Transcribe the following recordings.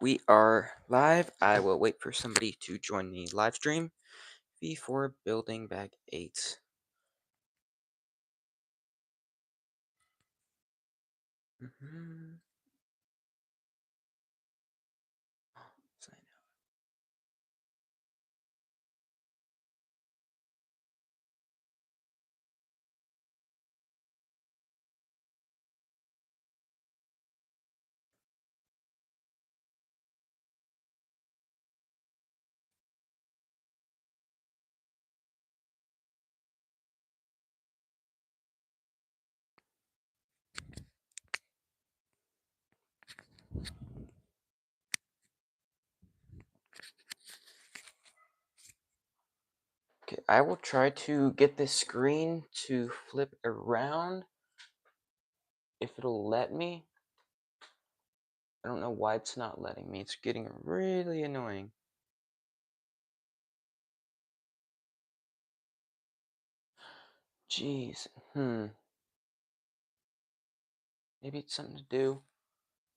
We are live. I will wait for somebody to join the live stream before building bag 8. Mhm. Sign out. Okay, I will try to get this screen to flip around if it'll let me. I don't know why it's not letting me. It's getting really annoying. Jeez. Maybe it's something to do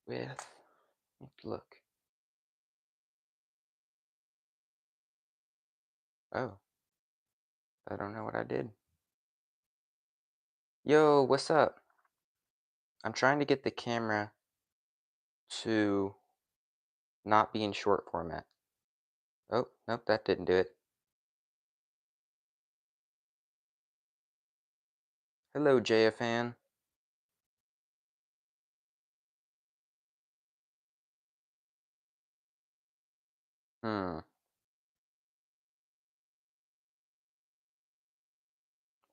with. Look. Oh, I don't know what I did. Yo, what's up? I'm trying to get the camera to not be in short format. Oh, nope, that didn't do it. Hello, JFan. Hmm.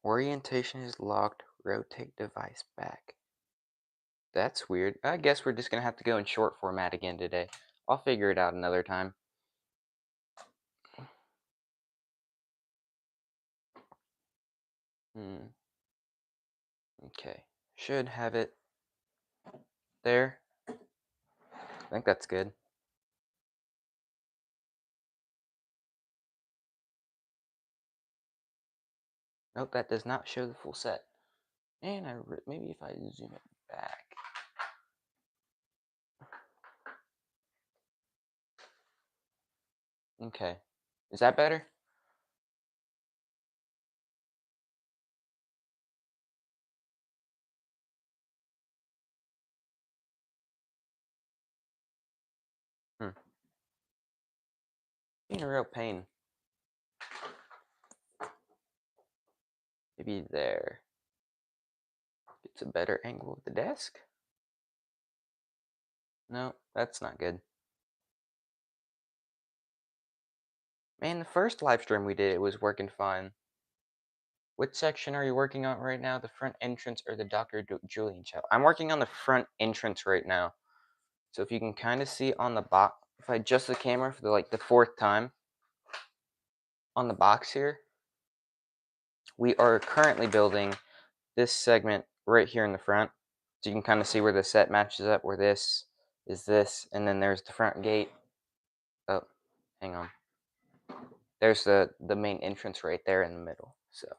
Orientation is locked. Rotate device back. That's weird. I guess we're just gonna have to go in short format again today. I'll figure it out another time. Hmm. Okay. Should have it there. I think that's good. Nope, that does not show the full set. And maybe if I zoom it back. Okay. Is that better? Hmm. Being a real pain. Maybe there. Gets a better angle of the desk. No, that's not good. Man, the first live stream we did, it was working fine. Which section are you working on right now? The front entrance or the Dr. Julian show? I'm working on the front entrance right now. So if you can kind of see on the box, if I adjust the camera for the fourth time on the box here, we are currently building this segment right here in the front. So you can kind of see where the set matches up, where this is this, and then there's the front gate. Oh, hang on. There's the main entrance right there in the middle. So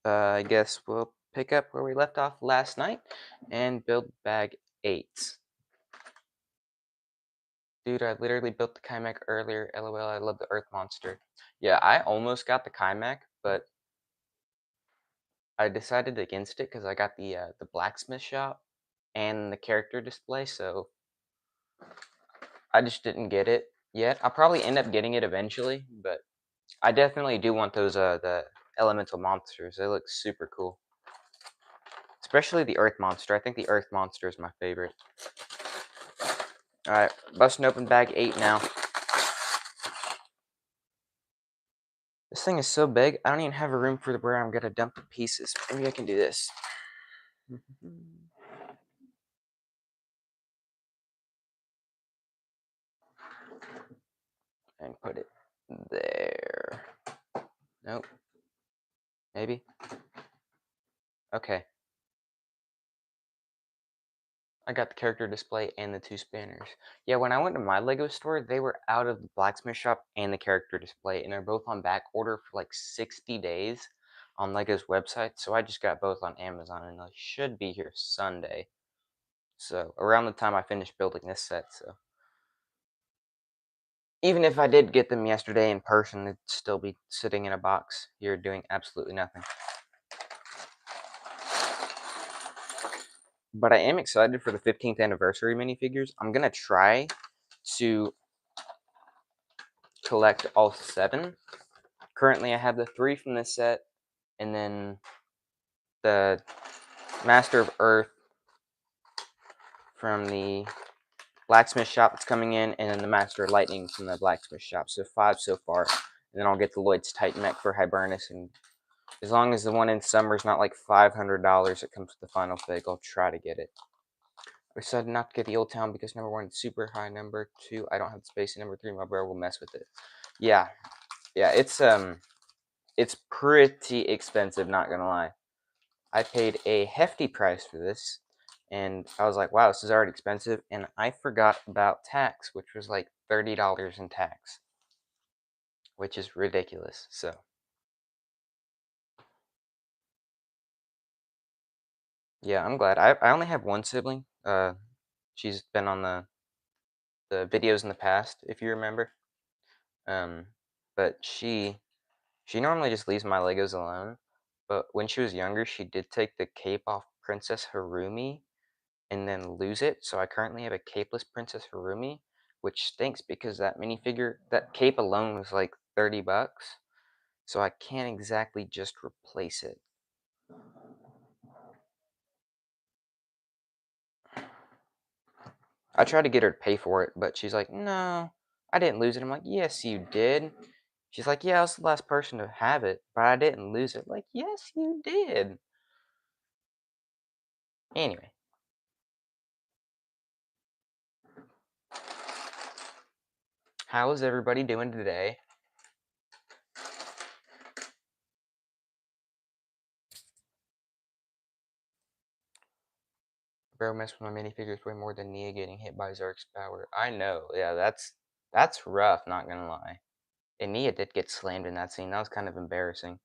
I guess we'll pick up where we left off last night and build bag 8. Dude, I literally built the Kaimak earlier. LOL, I love the Earth Monster. Yeah, I almost got the Kaimak, but I decided against it because I got the blacksmith shop and the character display, so I just didn't get it yet. I'll probably end up getting it eventually, but I definitely do want those the elemental monsters. They look super cool. Especially the Earth Monster. I think the Earth Monster is my favorite. Alright, busting open bag 8 now. This thing is so big, I don't even have a room for where I'm gonna dump the pieces. Maybe I can do this. And put it there. Nope. Maybe? Okay. I got the character display and the 2 spanners. Yeah, when I went to my LEGO store, they were out of the blacksmith shop and the character display, and they're both on back order for like 60 days. on Lego's website, so I just got both on Amazon, and they should be here Sunday. So around the time I finish building this set, so even if I did get them yesterday in person, it'd still be sitting in a box here doing absolutely nothing. But I am excited for the 15th anniversary minifigures. I'm gonna try to collect all 7. Currently, I have the 3 from this set, and then the Master of Earth from the blacksmith shop that's coming in, and then the Master of Lightning from the blacksmith shop. So 5 so far. And then I'll get the Lloyd's Titan mech for Hibernus, and as long as the one in summer is not like $500 that comes with the final fig, I'll try to get it. I decided not to get the Old Town because number 1, it's super high. Number 2, I don't have the space, and number 3, my bro will mess with it. Yeah, it's pretty expensive, not gonna lie. I paid a hefty price for this, and I was like, wow, this is already expensive, and I forgot about tax, which was like $30 in tax, which is ridiculous. So yeah, I'm glad. I only have one sibling. She's been on the videos in the past, if you remember. Um, but she normally just leaves my Legos alone. But when she was younger, she did take the cape off Princess Harumi and then lose it. So I currently have a capeless Princess Harumi, which stinks because that minifigure, that cape alone was like 30 bucks. So I can't exactly just replace it. I tried to get her to pay for it, but she's like, no, I didn't lose it. I'm like, yes, you did. She's like, yeah, I was the last person to have it, but I didn't lose it. Like, yes, you did. Anyway, how is everybody doing today? Bro messed with my minifigures way more than Nia getting hit by Zark's power. I know, yeah, that's rough, not gonna lie. And Nia did get slammed in that scene. That was kind of embarrassing.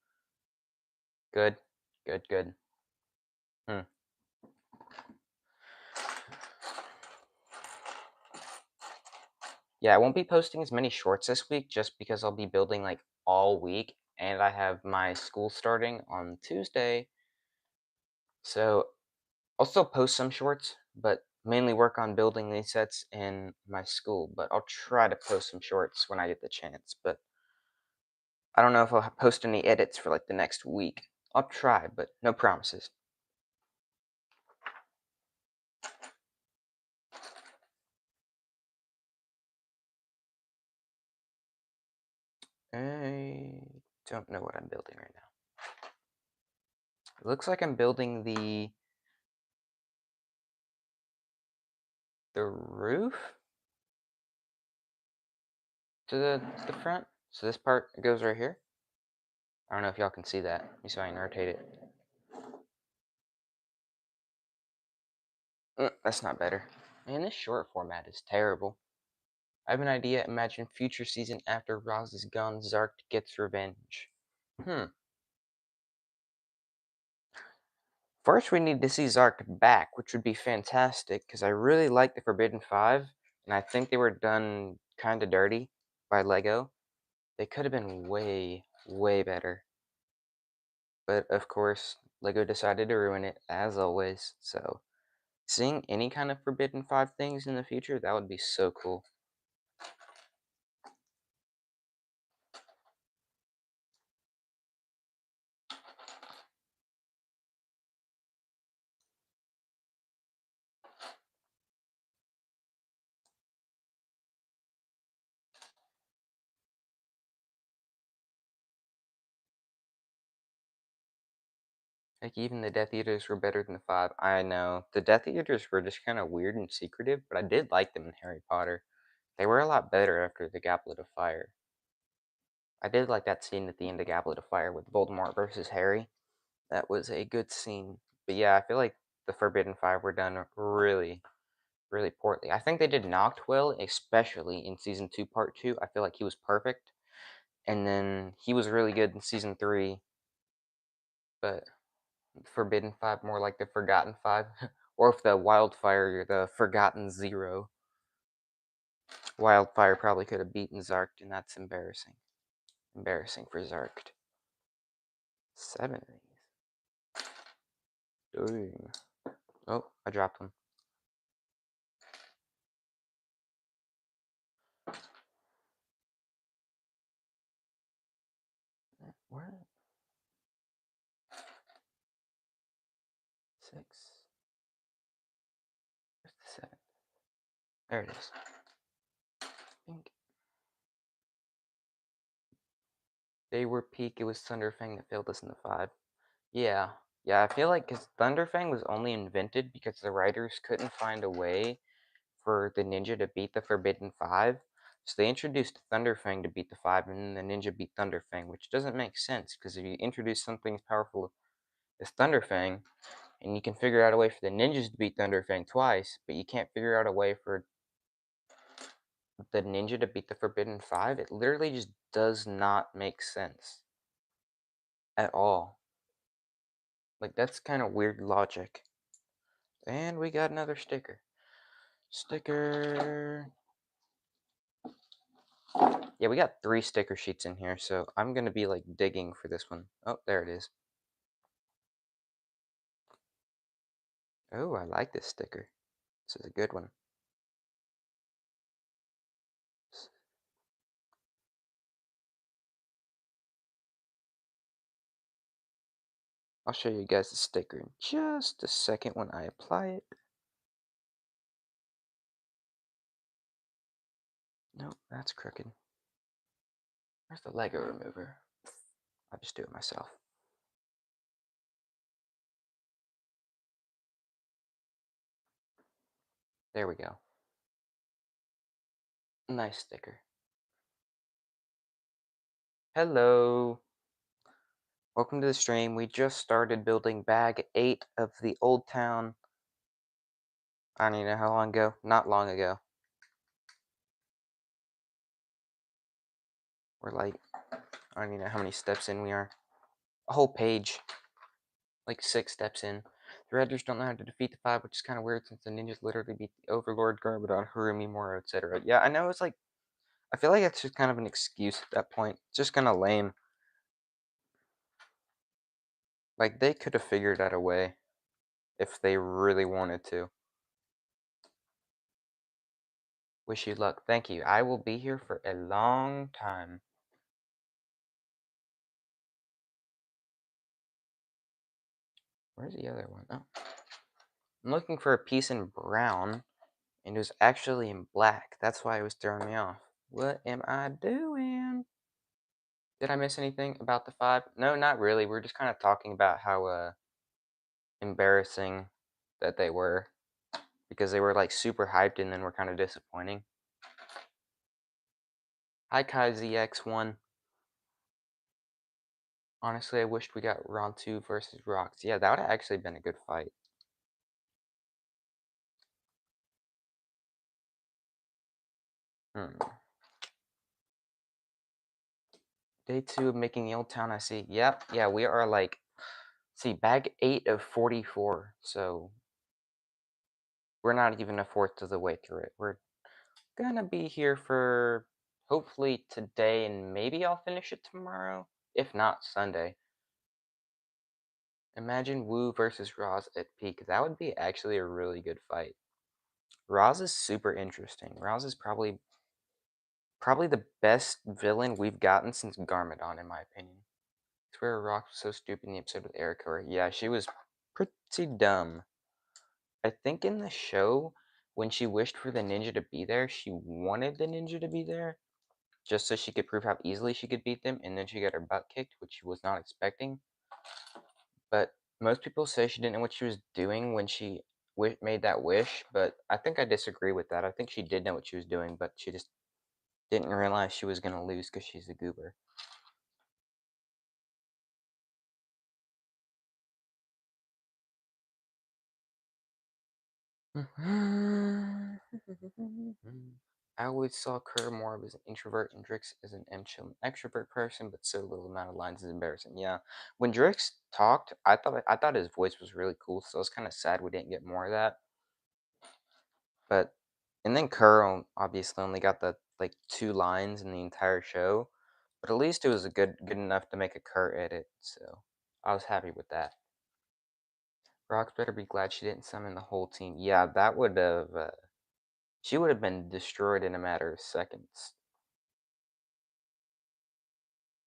Good, good, good. Hmm. Yeah, I won't be posting as many shorts this week just because I'll be building like all week, and I have my school starting on Tuesday. So I'll still post some shorts, but mainly work on building these sets in my school. But I'll try to post some shorts when I get the chance. But I don't know if I'll post any edits for like the next week. I'll try, but no promises. I don't know what I'm building right now. It looks like I'm building the roof to the front. So this part goes right here. I don't know if y'all can see that. Let me see if I can rotate it. That's not better. Man, this short format is terrible. I have an idea. Imagine future season after Roz is gone, Zark gets revenge. First, we need to see Zark back, which would be fantastic, because I really like the Forbidden Five, and I think they were done kind of dirty by Lego. They could have been way, way better. But of course, Lego decided to ruin it, as always, so seeing any kind of Forbidden Five things in the future, that would be so cool. Like, even the Death Eaters were better than the Five. I know. The Death Eaters were just kind of weird and secretive, but I did like them in Harry Potter. They were a lot better after the Goblet of Fire. I did like that scene at the end of Goblet of Fire with Voldemort versus Harry. That was a good scene. But yeah, I feel like the Forbidden Five were done really, really poorly. I think they did Noct well, especially in Season 2, Part 2. I feel like he was perfect. And then he was really good in Season 3. but Forbidden 5 more like the Forgotten 5. Or if the Wildfire, you're the Forgotten 0. Wildfire probably could have beaten Zarked, and that's embarrassing. Embarrassing for Zarked. 7 of these. Dang. Oh, I dropped one. What? 6. Where's the 7? There it is. Pink. They were peak, it was Thunderfang that failed us in the 5. Yeah. Yeah, I feel like because Thunderfang was only invented because the writers couldn't find a way for the ninja to beat the Forbidden 5. So they introduced Thunderfang to beat the 5, and then the ninja beat Thunderfang, which doesn't make sense, because if you introduce something as powerful as Thunderfang, and you can figure out a way for the ninjas to beat Thunderfang twice, but you can't figure out a way for the ninja to beat the Forbidden 5, it literally just does not make sense. At all. Like, that's kind of weird logic. And we got another sticker. Sticker. Yeah, we got 3 sticker sheets in here, so I'm gonna be like digging for this one. Oh, there it is. Oh, I like this sticker. This is a good one. I'll show you guys the sticker in just a second when I apply it. Nope, that's crooked. Where's the Lego remover? I'll just do it myself. There we go. Nice sticker. Hello. Welcome to the stream. We just started building bag 8 of the Old Town. I don't even know how long ago. Not long ago. We're like, I don't even know how many steps in we are. A whole page. Like 6 steps in. The Redders don't know how to defeat the 5, which is kind of weird since the ninjas literally beat the Overlord, Garbodon, Harumi, Moro, etc. Yeah, I know, it's like, I feel like that's just kind of an excuse at that point. It's just kind of lame. Like, they could have figured out a way if they really wanted to. Wish you luck. Thank you. I will be here for a long time. Where's the other one? Oh. I'm looking for a piece in brown, and it was actually in black. That's why it was throwing me off. What am I doing? Did I miss anything about the 5? No, not really. We're just kind of talking about how embarrassing that they were, because they were like super hyped and then were kind of disappointing. Hi Kai ZX1. Honestly, I wished we got Rontu versus Rocks. Yeah, that would have actually been a good fight. Day 2 of making the Old Town, I see. Yep, yeah, we are like, see, bag 8 of 44, so we're not even a fourth of the way through it. We're gonna be here for hopefully today, and maybe I'll finish it tomorrow, if not Sunday. Imagine Wu versus Roz at peak. That would be actually a really good fight. Roz is super interesting. Roz is probably the best villain we've gotten since Garmadon, in my opinion. I swear Rock was so stupid in the episode with Ericor. Yeah, she was pretty dumb. I think in the show, when she wished for the ninja to be there, she wanted the ninja to be there, just so she could prove how easily she could beat them, and then she got her butt kicked, which she was not expecting. But most people say she didn't know what she was doing when she made that wish, but I think I disagree with that. I think she did know what she was doing, but she just didn't realize she was going to lose because she's a goober. I always saw Kerr more of as an introvert and Drix as an extrovert person, but so little amount of lines is embarrassing. Yeah, when Drix talked, I thought his voice was really cool, so I was kind of sad we didn't get more of that. But and then Kerr obviously only got the like 2 lines in the entire show, but at least it was a good enough to make a Kerr edit, so I was happy with that. Rox better be glad she didn't summon the whole team. Yeah, that would have. She would have been destroyed in a matter of seconds.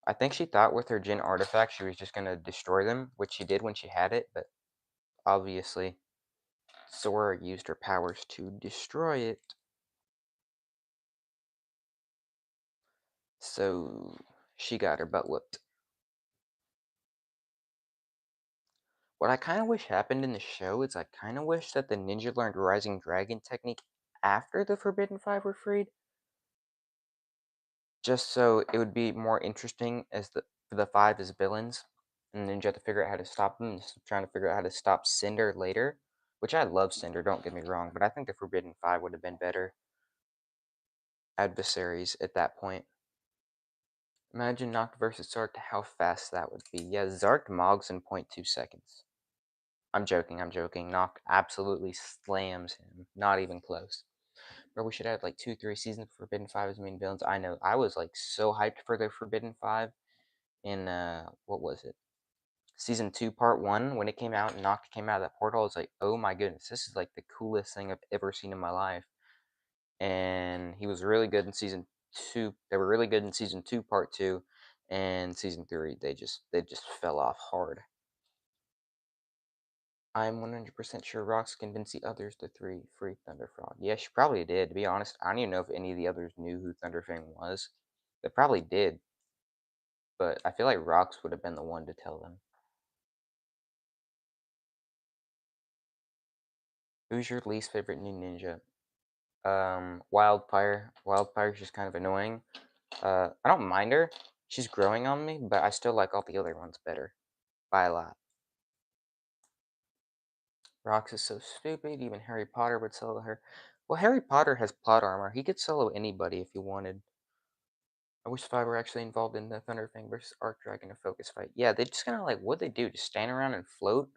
I think she thought with her Jin artifact she was just gonna destroy them, which she did when she had it, but obviously Sora used her powers to destroy it. So she got her butt whooped. What I kind of wish happened in the show is I kind of wish that the ninja learned Rising Dragon technique after the Forbidden Five were freed, just so it would be more interesting as the five as villains, and Ninja had to figure out how to stop them. Just trying to figure out how to stop Cinder later, which I love Cinder. Don't get me wrong, but I think the Forbidden Five would have been better adversaries at that point. Imagine Noct versus Zark, how fast that would be. Yeah, Zark mogs in 0.2 seconds. I'm joking, I'm joking. Noct absolutely slams him. Not even close. Bro, we should have like 2, 3 seasons of Forbidden Five as main villains. I know. I was like so hyped for the Forbidden Five in what was it? Season 2, Part 1, when it came out and Noct came out of that portal, I was like, oh my goodness, this is like the coolest thing I've ever seen in my life. And he was really good in season 2. They were really good in season 2, Part 2, and season 3. They just fell off hard. I'm 100% sure Rox convinced the others to free Thunderfrog. Yeah, she probably did. To be honest, I don't even know if any of the others knew who Thunderfang was. They probably did, but I feel like Rox would have been the one to tell them. Who's your least favorite new ninja? Wildfire. Wildfire's just kind of annoying. I don't mind her. She's growing on me, but I still like all the other ones better by a lot. Rox is so stupid. Even Harry Potter would solo her. Well, Harry Potter has plot armor. He could solo anybody if he wanted. I wish Five were actually involved in the Thunderfang versus Arcdragon and Focus fight. Yeah, they just kind of like what they do, just stand around and float.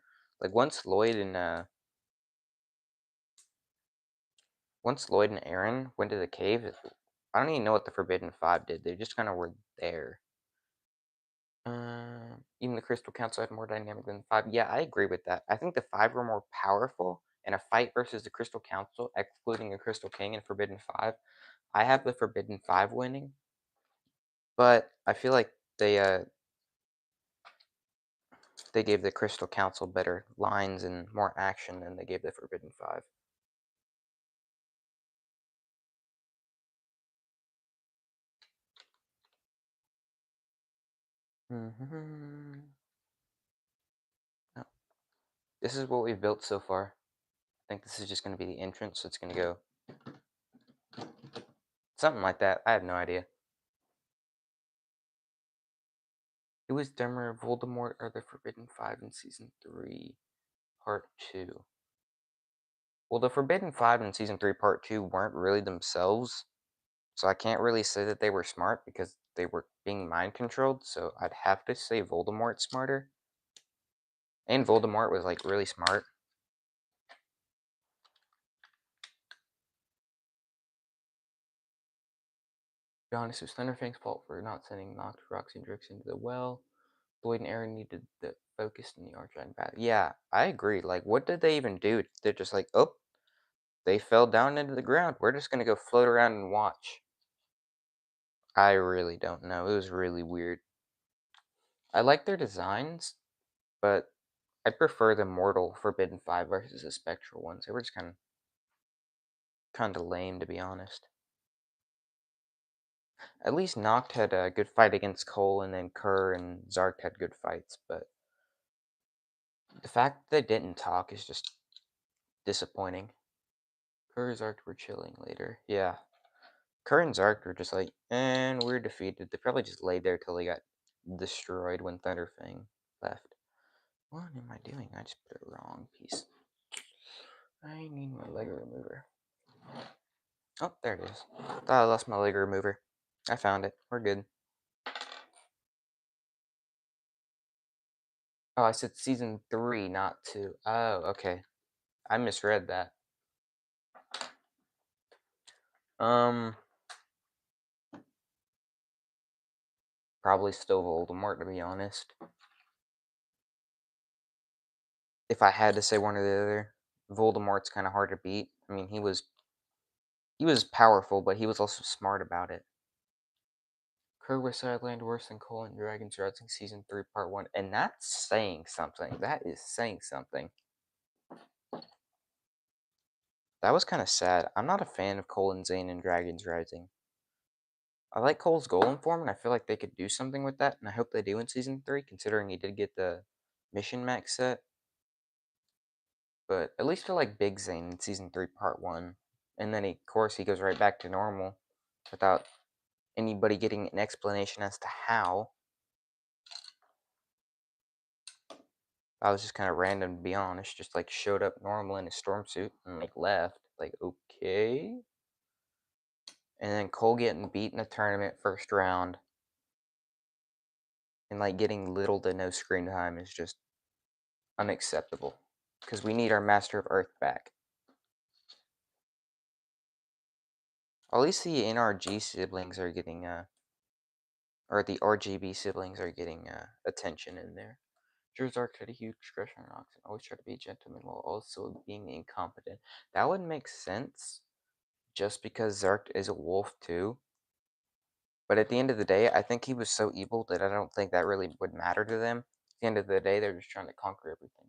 Like once Lloyd and Aaron went to the cave, I don't even know what the Forbidden Five did. They just kind of were there. Even the Crystal Council had more dynamic than the Five. Yeah, I agree with that. I think the Five were more powerful in a fight versus the Crystal Council, excluding the Crystal King and Forbidden Five. I have the Forbidden Five winning, but I feel like they gave the Crystal Council better lines and more action than they gave the Forbidden Five. Mm-hmm. Oh, this is what we've built so far. I think this is just going to be the entrance, so it's going to go something like that. I have no idea. It was dumber, Voldemort or the Forbidden Five in Season 3, Part 2. Well, the Forbidden Five in Season 3, Part 2 weren't really themselves, so I can't really say that they were smart because they were being mind controlled, so I'd have to say Voldemort's smarter. And Voldemort was like really smart. To be honest, it was Thunderfang's fault for not sending Noct, Roxy, and Drix into the well. Lloyd and Aaron needed the focus in the Archon battle. Yeah, I agree. Like, what did they even do? They're just like, oh, they fell down into the ground. We're just gonna go float around and watch. I really don't know. It was really weird. I like their designs, but I prefer the Mortal Forbidden Five versus the Spectral ones. They were just kind of lame, to be honest. At least Noct had a good fight against Cole, and then Kerr and Zark had good fights, but the fact that they didn't talk is just disappointing. Kerr and Zark were chilling later. Yeah. Kerr and Zark were just like, and we're defeated. They probably just laid there till they got destroyed when Thunderfang left. What am I doing? I just put a wrong piece. I need my Lego remover. Oh, there it is. Thought I lost my Lego remover. I found it. We're good. Oh, I said season 3, not 2. Oh, okay. I misread that. Um, Probably still Voldemort, to be honest. If I had to say one or the other, Voldemort's kind of hard to beat. I mean, he was powerful, but he was also smart about it. Krog's Island worse than Cole and Dragons Rising Season 3 Part 1. And that's saying something. That is saying something. That was kind of sad. I'm not a fan of Cole and Zane in Dragons Rising. I like Cole's golem form, and I feel like they could do something with that, and I hope they do in Season 3, considering he did get the Mission Max set. But at least I like Big Zane in Season 3 Part 1. And then, of course, he goes right back to normal without anybody getting an explanation as to how. I was just kind of random, to be honest. Just like showed up normal in his storm suit and like left. Like, okay. And then Cole getting beat in the tournament first round and like getting little to no screen time is just unacceptable. Because we need our Master of Earth back. At least the NRG siblings are getting, or the RGB siblings are getting attention in there. Drizark had a huge crush on Rox and always tried to be a gentleman while also being incompetent. That would make sense, just because Zark is a wolf too. But at the end of the day, I think he was so evil that I don't think that really would matter to them. At the end of the day, they're just trying to conquer everything.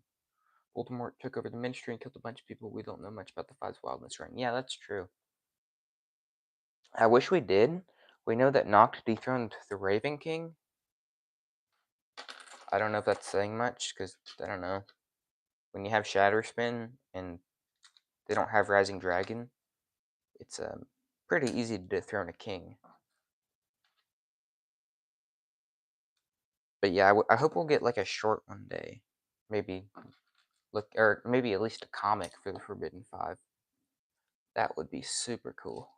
Voldemort took over the ministry and killed a bunch of people. We don't know much about the Five's wildness ring. Yeah, that's true. I wish we did. We know that Noct dethroned the Raven King. I don't know if that's saying much, because, I don't know. When you have Shatterspin and they don't have Rising Dragon, it's pretty easy to dethrone a king. But yeah, I hope we'll get like a short one day. Maybe or maybe at least a comic for the Forbidden Five. That would be super cool.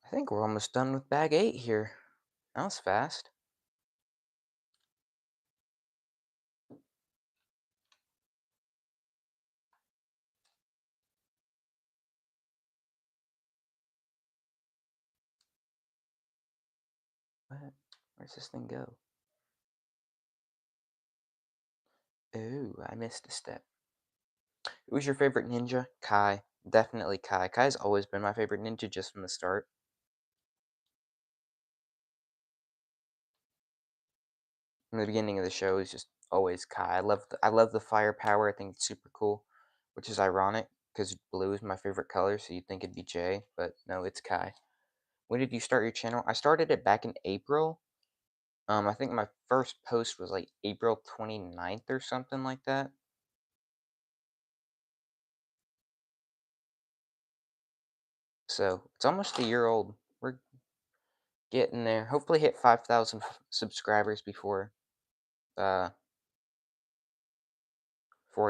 I think we're almost done with bag 8 here. That was fast. What? Where's this thing go? Oh, I missed a step. Who's your favorite ninja? Kai. Definitely Kai. Kai's always been my favorite ninja just from the start. From the beginning of the show, he's just always Kai. I love the firepower. I think it's super cool, which is ironic because blue is my favorite color, so you'd think it'd be Jay, but no, it's Kai. When did you start your channel? I started it back in April. I think my first post was like April 29th or something like that. So it's almost a year old. We're getting there. Hopefully hit 5,000 subscribers before for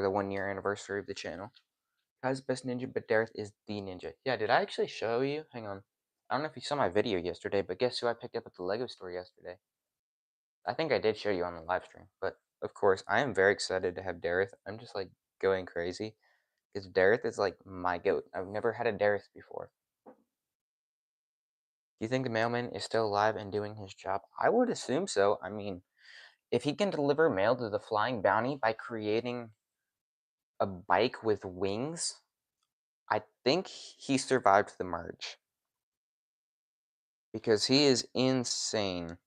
the 1 year anniversary of the channel. Kai's the best ninja, but Dareth is the ninja. Yeah, did I actually show you? Hang on. I don't know if you saw my video yesterday, but guess who I picked up at the Lego store yesterday? I think I did show you on the live stream, but of course, I am very excited to have Dareth. I'm just like going crazy because Dareth is like my goat. I've never had a Dareth before. Do you think the mailman is still alive and doing his job? I would assume so. I mean, if he can deliver mail to the Flying Bounty by creating a bike with wings, I think he survived the merge. Because he is insane.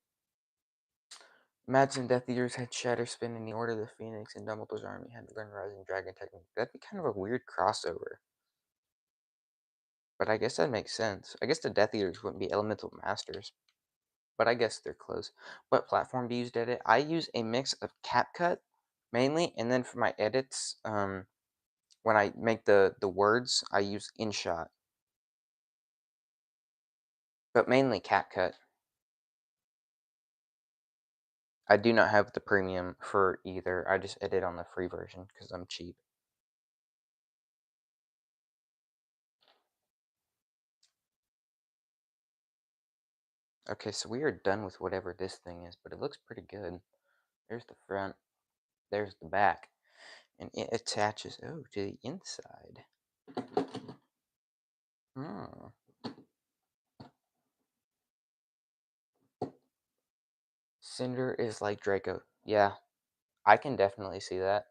Imagine Death Eaters had Shatterspin in the Order of the Phoenix and Dumbledore's army had to learn Rising Dragon technique. That'd be kind of a weird crossover. But I guess that makes sense. I guess the Death Eaters wouldn't be Elemental Masters. But I guess they're close. What platform do you use to edit? I use a mix of CapCut, mainly, and then for my edits, when I make the words, I use InShot. But mainly CapCut. I do not have the premium for either. I just edit on the free version because I'm cheap. Okay, so we are done with whatever this thing is, but it looks pretty good. There's the front, there's the back, and it attaches, oh, to the inside. Hmm. Cinder is like Draco. Yeah, I can definitely see that.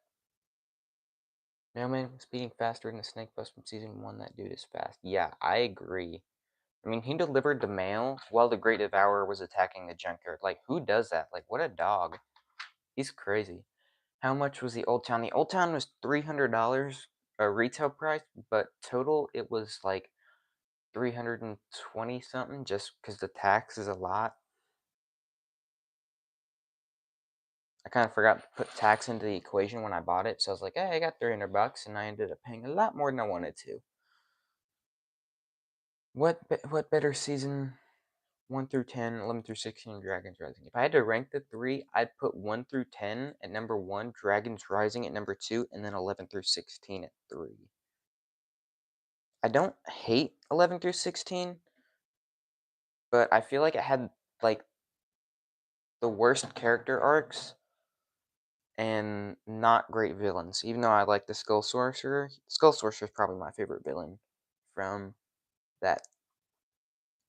Mailman speeding faster than the snake bus from season 1. That dude is fast. Yeah, I agree. I mean, he delivered the mail while the Great Devourer was attacking the junkyard. Like, who does that? Like, what a dog. He's crazy. How much was the Old Town? The Old Town was $300 a retail price, but total it was like 320 something just because the tax is a lot. I kind of forgot to put tax into the equation when I bought it, so I was like, hey, I got 300 bucks, and I ended up paying a lot more than I wanted to. What better season 1 through 10, 11 through 16, Dragons Rising? If I had to rank the three, I'd put 1 through 10 at number 1, Dragons Rising at number 2, and then 11 through 16 at 3. I don't hate 11 through 16, but I feel like it had like the worst character arcs and not great villains. Even though I like the Skull Sorcerer, Skull Sorcerer is probably my favorite villain from that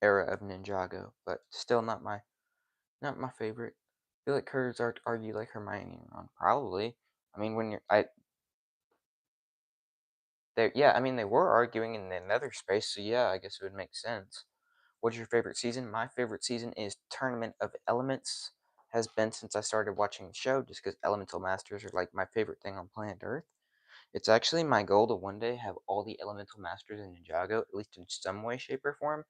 era of Ninjago, but still not my favorite. I feel like Kurds argue like Hermione and Ron. Probably. I mean, when you're yeah, I mean they were arguing in the Nether space, so yeah, I guess it would make sense. What's your favorite season? My favorite season is Tournament of Elements. Has been since I started watching the show, just because Elemental Masters are like my favorite thing on planet Earth. It's actually my goal to one day have all the Elemental Masters in Ninjago, at least in some way, shape, or form.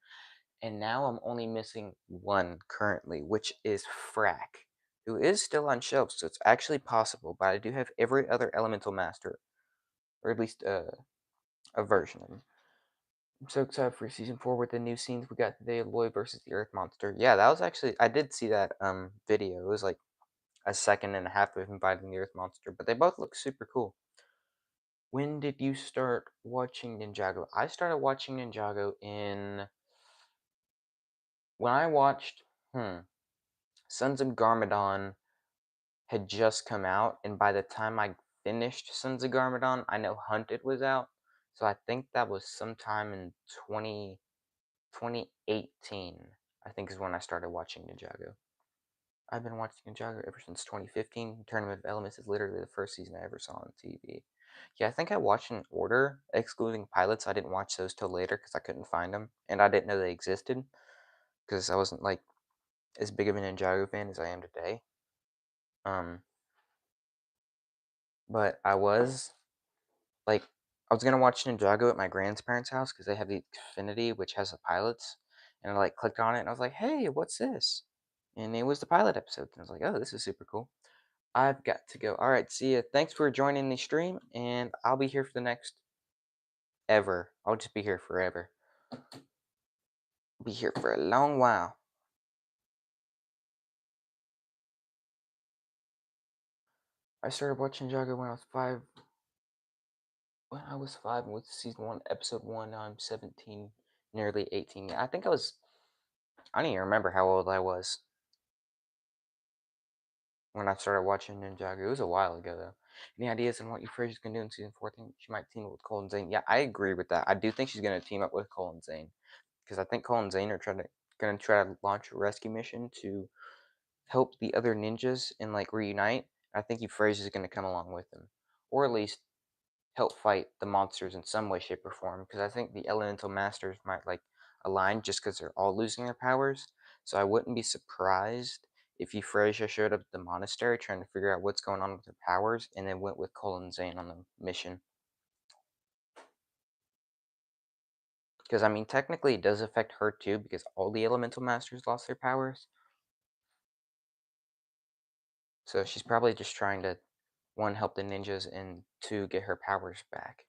And now I'm only missing one currently, which is Frack, who is still on shelves, so it's actually possible. But I do have every other Elemental Master, or at least a version of him. I'm so excited for season 4 with the new scenes we got today. Lloyd versus the Earth Monster. Yeah, that was actually I did see that video. It was like a second and a half of him fighting the Earth Monster, but they both look super cool. When did you start watching Ninjago? I started watching Ninjago when I watched Sons of Garmadon had just come out, and by the time I finished Sons of Garmadon, I know Hunted was out. So I think that was sometime in 2018, I think is when I started watching Ninjago. I've been watching Ninjago ever since 2015. Tournament of Elements is literally the first season I ever saw on TV. Yeah, I think I watched in order, excluding pilots. I didn't watch those till later because I couldn't find them, and I didn't know they existed because I wasn't like as big of a Ninjago fan as I am today. Um, but like I was gonna watch Ninjago at my grandparents' house because they have the Xfinity, which has the pilots, and I like clicked on it and I was like, "Hey, what's this?" And it was the pilot episode, and I was like, "Oh, this is super cool." I've got to go. All right, see ya. Thanks for joining the stream, and I'll be here for the next ever. I'll just be here forever. Be here for a long while. I started watching Ninjago when I was 5. When I was 5 with season 1, episode 1, now I'm 17, nearly 18. I think I don't even remember how old I was when I started watching Ninjago. It was a while ago, though. Any ideas on what Euphrasia is going to do in season 4? I think she might team up with Cole and Zane. Yeah, I agree with that. I do think she's going to team up with Cole and Zane. Because I think Cole and Zane are going to try to launch a rescue mission to help the other ninjas and, like, reunite. I think Euphrasia is going to come along with them. Or at least help fight the monsters in some way, shape, or form. Because I think the Elemental Masters might, like, align just because they're all losing their powers. So I wouldn't be surprised if Euphrasia showed up at the monastery trying to figure out what's going on with her powers and then went with Cole and Zane on the mission. Because, I mean, technically it does affect her too because all the Elemental Masters lost their powers. So she's probably just trying to, 1, help the ninjas, and 2, get her powers back.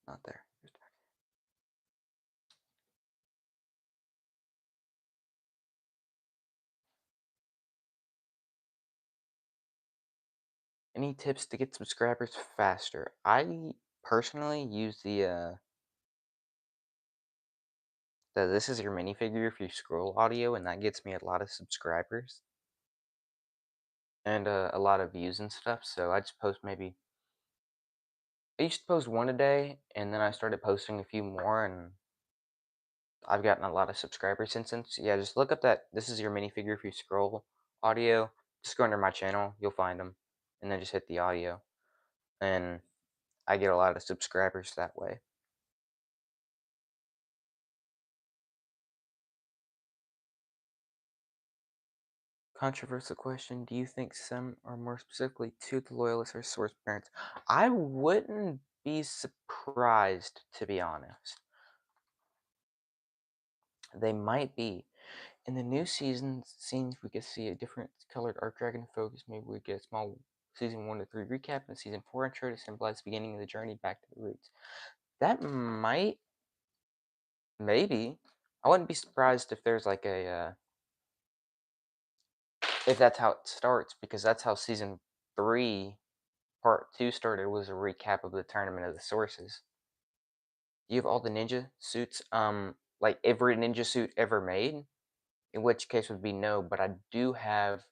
Not there. Any tips to get subscribers faster? I personally use the this is your minifigure if you scroll audio, and that gets me a lot of subscribers and a lot of views and stuff. So I just post maybe I used to post one a day, and then I started posting a few more, and I've gotten a lot of subscribers since then. So yeah, just look up that this is your minifigure if you scroll audio. Just go under my channel, you'll find them, and then just hit the audio, and I get a lot of subscribers that way. Controversial question. Do you think some, or more specifically to the loyalists, are source parents? I wouldn't be surprised, to be honest. They might be. In the new season, seems we could see a different colored Arc Dragon focus. Maybe we get a small season 1 to 3 recap and season 4 intro to symbolize the beginning of the journey back to the roots. That might, maybe. I wouldn't be surprised if there's like if that's how it starts, because that's how season 3 part 2 started, was a recap of the Tournament of the Sources. Do you have all the ninja suits? Like every ninja suit ever made? In which case would be no, but I do have,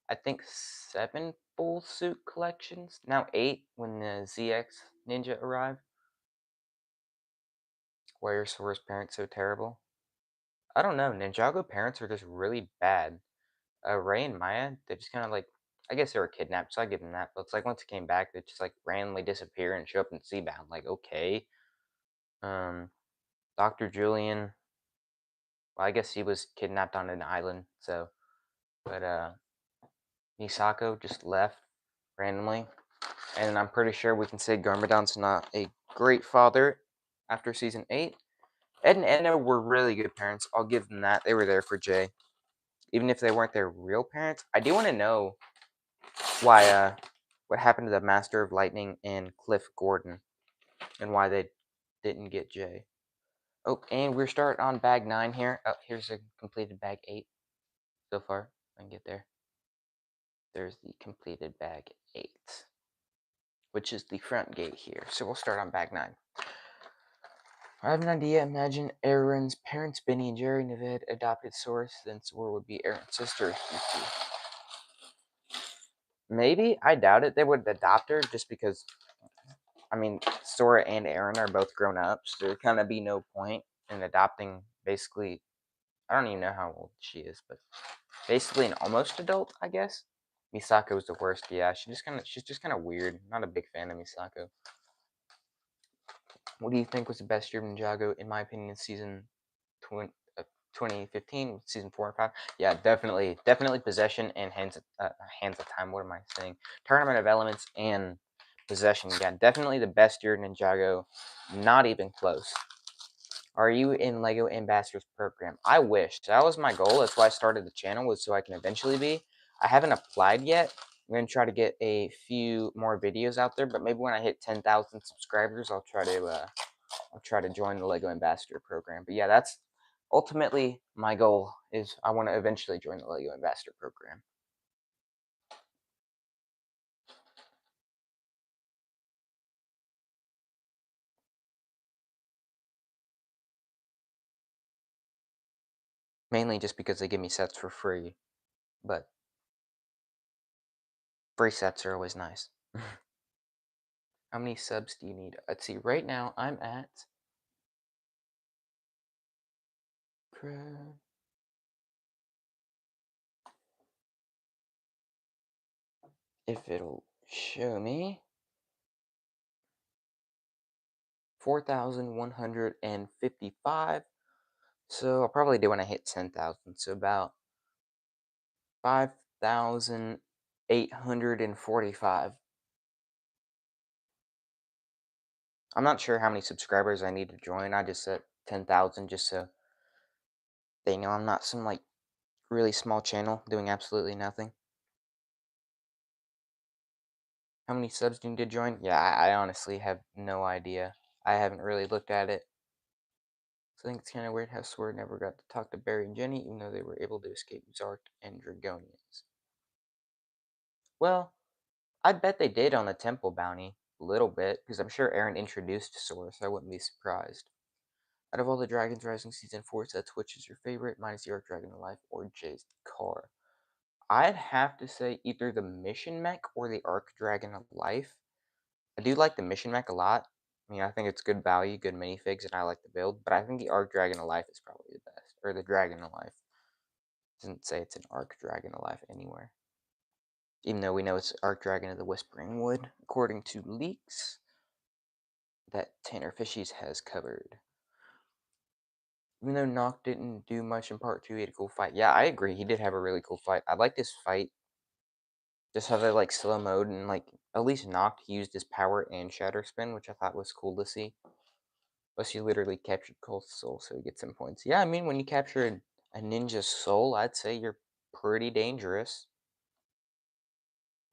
I think, 7 full suit collections. Now 8 when the ZX Ninja arrived. Why are Sora's parents so terrible? I don't know. Ninjago parents are just really bad. Ray and Maya, they just kind of like, I guess they were kidnapped, so I give them that. But it's like once it came back, they just like randomly disappear and show up in Seabound. Like, okay. Um, Dr. Julian, well, I guess he was kidnapped on an island, so, but Misako just left randomly, and I'm pretty sure we can say Garmadon's not a great father after season 8. Ed and Edna were really good parents. I'll give them that. They were there for Jay, even if they weren't their real parents. I do want to know why what happened to the Master of Lightning and Cliff Gordon, and why they didn't get Jay. Oh, and we're starting on bag 9 here. Oh, here's a completed bag 8 so far. I can get there. There's the completed bag 8, which is the front gate here. So we'll start on bag 9. I have an idea. Imagine Aaron's parents, Benny and Jerry, Neved, adopted Source, then Sora would be Aaron's sister. Maybe. I doubt it. They would adopt her just because, I mean, Sora and Aaron are both grown up, so there'd kind of be no point in adopting basically, I don't even know how old she is, but basically an almost adult, I guess. Misako's the worst. Yeah, she's just kind of weird. Not a big fan of Misako. What do you think was the best year of Ninjago? In my opinion, season 20, 2015, season 4 and 5. Yeah, definitely Possession and Hands of Time. What am I saying? Tournament of Elements and Possession. Yeah, definitely the best year of Ninjago. Not even close. Are you in Lego Ambassadors program? I wish. That was my goal. That's why I started the channel, was so I can eventually be. I haven't applied yet. I'm going to try to get a few more videos out there, but maybe when I hit 10,000 subscribers, I'll try to join the Lego Ambassador program. But yeah, that's ultimately my goal, is I want to eventually join the Lego Ambassador program. Mainly just because they give me sets for free, but free sets are always nice. How many subs do you need? Let's see, right now I'm at... If it'll show me... 4,155. So I'll probably do when I hit 10,000. So about 5,845. I'm not sure how many subscribers I need to join. I just set 10,000 just so they know I'm not some like really small channel doing absolutely nothing. How many subs do you need to join? Yeah, I honestly have no idea. I haven't really looked at it. So I think it's kind of weird how Sword never got to talk to Barry and Jenny, even though they were able to escape Zark and Dragonians. Well, I bet they did on the Temple bounty. A little bit, because I'm sure Aaron introduced Sora, so I wouldn't be surprised. Out of all the Dragons Rising Season 4 sets, which is your favorite, minus the Arc Dragon of Life or Jay's car? I'd have to say either the Mission Mech or the Arc Dragon of Life. I do like the Mission Mech a lot. I mean, I think it's good value, good minifigs, and I like the build, but I think the Arc Dragon of Life is probably the best. Or the Dragon of Life. Doesn't say it's an Arc Dragon of Life anywhere. Even though we know it's Arc Dragon of the Whispering Wood, according to leaks that Tanner Fishies has covered. Even though Noct didn't do much in part 2, he had a cool fight. Yeah, I agree, he did have a really cool fight. I like this fight. Just how they like slow mode and like at least Noct used his power and Shatter Spin, which I thought was cool to see. Plus, you literally captured Cold's soul, so he gets some points. Yeah, I mean, when you capture a ninja's soul, I'd say you're pretty dangerous.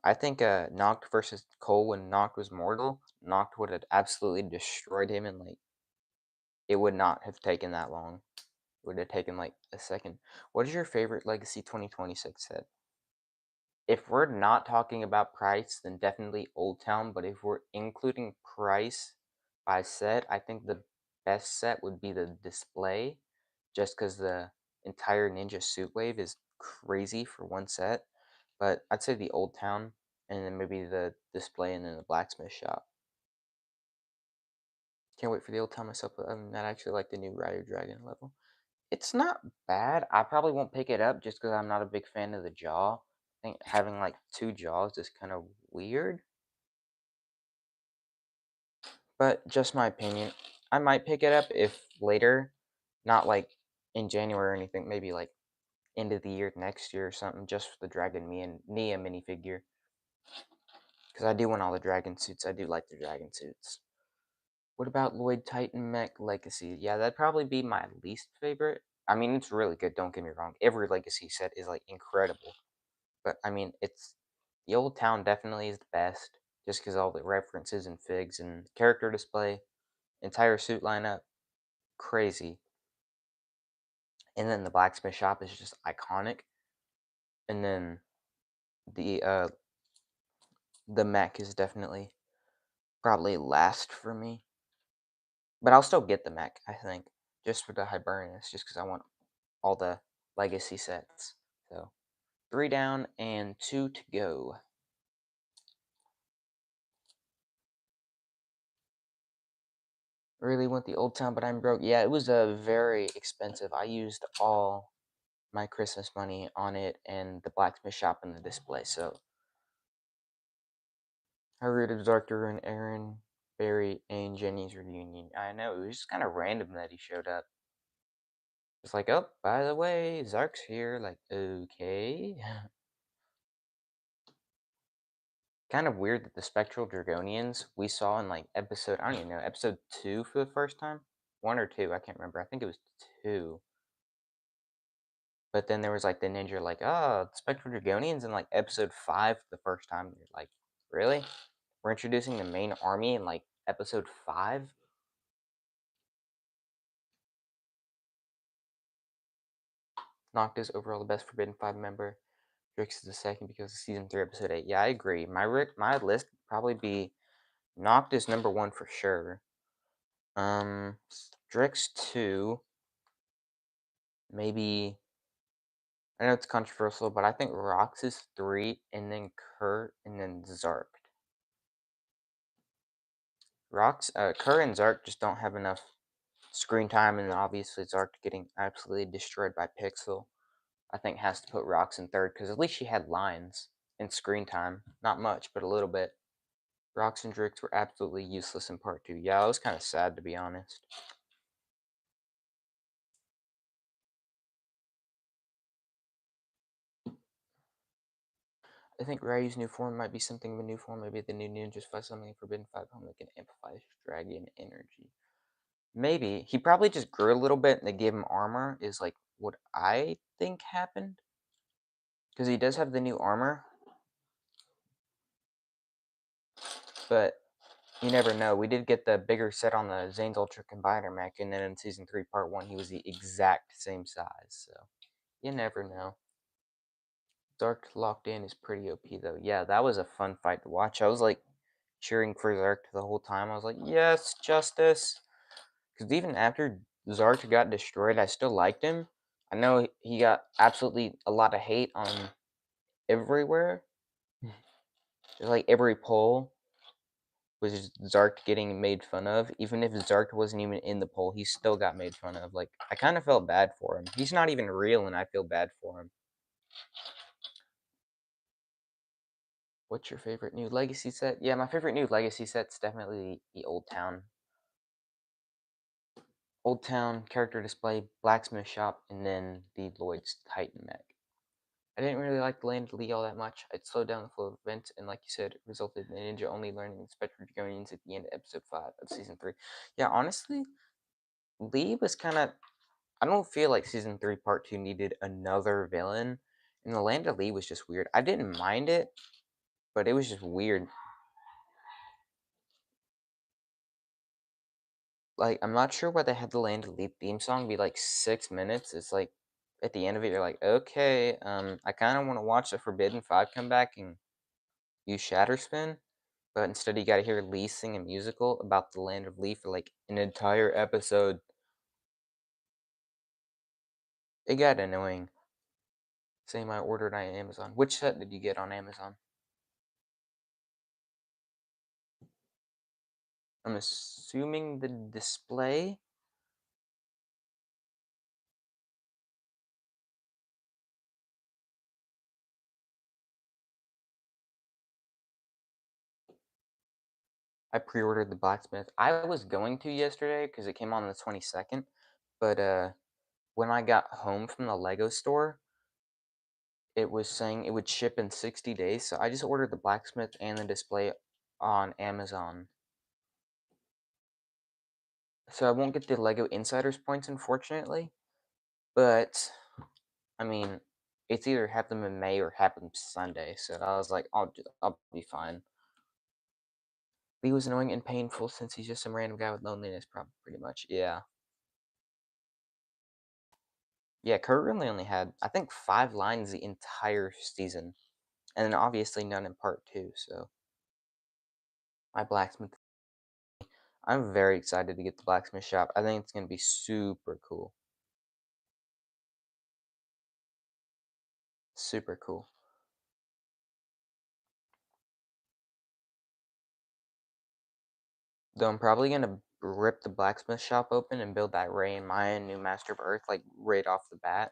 I think Noct versus Cole when Noct was mortal, Noct would have absolutely destroyed him, and like it would not have taken that long. It would have taken like a second. What is your favorite Legacy 2026 set? If we're not talking about price, then definitely Old Town. But if we're including price by set, I think the best set would be the display, just because the entire Ninja Suit Wave is crazy for one set. But I'd say the Old Town, and then maybe the display, and then the blacksmith shop. Can't wait for the Old Town myself. But other than that, I actually like the new Ryu Dragon level. It's not bad. I probably won't pick it up just because I'm not a big fan of the jaw. I think having like two jaws is kind of weird. But just my opinion. I might pick it up if later, not like in January or anything, maybe like end of the year next year or something, just for the Dragon Nia minifigure. Because I do want all the dragon suits. I do like the dragon suits. What about Lloyd Titan Mech Legacy? Yeah, that'd probably be my least favorite. I mean, it's really good, don't get me wrong. Every Legacy set is like incredible. But I mean, it's the Old Town definitely is the best, just because all the references and figs and character display, entire suit lineup, crazy. And then the blacksmith shop is just iconic. And then the mech is definitely probably last for me. But I'll still get the mech, I think, just for the Hibernus, just because I want all the legacy sets. So 3 down and 2 to go. Really want the Old Town, but I'm broke. Yeah, it was very expensive. I used all my Christmas money on it and the blacksmith shop and the display. So I rooted Arthur and Aaron, Barry, and Jenny's reunion. I know, it was just kind of random that he showed up. Just like, oh, by the way, Zark's here. Like, okay. Kind of weird that the Spectral Dragonians we saw in like episode, I don't even know, episode 2 for the first time? 1 or 2, I can't remember. I think it was 2. But then there was like the ninja, like, oh, Spectral Dragonians in like episode 5 for the first time. You're like, really? We're introducing the main army in like episode 5? Noct is overall the best Forbidden 5 member. Drix is the second because of season 3, episode 8. Yeah, I agree. My list would probably be Noct is number 1 for sure. Drix 2. Maybe. I know it's controversial, but I think Rox is 3, and then Kurt, and then Zark. Kurt and Zark just don't have enough screen time, and then obviously Zark getting absolutely destroyed by Pixel. I think has to put Rox in third, because at least she had lines and screen time. Not much, but a little bit. Rox and Drix were absolutely useless in part 2. Yeah, I was kind of sad, to be honest. I think Ryu's new form might be something of a new form. Maybe the new ninjas fight something in Forbidden 5 home that can amplify his dragon energy. Maybe. He probably just grew a little bit and they gave him armor, is like what I think happened. Because he does have the new armor. But You never know. We did get the bigger set on the Zane's Ultra Combiner mech, and then in Season 3, Part 1, he was the exact same size, so you never know. Zark locked in is pretty OP, though. Yeah, that was a fun fight to watch. I was, like, cheering for Zark the whole time. I was like, yes, justice. Because even after Zark got destroyed, I still liked him. I know he got absolutely a lot of hate on everywhere. Just like every poll was just Zark getting made fun of. Even if Zark wasn't even in the poll, he still got made fun of. Like, I kind of felt bad for him. He's not even real, and I feel bad for him. What's your favorite new Legacy set? Yeah, my favorite new Legacy set's definitely the Old Town. Old Town, character display, blacksmith shop, and then the Lloyd's Titan mech. I didn't really like the Land of Lee all that much. It slowed down the flow of events, and like you said, it resulted in Ninja only learning Spectre Dragonians at the end of episode 5 of season 3. Yeah, honestly, Lee was kind of. I don't feel like season 3 part 2 needed another villain, and the Land of Lee was just weird. I didn't mind it, but it was just weird. Like, I'm not sure why they had the Land of Lee theme song be like 6 minutes. It's like, at the end of it, you're like, okay, I kind of want to watch the Forbidden Five come back and use Shatterspin. But instead, you gotta hear Lee sing a musical about the Land of Lee for like an entire episode. It got annoying. Same I ordered on Amazon. Which set did you get on Amazon? I'm assuming the display. I pre-ordered the blacksmith. I was going to yesterday because it came on the 22nd, but when I got home from the Lego store, it was saying it would ship in 60 days, so I just ordered the blacksmith and the display on Amazon. So I won't get the Lego Insiders points, unfortunately, but I mean, it's either happen in May or happen Sunday, so I was like, I'll be fine. Lee was annoying and painful since he's just some random guy with loneliness, probably pretty much. Yeah. Yeah, Kurt really only had, I think, 5 lines the entire season. And then obviously none in part 2, so. My blacksmith. I'm very excited to get the blacksmith shop. I think it's going to be super cool. Super cool. Though I'm probably going to rip the blacksmith shop open and build that Ray and Maya new Master of Earth, like, right off the bat.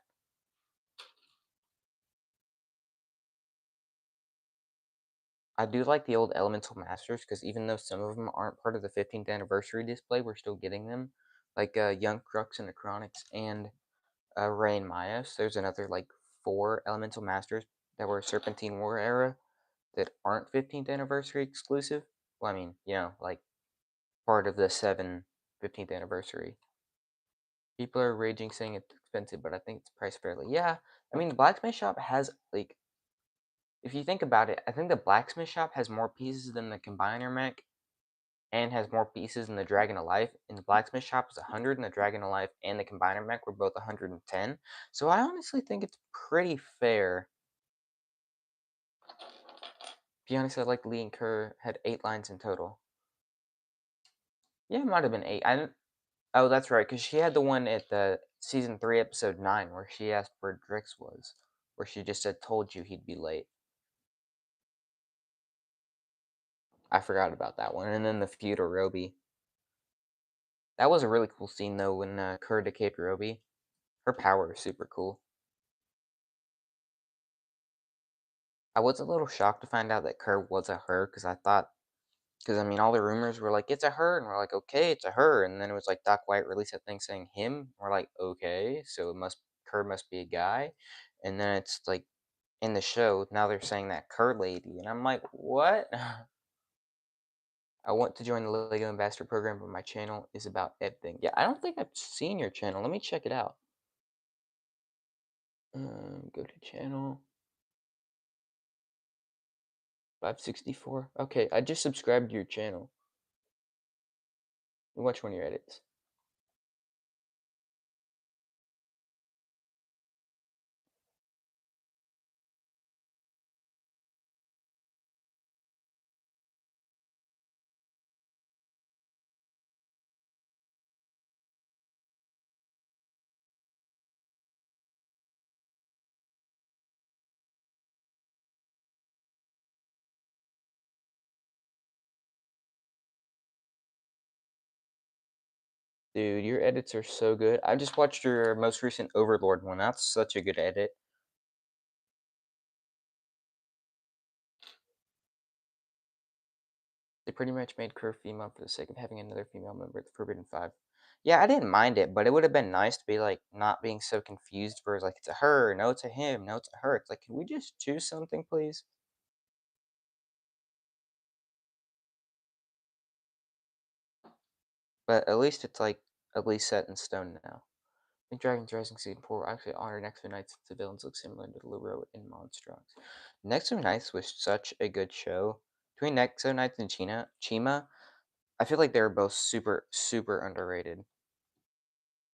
I do like the old Elemental Masters because even though some of them aren't part of the 15th anniversary display, we're still getting them. Like Young Crux and Necronix and Ray and Maya. So there's another like 4 Elemental Masters that were Serpentine War era that aren't 15th anniversary exclusive. Well, I mean, like part of the 15th anniversary. People are raging saying it's expensive, but I think it's priced fairly. Yeah, I mean, the blacksmith shop has like, if you think about it, I think the blacksmith shop has more pieces than the combiner mech and has more pieces than the Dragon of Life. And the blacksmith shop is 100, and the Dragon of Life and the combiner mech were both 110. So I honestly think it's pretty fair. To be honest, I like Lee and Kerr had 8 lines in total. Yeah, it might have been 8. I didn't. Oh, that's right, because she had the one at the season 3, episode 9, where she asked where Drix was, where she just said, "Told you he'd be late." I forgot about that one. And then the feud of Roby. That was a really cool scene though when Kerr decayed Roby. Her power is super cool. I was a little shocked to find out that Kerr was a her because I mean, all the rumors were like, it's a her, and we're like, okay, it's a her, and then it was like Doc White released that thing saying him. We're like, okay, so Kerr must be a guy, and then it's like in the show now they're saying that Kerr lady, and I'm like, what? I want to join the Lego Ambassador program, but my channel is about editing. Yeah, I don't think I've seen your channel. Let me check it out. Go to channel 564. Okay, I just subscribed to your channel. Watch one of your edits. Dude, your edits are so good. I just watched your most recent Overlord one. That's such a good edit. They pretty much made Kerr female for the sake of having another female member of the Forbidden Five. Yeah, I didn't mind it, but it would have been nice to be like not being so confused for like it's a her, no it's a him, no it's a her. It's like, can we just choose something, please? But at least it's like at least set in stone now. In Dragon's Rising Season 4 actually honored Nexo Knights since the villains look similar to Luro and Monstrox. Nexo Knights was such a good show. Between Nexo Knights and Chima, I feel like they were both super, super underrated.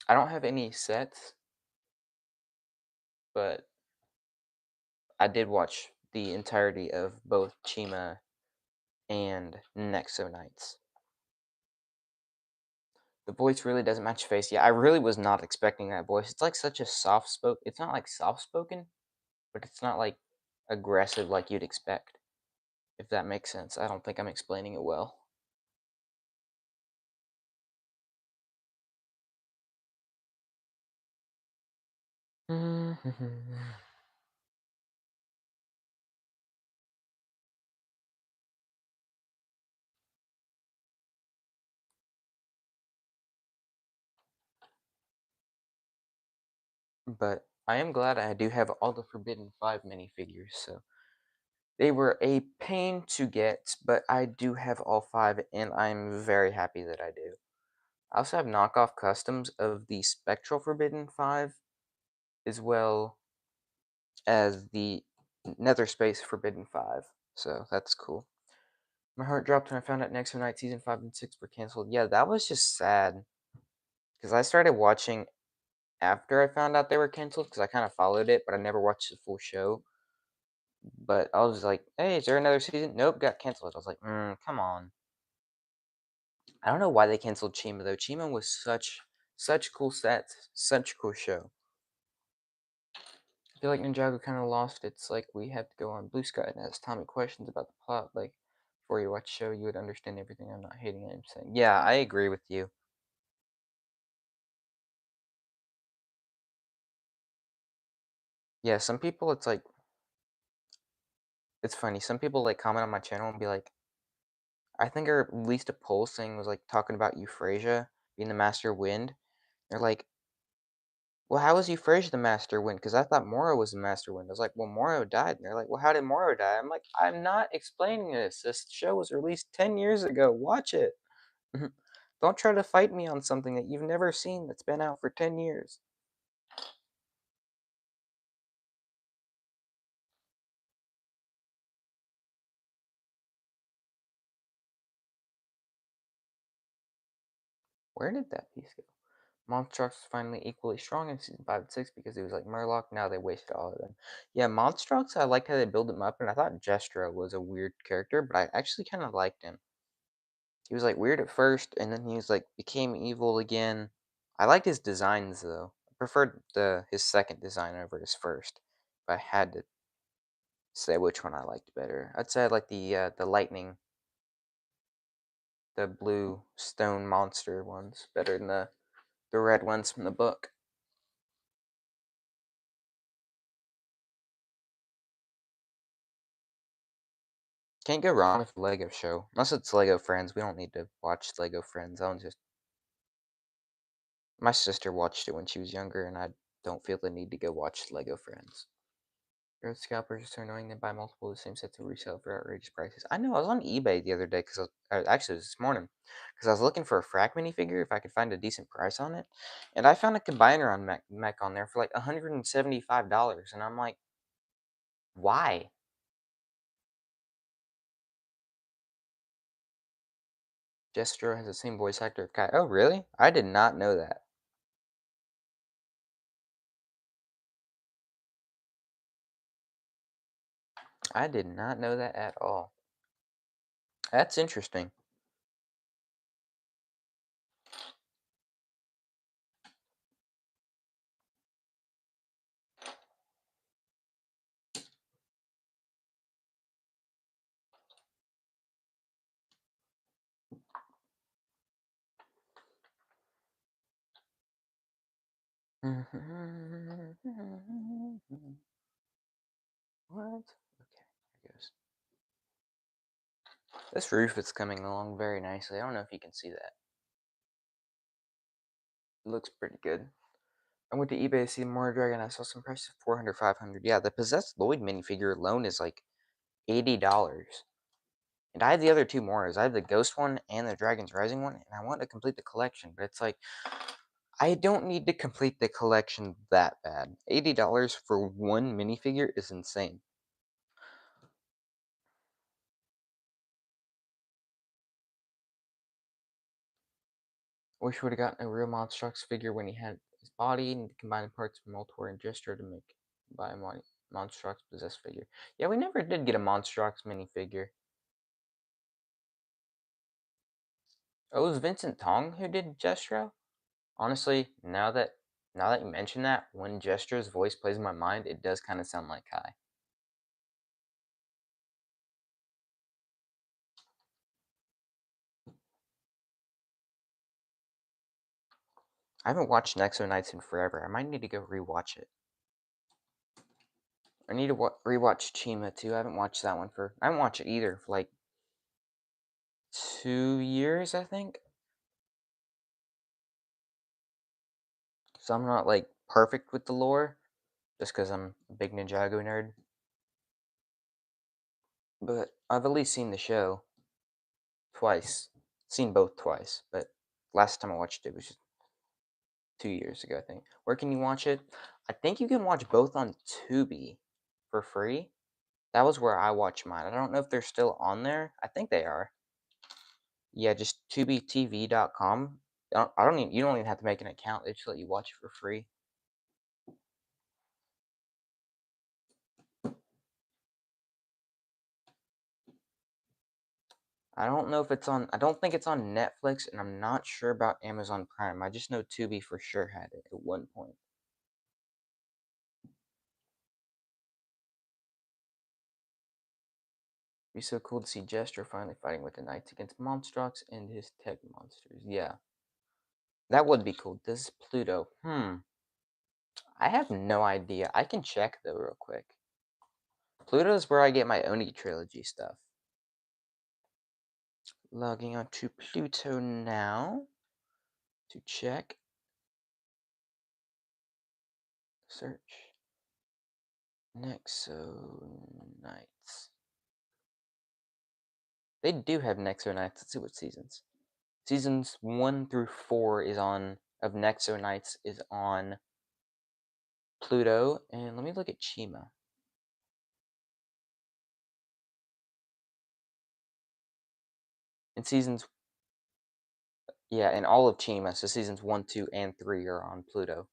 I don't have any sets, but I did watch the entirety of both Chima and Nexo Knights. The voice really doesn't match face. Yeah, I really was not expecting that voice. It's like such a soft spoke. It's not like soft spoken, but it's not like aggressive like you'd expect. If that makes sense. I don't think I'm explaining it well. But I am glad I do have all the Forbidden 5 minifigures, so they were a pain to get, but I do have all 5, and I'm very happy that I do. I also have knockoff customs of the Spectral Forbidden 5, as well as the Nether Space Forbidden 5, so that's cool. My heart dropped when I found out Nexo Knight Season 5 and 6 were cancelled. Yeah, that was just sad, because I started watching after I found out they were canceled because I kind of followed it, but I never watched the full show. But I was like, "Hey, is there another season?" Nope, got canceled. I was like, come on." I don't know why they canceled Chima though. Chima was such cool sets, such cool show. I feel like Ninjago kind of lost. It's like we have to go on Blue Sky and ask Tommy questions about the plot. Like before you watch the show, you would understand everything. I'm not hating it. I'm saying, yeah, I agree with you. Yeah, some people, it's like it's funny. Some people like comment on my channel and be like, I think I released a poll saying was like talking about Euphrasia being the Master Wind. They're like, well, how was Euphrasia the Master Wind? Because I thought Moro was the Master Wind. I was like, well, Moro died. And they're like, well, how did Moro die? I'm like, I'm not explaining this. This show was released 10 years ago. Watch it. Don't try to fight me on something that you've never seen that's been out for 10 years. Where did that piece go? Monstrox was finally equally strong in season 5 and 6 because he was like Murloc. Now they wasted all of them. Yeah, Monstrox, I liked how they built him up, and I thought Jestro was a weird character, but I actually kind of liked him. He was like weird at first, and then he was like became evil again. I liked his designs though. I preferred his second design over his first. If I had to say which one I liked better, I'd say I like the lightning, the blue stone monster ones better than the red ones from the book. Can't go wrong with the Lego show. Unless it's Lego Friends. We don't need to watch Lego Friends. I don't just. My sister watched it when she was younger, and I don't feel the need to go watch Lego Friends. Earth scalpers are so annoying they buy multiple of the same set to resell for outrageous prices. I know, I was on eBay the other day, because actually it was this morning, because I was looking for a Frack minifigure if I could find a decent price on it, and I found a Combiner on Mech on there for like $175, and I'm like, why? Destro has the same voice actor of Kai. Oh, really? I did not know that. I did not know that at all. That's interesting. What? Okay, here goes. This roof is coming along very nicely. I don't know if you can see that. It looks pretty good. I went to eBay to see more Dragon. I saw some prices 400, 500. Yeah, the Possessed Lloyd minifigure alone is like $80. And I have the other two Moras. I have the Ghost one and the Dragon's Rising one, and I want to complete the collection, but it's like, I don't need to complete the collection that bad. $80 for one minifigure is insane. Wish would have gotten a real Monstrux figure when he had his body and combined parts from Moltor and Gesture to make buy a Monstrux Possessed figure. Yeah, we never did get a Monstrux minifigure. Oh, it was Vincent Tong who did Gestro? Honestly, now that you mention that, when Gestro's voice plays in my mind, it does kind of sound like Kai. I haven't watched Nexo Knights in forever. I might need to go rewatch it. I need to rewatch Chima too. I haven't watched that one I haven't watched it either for like 2 years, I think. So I'm not like perfect with the lore, just because I'm a big Ninjago nerd. But I've at least seen the show twice. Seen both twice, but last time I watched it was just 2 years ago, I think. Where can you watch it? I think you can watch both on Tubi for free. That was where I watched mine. I don't know if they're still on there. I think they are. Yeah, just tubitv.com. You don't even have to make an account. They just let you watch it for free. I don't know if it's on. I don't think it's on Netflix, and I'm not sure about Amazon Prime. I just know Tubi for sure had it at one point. Be so cool to see Jester finally fighting with the Knights against Monstrox and his tech monsters. Yeah, that would be cool. This is Pluto. I have no idea. I can check though real quick. Pluto's where I get my Oni trilogy stuff. Logging on to Pluto now to check. Search. Nexo Knights. They do have Nexo Knights. Let's see what seasons. Seasons 1 through 4 is on of Nexo Knights is on Pluto, and let me look at Chima. In seasons, yeah, and all of Chima, so seasons 1, 2, and 3 are on Pluto.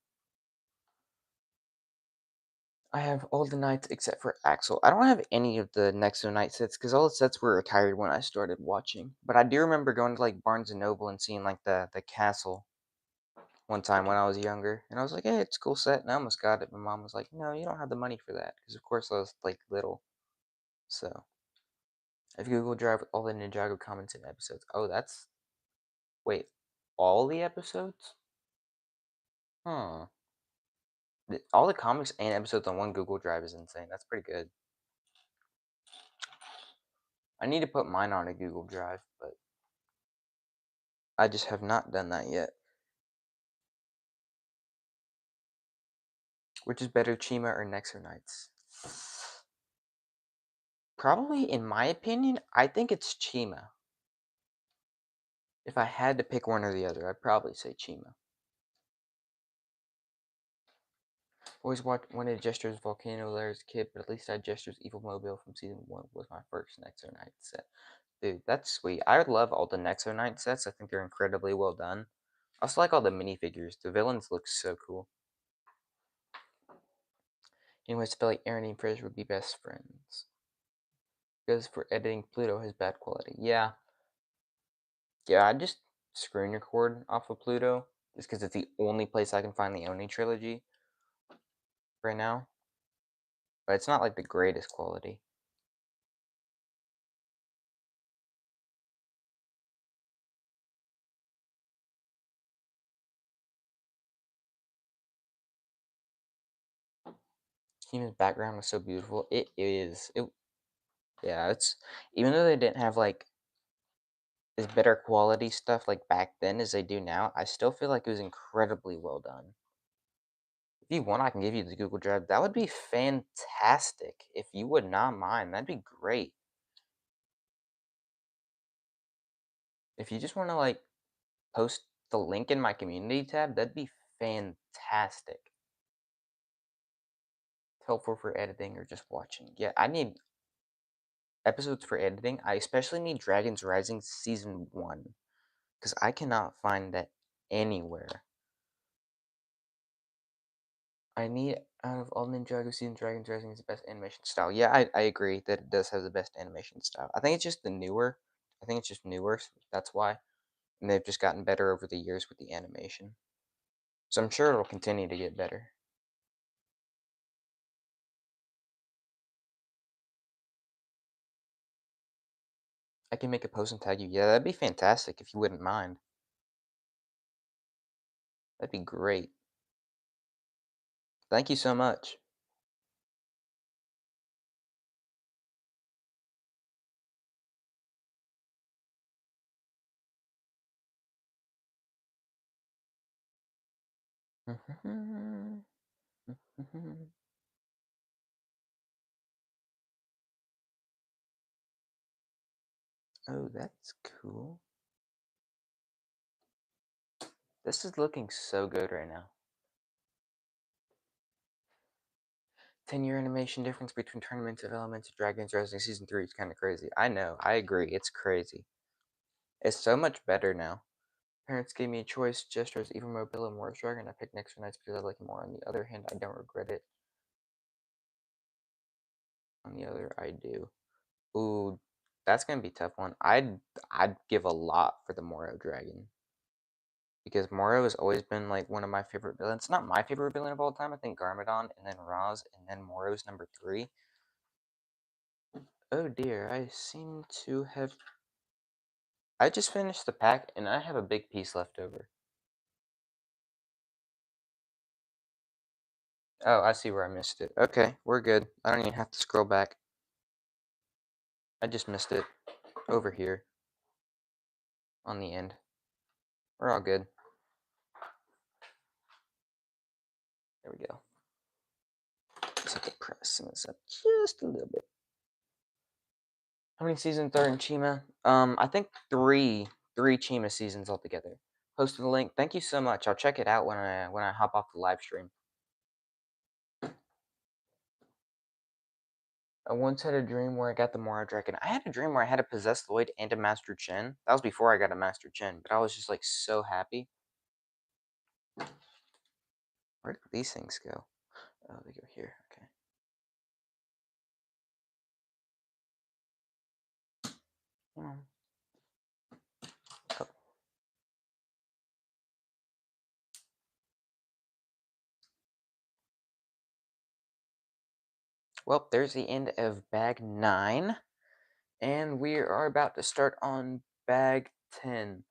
I have all the knights except for Axel. I don't have any of the Nexo Knight sets because all the sets were retired when I started watching. But I do remember going to like Barnes and Noble and seeing like the castle one time when I was younger, and I was like, "Hey, it's a cool set," and I almost got it. My mom was like, "No, you don't have the money for that," because of course I was like little. So if Google Drive all the Ninjago comments and episodes. Oh, that's wait, all the episodes? Huh. All the comics and episodes on one Google Drive is insane. That's pretty good. I need to put mine on a Google Drive, but I just have not done that yet. Which is better, Chima or Nexo Knights? Probably, in my opinion, I think it's Chima. If I had to pick one or the other, I'd probably say Chima. Always wanted Jester's Volcano Lair as a kid, but at least I had Jester's Evil Mobile from season 1 was my first Nexo Knight set. Dude, that's sweet. I love all the Nexo Knight sets. I think they're incredibly well done. I also like all the minifigures. The villains look so cool. Anyways, I feel like Aaron and Friz would be best friends. Because for editing, Pluto has bad quality. Yeah. Yeah, I just screen record off of Pluto. Just because it's the only place I can find the Oni trilogy right now. But it's not like the greatest quality. His background was so beautiful. It is. Yeah, it's even though they didn't have like as better quality stuff like back then as they do now, I still feel like it was incredibly well done. If you want, I can give you the Google Drive. That would be fantastic. If you would not mind, that'd be great. If you just want to like post the link in my community tab, that'd be fantastic. Helpful for editing or just watching. Yeah, I need episodes for editing. I especially need Dragons Rising Season 1 because I cannot find that anywhere. I need out of all Ninjago season, Dragons Rising is the best animation style. Yeah, I agree that it does have the best animation style. I think it's just the newer. I think it's just newer. So that's why. And they've just gotten better over the years with the animation. So I'm sure it'll continue to get better. I can make a post and tag you. Yeah, that'd be fantastic if you wouldn't mind. That'd be great. Thank you so much. Oh, that's cool. This is looking so good right now. 10-year animation difference between Tournament of Elements and Dragons Rising Season 3 is kind of crazy. I know, I agree, it's crazy. It's so much better now. Parents gave me a choice, Gestures, even Mobile and Morris Dragon. I picked Nexo Knights because I like it more. On the other hand, I don't regret it. On the other, I do. Ooh, that's gonna be a tough one. I'd give a lot for the Moro Dragon. Because Moro has always been like one of my favorite villains. Not my favorite villain of all time. I think Garmadon, and then Roz, and then Moro's number 3. Oh dear, I seem to have. I just finished the pack, and I have a big piece left over. Oh, I see where I missed it. Okay, we're good. I don't even have to scroll back. I just missed it. Over here. On the end. We're all good. There we go. Just have to press this up just a little bit. How many seasons are in Chima? I think three Chima seasons altogether. Posted the link. Thank you so much. I'll check it out when I hop off the live stream. I once had a dream where I got the Mora Dragon. I had a dream where I had a Possessed Lloyd and a Master Chen. That was before I got a Master Chen, but I was just like so happy. Where did these things go? Oh, they go here. Okay. Oh. Well, there's the end of bag 9. And we are about to start on bag 10.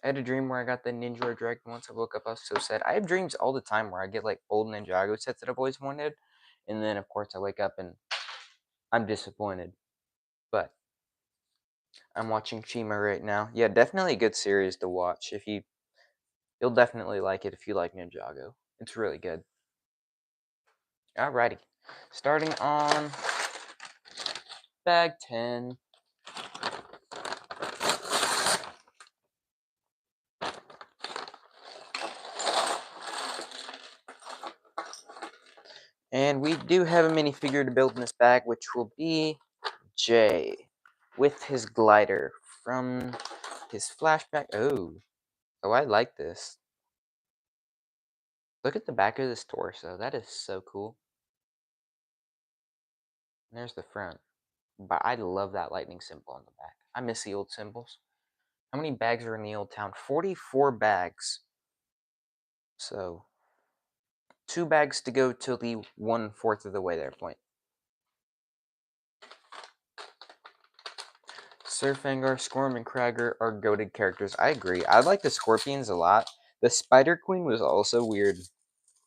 I had a dream where I got the Ninja Dragon once. I woke up, I was so sad. I have dreams all the time where I get like old Ninjago sets that I've always wanted. And then, of course, I wake up and I'm disappointed. But I'm watching Chima right now. Yeah, definitely a good series to watch. You'll definitely like it if you like Ninjago. It's really good. Alrighty. Starting on bag 10. And we do have a minifigure to build in this bag, which will be Jay. with his glider from his flashback. Oh, I like this. Look at the back of this torso. That is so cool. And there's the front. But I love that lightning symbol on the back. I miss the old symbols. How many bags are in the old town? 44 bags. So, 2 bags to go till the 1/4 of the way there point. Surfangar, Squirm, and Kragger are goated characters. I agree. I like the Scorpions a lot. The Spider Queen was also weird,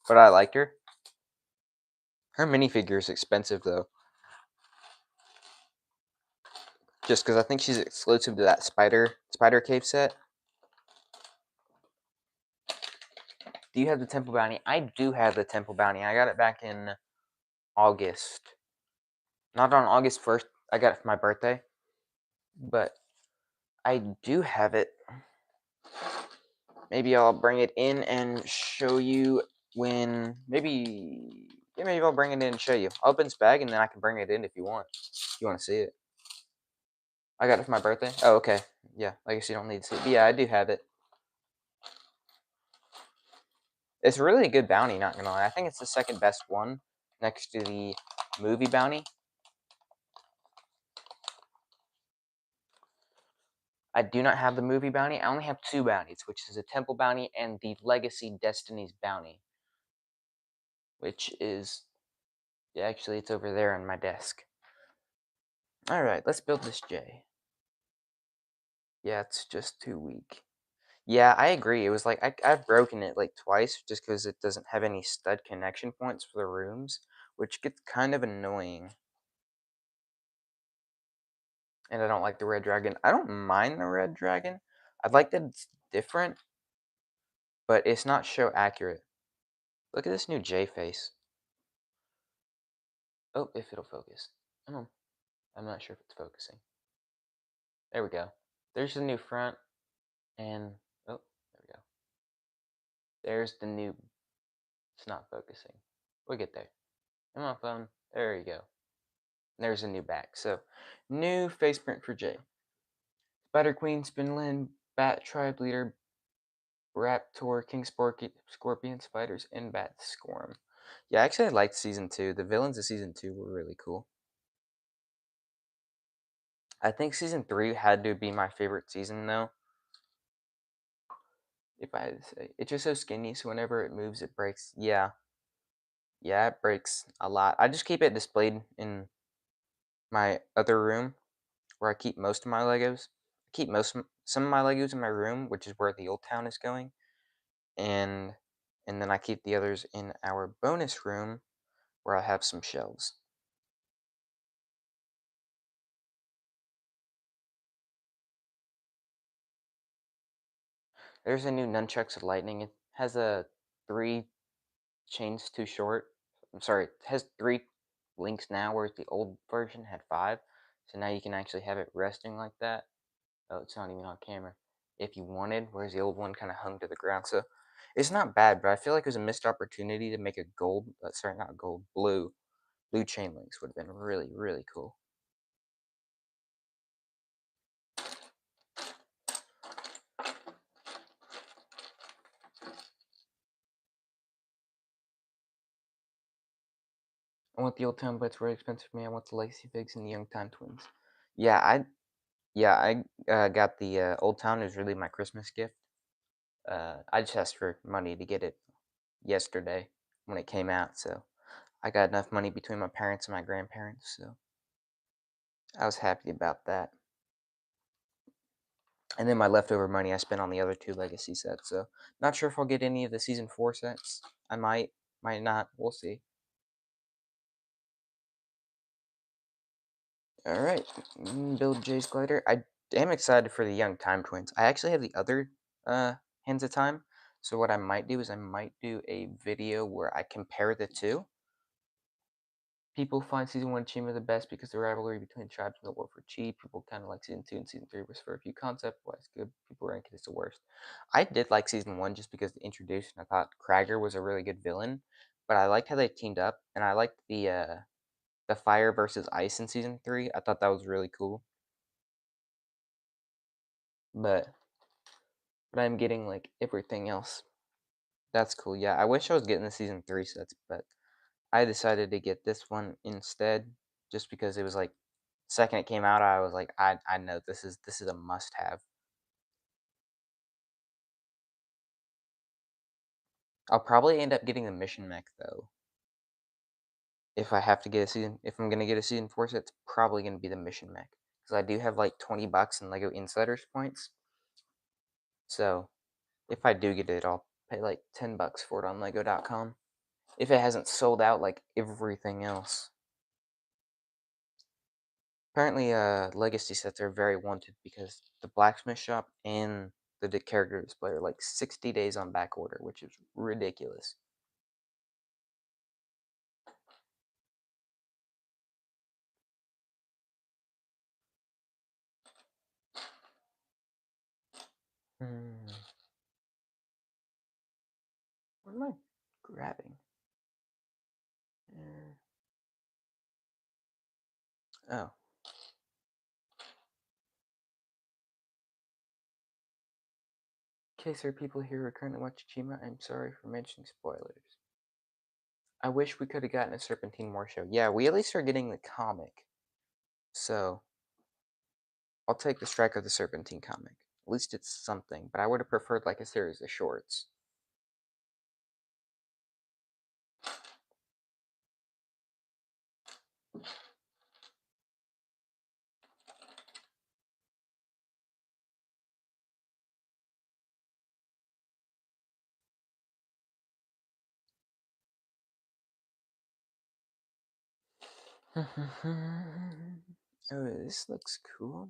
but I liked her. Her minifigure is expensive though, just because I think she's exclusive to that Spider Cave set. Do you have the Temple Bounty? I do have the Temple Bounty. I got it back in August. Not on August 1st. I got it for my birthday, but I do have it. Maybe I'll bring it in and show you when. Maybe I'll bring it in and show you. I'll open this bag and then I can bring it in if you want. If you want to see it. I got it for my birthday. Oh, okay. Yeah, I guess you don't need to see it. But yeah, I do have it. It's really a good bounty, not gonna lie. I think it's the second best one next to the movie bounty. I do not have the movie bounty. I only have 2 bounties, which is the Temple bounty and the Legacy Destinies bounty. Which is, yeah, actually it's over there on my desk. Alright, let's build this J. Yeah, it's just too weak. Yeah, I agree. It was like, I've broken it like twice just because it doesn't have any stud connection points for the rooms, which gets kind of annoying. And I don't like the red dragon. I don't mind the red dragon. I'd like that it's different, but it's not show accurate. Look at this new J face. Oh, if it'll focus. Oh, I'm not sure if it's focusing. There we go. There's the new front, and oh, there we go. There's the new. It's not focusing. We'll get there. Come on, phone. There you go. There's a new back. So, new face print for J. Spider Queen, Spinland, Bat Tribe Leader, Raptor, King Scorpion, Spiders, and Bat Squirm. Yeah, actually, I liked season 2. The villains of season 2 were really cool. I think season 3 had to be my favorite season, though. If I had to say, it's just so skinny, so whenever it moves, it breaks. Yeah, it breaks a lot. I just keep it displayed in my other room, where I keep most of my Legos. I keep some of my Legos in my room, which is where the old town is going, and then I keep the others in our bonus room, where I have some shelves. There's a new Nunchucks of Lightning. It has a 3 chains too short. I'm sorry, it has 3 links now, whereas the old version had 5. So now you can actually have it resting like that. Oh, it's not even on camera. If you wanted, whereas the old one kind of hung to the ground. So it's not bad, but I feel like it was a missed opportunity to make a gold, sorry, not gold, blue chain links would have been really, really cool. I want the old town, but it's very expensive for me. I want the Lacey Figs and the Young Time Twins. Yeah, I got the old town. It was really my Christmas gift. I just asked for money to get it yesterday when it came out, so I got enough money between my parents and my grandparents, so I was happy about that. And then my leftover money I spent on the other 2 legacy sets, so not sure if I'll get any of the season 4 sets. I might not. We'll see. Alright, build Jay's glider. I am excited for the Young Time Twins. I actually have the other Hands of Time, so what I might do is I might do a video where I compare the 2. People find season 1 Chima the best because the rivalry between tribes and the war for chi. People kind of like season 2 and season 3 was for a few concept wise good. People rank it as the worst. I did like season 1 just because the introduction. I thought Kragger was a really good villain, but I liked how they teamed up, and I liked the fire versus ice in season 3. I thought that was really cool. but I'm getting like everything else. That's cool. Yeah, I wish I was getting the season 3 sets, but I decided to get this one instead just because it was like second it came out, I was like, I know this is a must have. I'll probably end up getting the mission mech though. If I'm gonna get a season 4 set, it's probably gonna be the mission mech. Because I do have like 20 bucks in Lego Insiders points. So if I do get it, I'll pay like 10 bucks for it on Lego.com. If it hasn't sold out like everything else. Apparently, legacy sets are very wanted because the blacksmith shop and the character display are like 60 days on back order, which is ridiculous. Hmm. What am I grabbing? Uh, Oh. Okay, sir, people here who are currently watching Chima, I'm sorry for mentioning spoilers. I wish we could have gotten a Serpentine War show. Yeah, we at least are getting the comic. So, I'll take the Strike of the Serpentine comic. At least it's something, but I would have preferred like a series of shorts. Oh, this looks cool.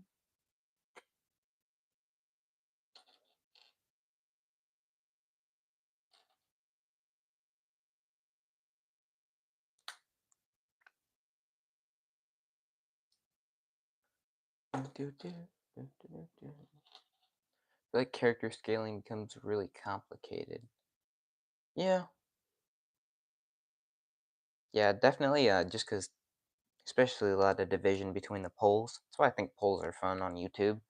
Like character scaling becomes really complicated. Yeah, yeah, definitely. Just because, especially a lot of division between the polls. That's why I think polls are fun on YouTube.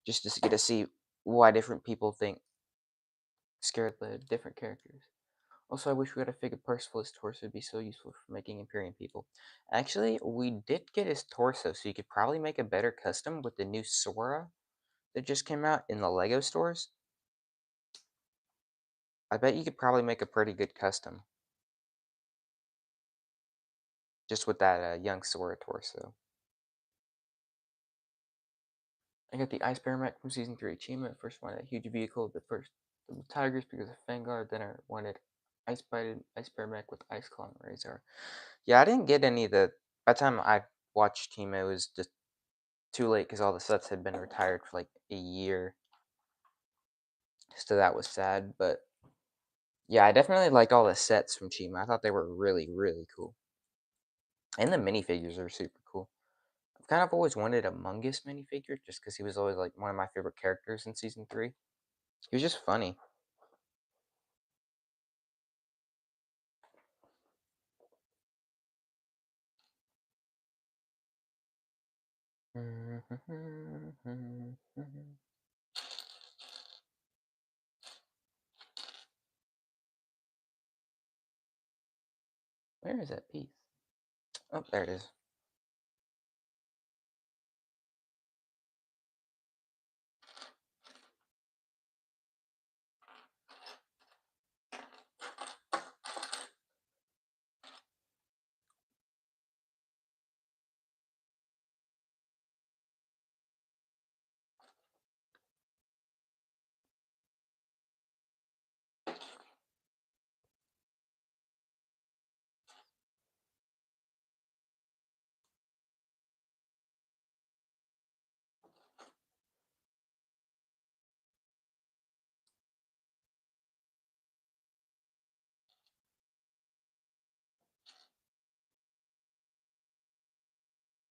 Just to get to see why different people think scared the different characters. Also, I wish we had a figure Percival's torso. It'd be so useful for making Imperium people. Actually, we did get his torso, so you could probably make a better custom with the new Sora that just came out in the Lego stores. I bet you could probably make a pretty good custom just with that young Sora torso. I got the Ice Bear mech from Season 3 achievement. First one, a huge vehicle. The first, the Tigers because of Vanguard. Then I wanted Ice Bear mech with Ice Claw and Razor. Yeah, I didn't get any of the. By the time I watched Team, it was just too late because all the sets had been retired for like a year. So that was sad. But yeah, I definitely liked all the sets from Chima. I thought they were really, really cool. And the minifigures are super cool. I've kind of always wanted a Mungus minifigure just because he was always like one of my favorite characters in Season 3. He was just funny. Where is that piece? Oh, there it is.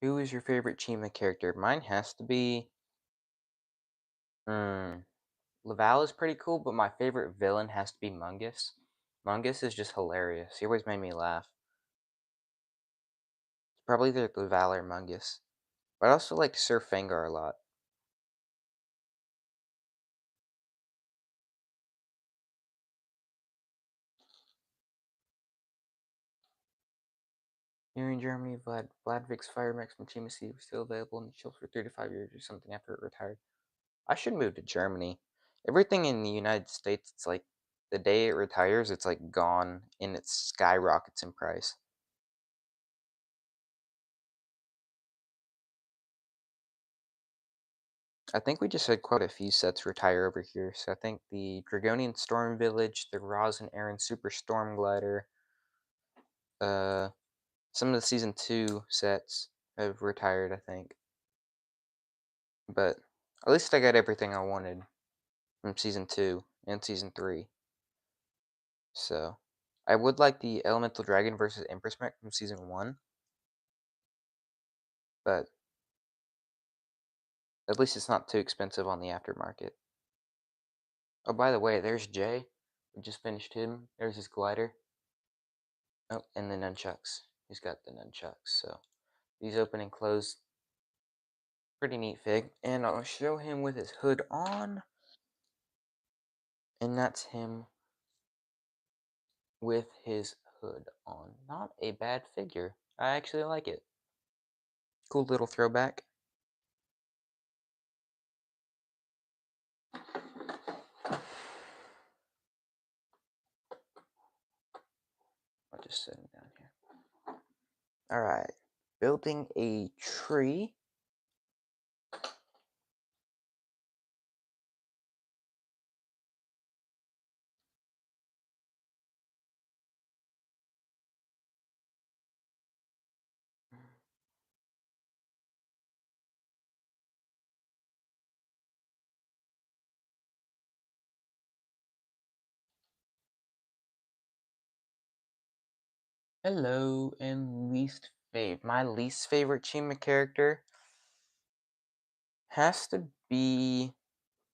Who is your favorite Chima character? Mine has to be. Laval is pretty cool, but my favorite villain has to be Mungus. Mungus is just hilarious. He always made me laugh. Probably either Laval or Mungus. But I also like Sir Fengar a lot. Here in Germany, Vladvik's Fire Max from Team C was still available in the shelves for 35 years or something after it retired. I should move to Germany. Everything in the United States, it's like the day it retires, it's like gone and it skyrockets in price. I think we just had quite a few sets retire over here. So I think the Dragonian Storm Village, the Roz and Aaron Super Storm Glider, uh, some of the Season 2 sets have retired, I think. But at least I got everything I wanted from Season 2 and Season 3. So I would like the Elemental Dragon versus Empress mech from Season 1, but at least it's not too expensive on the aftermarket. Oh, by the way, there's Jay. We just finished him. There's his glider. Oh, and the nunchucks. He's got the nunchucks. So these open and close. Pretty neat fig. And I'll show him with his hood on. And that's him with his hood on. Not a bad figure. I actually like it. Cool little throwback. I'll just set him down here. Alright. Building a tree. Hello, and my least favorite Chima character has to be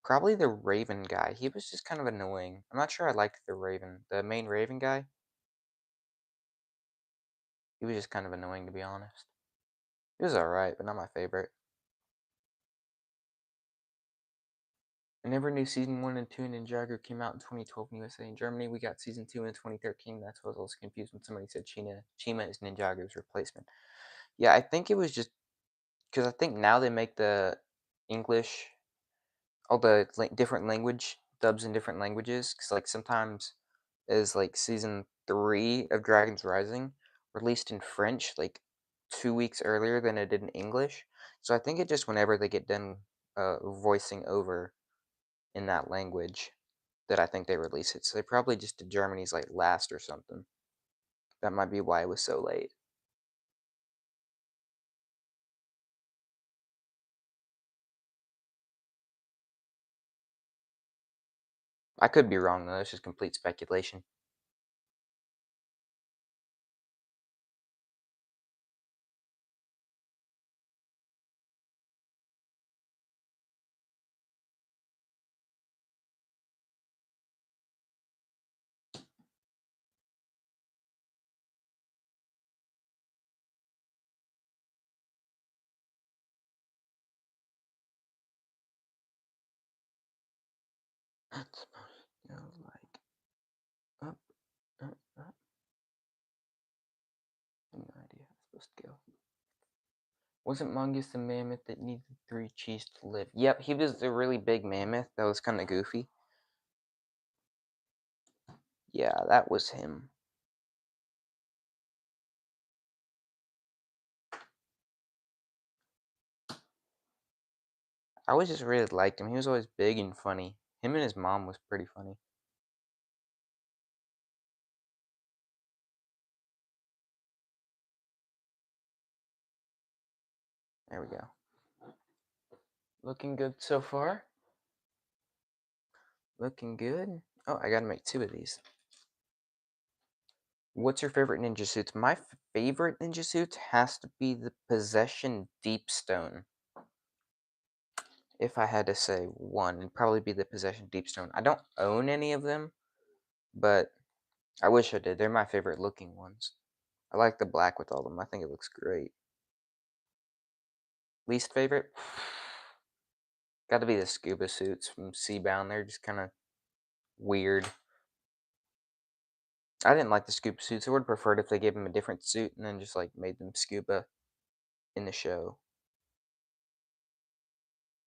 probably the Raven guy. He was just kind of annoying. I'm not sure I liked the Raven, the main Raven guy. He was just kind of annoying, to be honest. He was alright, but not my favorite. I never knew Season 1 and 2 in Ninjago came out in 2012 in USA and Germany. We got Season 2 in 2013. That's why I was confused when somebody said Chima is Ninjago's replacement. Yeah, I think it was just because I think now they make the English, all the different language dubs in different languages. Because like sometimes is like Season 3 of Dragons Rising released in French like 2 weeks earlier than it did in English. So I think it just whenever they get done voicing over in that language that I think they release it. So they probably just did Germany's like last or something. That might be why it was so late. I could be wrong though. It's just complete speculation. It's supposed to go like up, up, up. I have no idea how it's supposed to go. Wasn't Mongoose the mammoth that needed 3 cheese to live? Yep, he was the really big mammoth that was kind of goofy. Yeah, that was him. I always just really liked him. He was always big and funny. Him and his mom was pretty funny. There we go. Looking good so far. Looking good. Oh, I gotta make 2 of these. What's your favorite ninja suits? My favorite ninja suits has to be the Possession Deepstone. If I had to say one, it'd probably be the Possession Deepstone. I don't own any of them, but I wish I did. They're my favorite looking ones. I like the black with all of them. I think it looks great. Least favorite? Gotta be the scuba suits from Seabound. They're just kind of weird. I didn't like the scuba suits. I would have preferred if they gave him a different suit and then just like made them scuba in the show.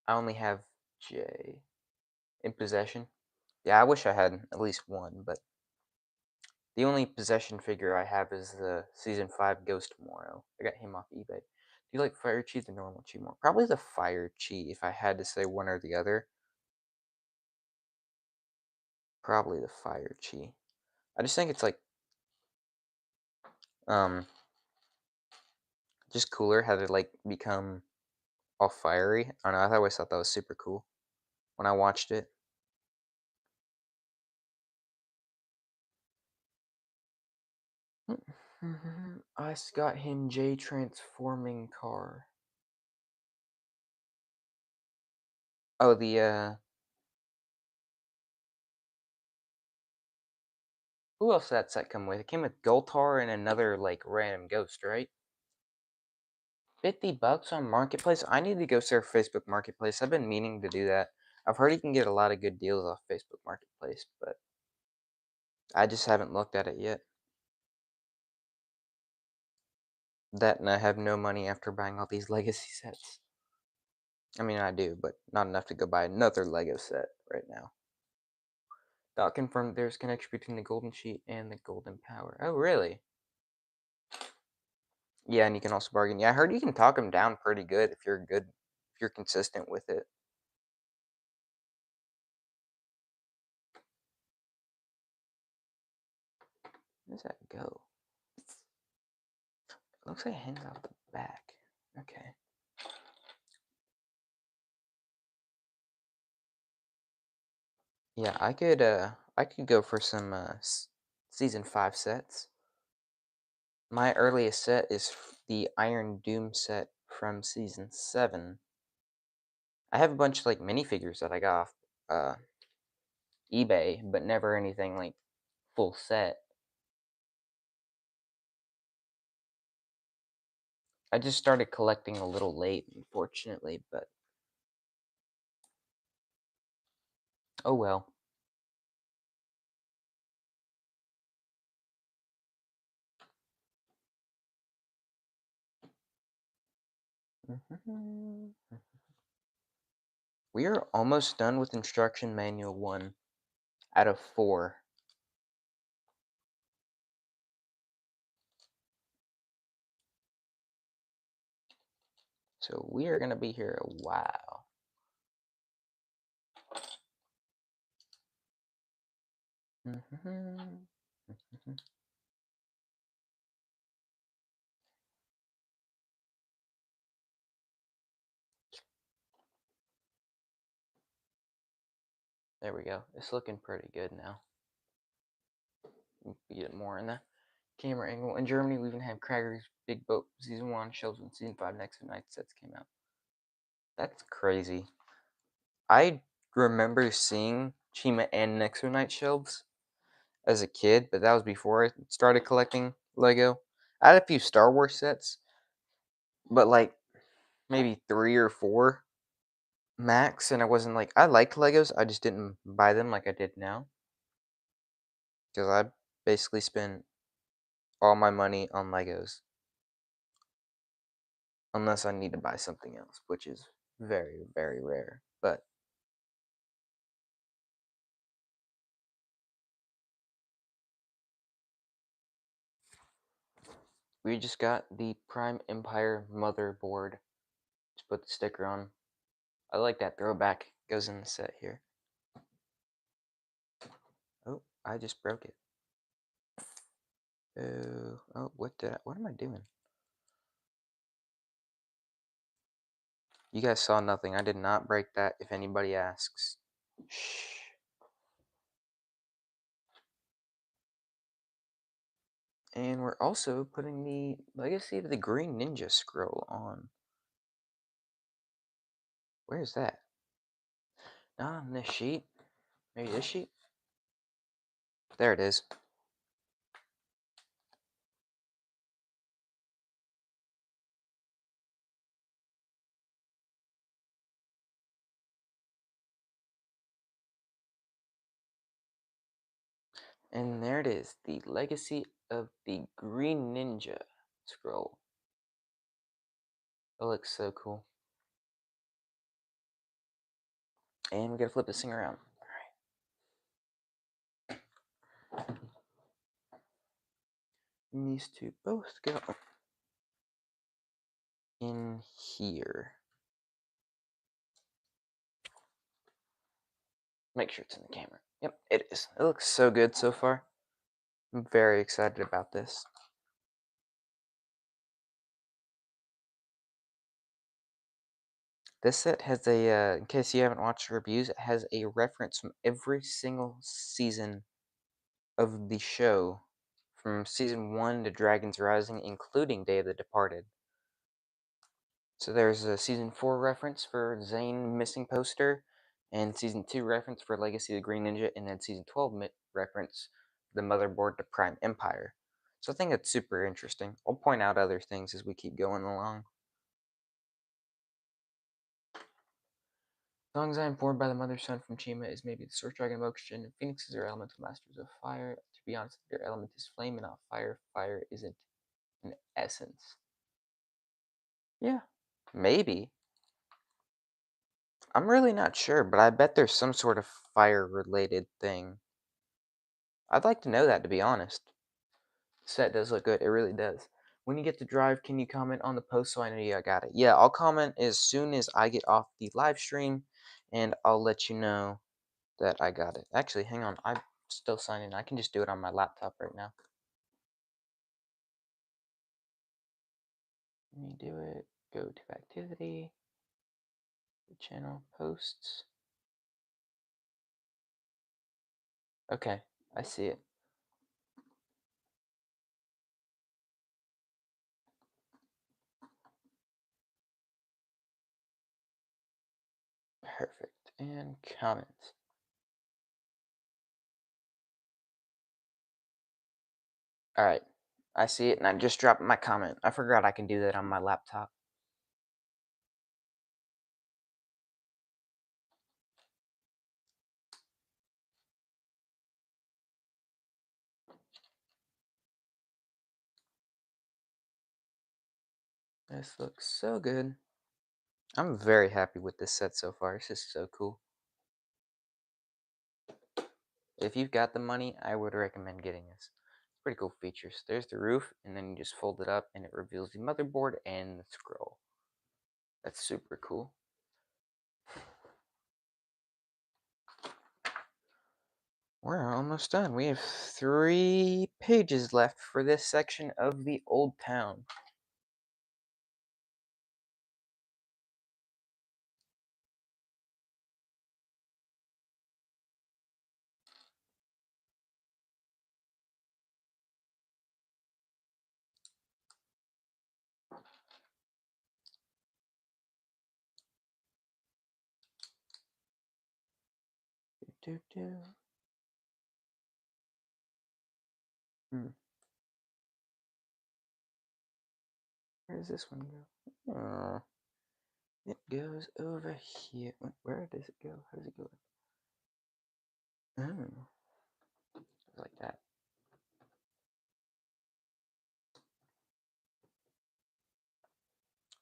I only have J in possession. Yeah, I wish I had at least one, but the only possession figure I have is the season 5 Ghost Moro. I got him off eBay. Do you like Fire Chi or normal Chi more? Probably the Fire Chi if I had to say one or the other. Probably the Fire Chi. I just think it's like um just cooler how they like become all fiery. I don't know, I always thought that was super cool when I watched it. I got him J transforming car. Oh, the who else did that set come with? It came with Goltar and another like random ghost, right? $50 on Marketplace? I need to go surf Facebook Marketplace. I've been meaning to do that. I've heard you can get a lot of good deals off Facebook Marketplace, but I just haven't looked at it yet. That and I have no money after buying all these legacy sets. I mean, I do, but not enough to go buy another Lego set right now. Dot confirmed there's connection between the golden sheet and the golden power. Oh, really? Yeah, and you can also bargain. Yeah, I heard you can talk them down pretty good if you're good, if you're consistent with it. Where does that go? It looks like it hangs off the back. Okay. Yeah, I could go for some season 5 sets. My earliest set is the Iron Doom set from season 7. I have a bunch of like minifigures that I got off uh eBay, but never anything like full set. I just started collecting a little late, unfortunately, but oh well. We are almost done with instruction manual 1 out of 4. So we are going to be here a while. There we go. It's looking pretty good now. Get more in the camera angle. In Germany, we even have Krager's Big Boat Season 1 shelves when Season 5 Next Night sets came out. That's crazy. I remember seeing Chima and Nexo Night shelves as a kid, but that was before I started collecting Lego. I had a few Star Wars sets, but like maybe 3 or 4 max, and I wasn't like I liked Legos, I just didn't buy them like I did now because I basically spent all my money on Legos unless I need to buy something else, which is very, very rare. But we just got the Prime Empire motherboard. Just put the sticker on. I like that throwback. Goes in the set here. Oh, I just broke it. Oh, what am I doing? You guys saw nothing. I did not break that, if anybody asks. Shh. And we're also putting the Legacy of the Green Ninja scroll on. Where is that? Not on this sheet. Maybe this sheet? There it is. And there it is, the Legacy of the Green Ninja scroll. It looks so cool. And we gotta flip this thing around. Alright. And these two both go in here. Make sure it's in the camera. Yep, it is. It looks so good so far. I'm very excited about this. This set has a, in case you haven't watched the reviews, it has a reference from every single season of the show, from season 1 to Dragon's Rising, including Day of the Departed. So there's a season 4 reference for Zane missing poster, and season 2 reference for Legacy of the Green Ninja, and then season 12 reference the motherboard to Prime Empire. So I think it's super interesting. I'll point out other things as we keep going along. As long as I am informed by the mother son from Chima is maybe the Sword Dragon of Oxygen, and Phoenixes are elemental masters of fire. To be honest, their element is flame and not fire. Fire isn't an essence. Yeah, maybe. I'm really not sure, but I bet there's some sort of fire-related thing. I'd like to know that, to be honest. The set does look good. It really does. When you get to drive, can you comment on the post so I know you got it? Yeah, I'll comment as soon as I get off the live stream, and I'll let you know that I got it. Actually, hang on. I'm still signing. I can just do it on my laptop right now. Let me do it. Go to activity. The channel posts. Okay, I see it. Perfect. And comments. Alright. I see it, and I just dropped my comment. I forgot I can do that on my laptop. This looks so good. I'm very happy with this set so far. This is so cool. If you've got the money, I would recommend getting this. Pretty cool features. There's the roof, and then you just fold it up, and it reveals the motherboard and the scroll. That's super cool. We're almost done. We have 3 pages left for this section of the Old Town. Do, do, do. Where does this one go? Oh, it goes over here. Where does it go? How does it go? Oh, like that.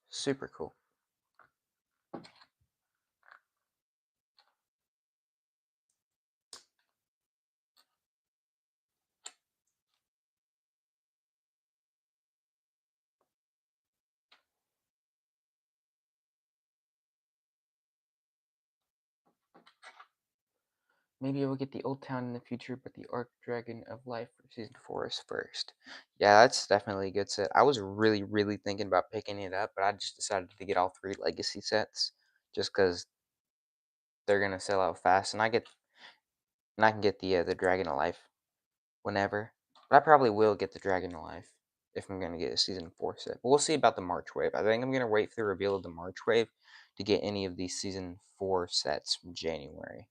Super cool. Maybe we'll get the Old Town in the future, but the Arc Dragon of Life for Season 4 is first. Yeah, that's definitely a good set. I was really, really thinking about picking it up, but I just decided to get all 3 Legacy sets, just because they're going to sell out fast, and I can get the Dragon of Life whenever. But I probably will get the Dragon of Life if I'm going to get a Season 4 set. But we'll see about the March Wave. I think I'm going to wait for the reveal of the March Wave to get any of these Season 4 sets from January.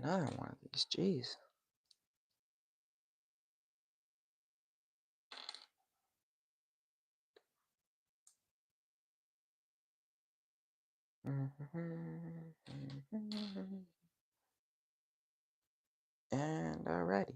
Another one of these, jeez. And alrighty.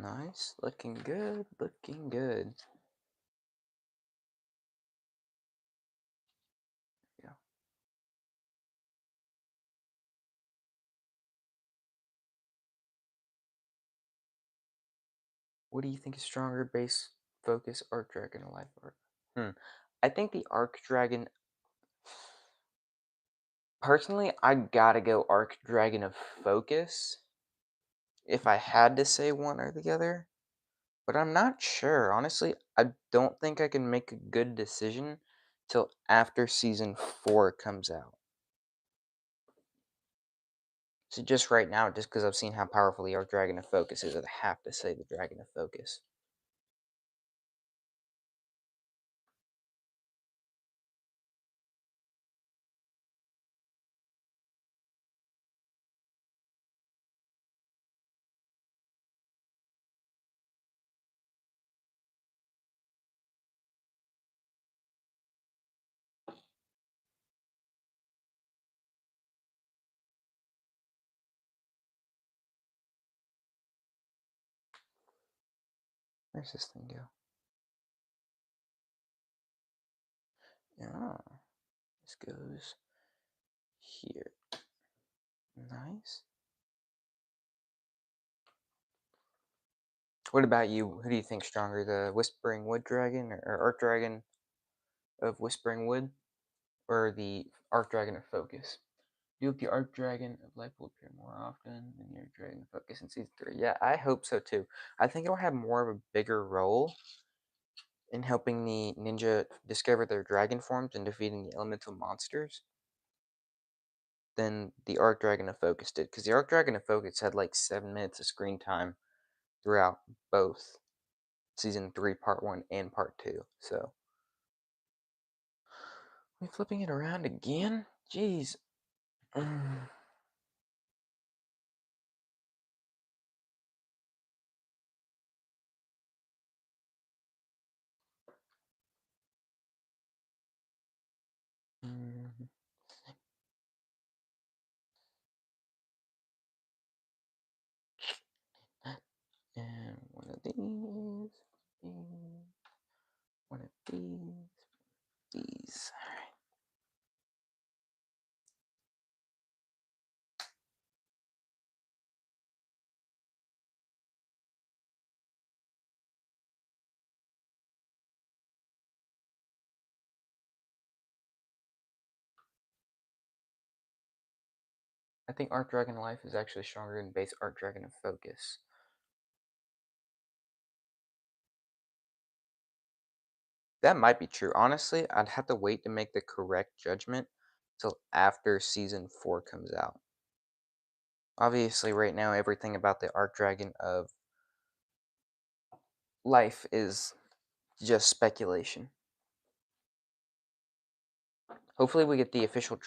Nice, looking good, looking good. Yeah. What do you think is stronger, base, focus, arc dragon, or life arc? I think the arc dragon. Personally, I gotta go arc dragon of focus if I had to say one or the other. But I'm not sure. Honestly, I don't think I can make a good decision till after season 4 comes out. So just right now, just because I've seen how powerful the Arc Dragon of Focus is, I have to say the Dragon of Focus. Where's this thing go? Yeah, this goes here. Nice. What about you? Who do you think stronger, the Whispering Wood Dragon or Arc Dragon of Whispering Wood, or the Arc Dragon of Focus? Do you hope the Arc Dragon of Life will appear more often than your Dragon of Focus in season 3? Yeah, I hope so too. I think it'll have more of a bigger role in helping the ninja discover their dragon forms and defeating the elemental monsters than the Arc Dragon of Focus did. Because the Arc Dragon of Focus had like 7 minutes of screen time throughout both season 3, part 1, and part 2. So, we flipping it around again? Jeez. And one of these, one of these. Alright. I think Arc Dragon Life is actually stronger than base Arc Dragon of Focus. That might be true. Honestly, I'd have to wait to make the correct judgment till after season 4 comes out. Obviously, right now, everything about the Arc Dragon of Life is just speculation. Hopefully, we get the official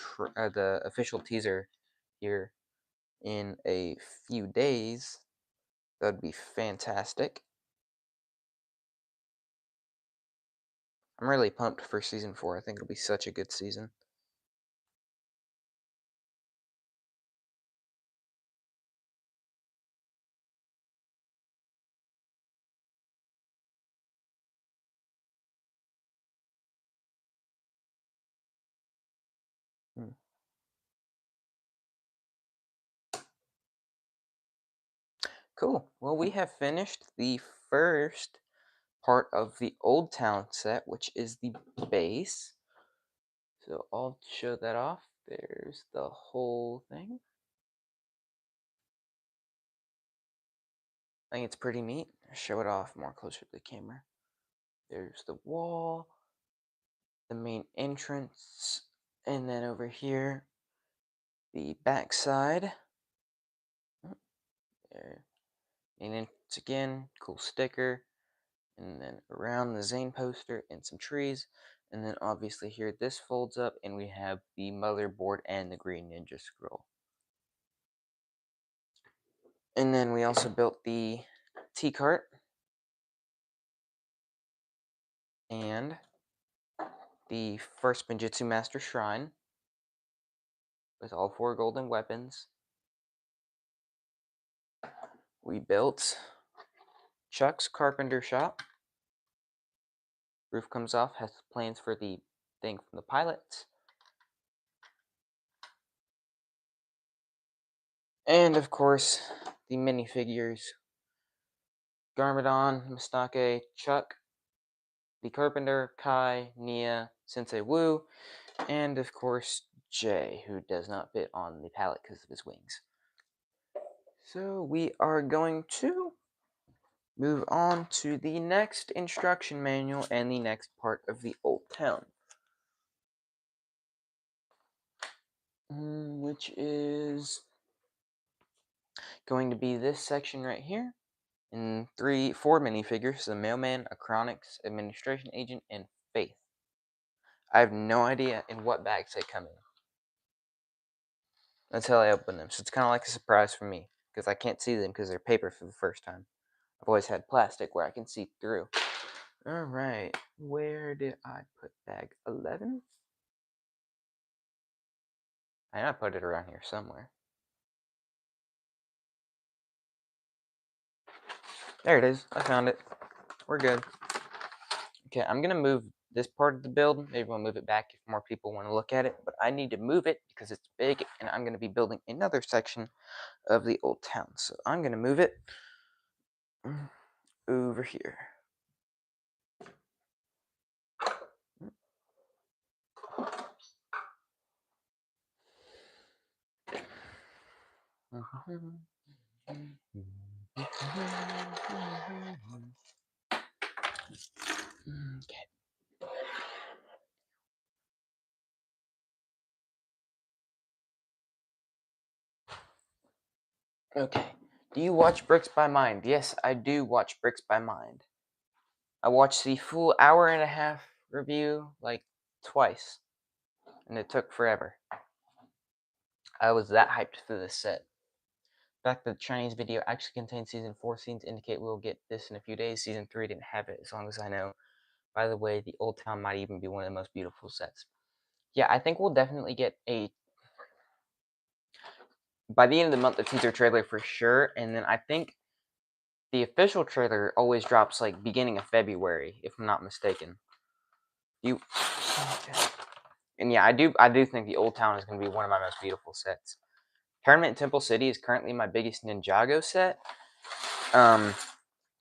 teaser here in a few days. That'd be fantastic. I'm really pumped for season 4. I think it'll be such a good season. Hmm. Cool. Well, we have finished the first part of the Old Town set, which is the base. So I'll show that off. There's the whole thing. I think it's pretty neat. Show it off more closer to the camera. There's the wall, the main entrance, and then over here, the back side. Oh, there. And then it's again, cool sticker. And then around the Zane poster and some trees. And then obviously here this folds up and we have the motherboard and the green ninja scroll. And then we also built the T-cart and the first Benjutsu Master Shrine with all 4 golden weapons. We built Chuck's carpenter shop. Roof comes off, has plans for the thing from the pilot. And of course, the minifigures. Garmadon, Mistake, Chuck, the Carpenter, Kai, Nia, Sensei Wu, and of course Jay, who does not fit on the pallet because of his wings. So we are going to move on to the next instruction manual and the next part of the Old Town. Which is going to be this section right here. And 4 minifigures, the Mailman, Acronix, Administration Agent, and Faith. I have no idea in what bags they come in until I open them. So it's kind of like a surprise for me because I can't see them because they're paper for the first time. I've always had plastic where I can see through. All right, where did I put bag 11? I know I put it around here somewhere. There it is. I found it. We're good. Okay, I'm gonna move this part of the build. Maybe we'll move it back if more people want to look at it. But I need to move it because it's big, and I'm gonna be building another section of the Old Town. So I'm gonna move it over here. Okay. Okay. Do you watch Bricks by Mind? Yes, I do watch Bricks by Mind. I watched the full hour-and-a-half review like twice, and it took forever. I was that hyped for this set. The fact that the Chinese video actually contains Season 4 scenes indicate we will get this in a few days. Season 3 didn't have it, as long as I know. By the way, the Old Town might even be one of the most beautiful sets. Yeah, I think we'll definitely get by the end of the month, a teaser trailer for sure, and then I think the official trailer always drops like beginning of February, if I'm not mistaken. And yeah, I do think the Old Town is going to be one of my most beautiful sets. Tournament Temple City is currently my biggest Ninjago set.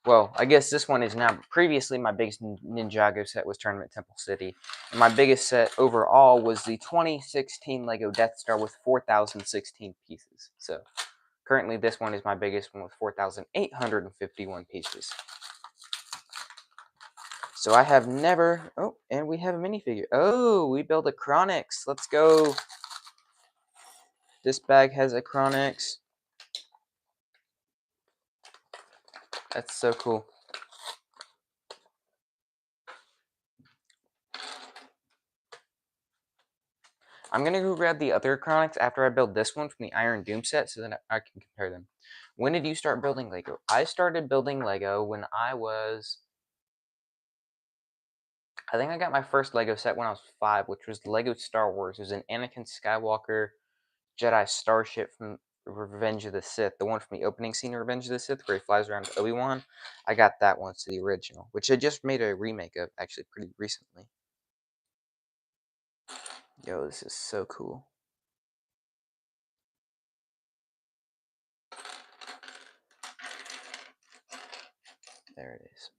Well, I guess this one is now. Previously, my biggest Ninjago set was Tournament Temple City. And my biggest set overall was the 2016 Lego Death Star with 4,016 pieces. So, currently, this one is my biggest one with 4,851 pieces. So, I have never... Oh, and we have a minifigure. Oh, we built a Acronix. Let's go. This bag has a Acronix. That's so cool. I'm going to go grab the other Acronix after I build this one from the Iron Doom set so that I can compare them. When did you start building Lego? I started building Lego when I was... I think I got my first Lego set when I was 5, which was Lego Star Wars. It was an Anakin Skywalker Jedi starship from Revenge of the Sith. The one from the opening scene of Revenge of the Sith where he flies around with Obi-Wan. I got that one to the original, which I just made a remake of actually pretty recently. Yo, this is so cool. There it is.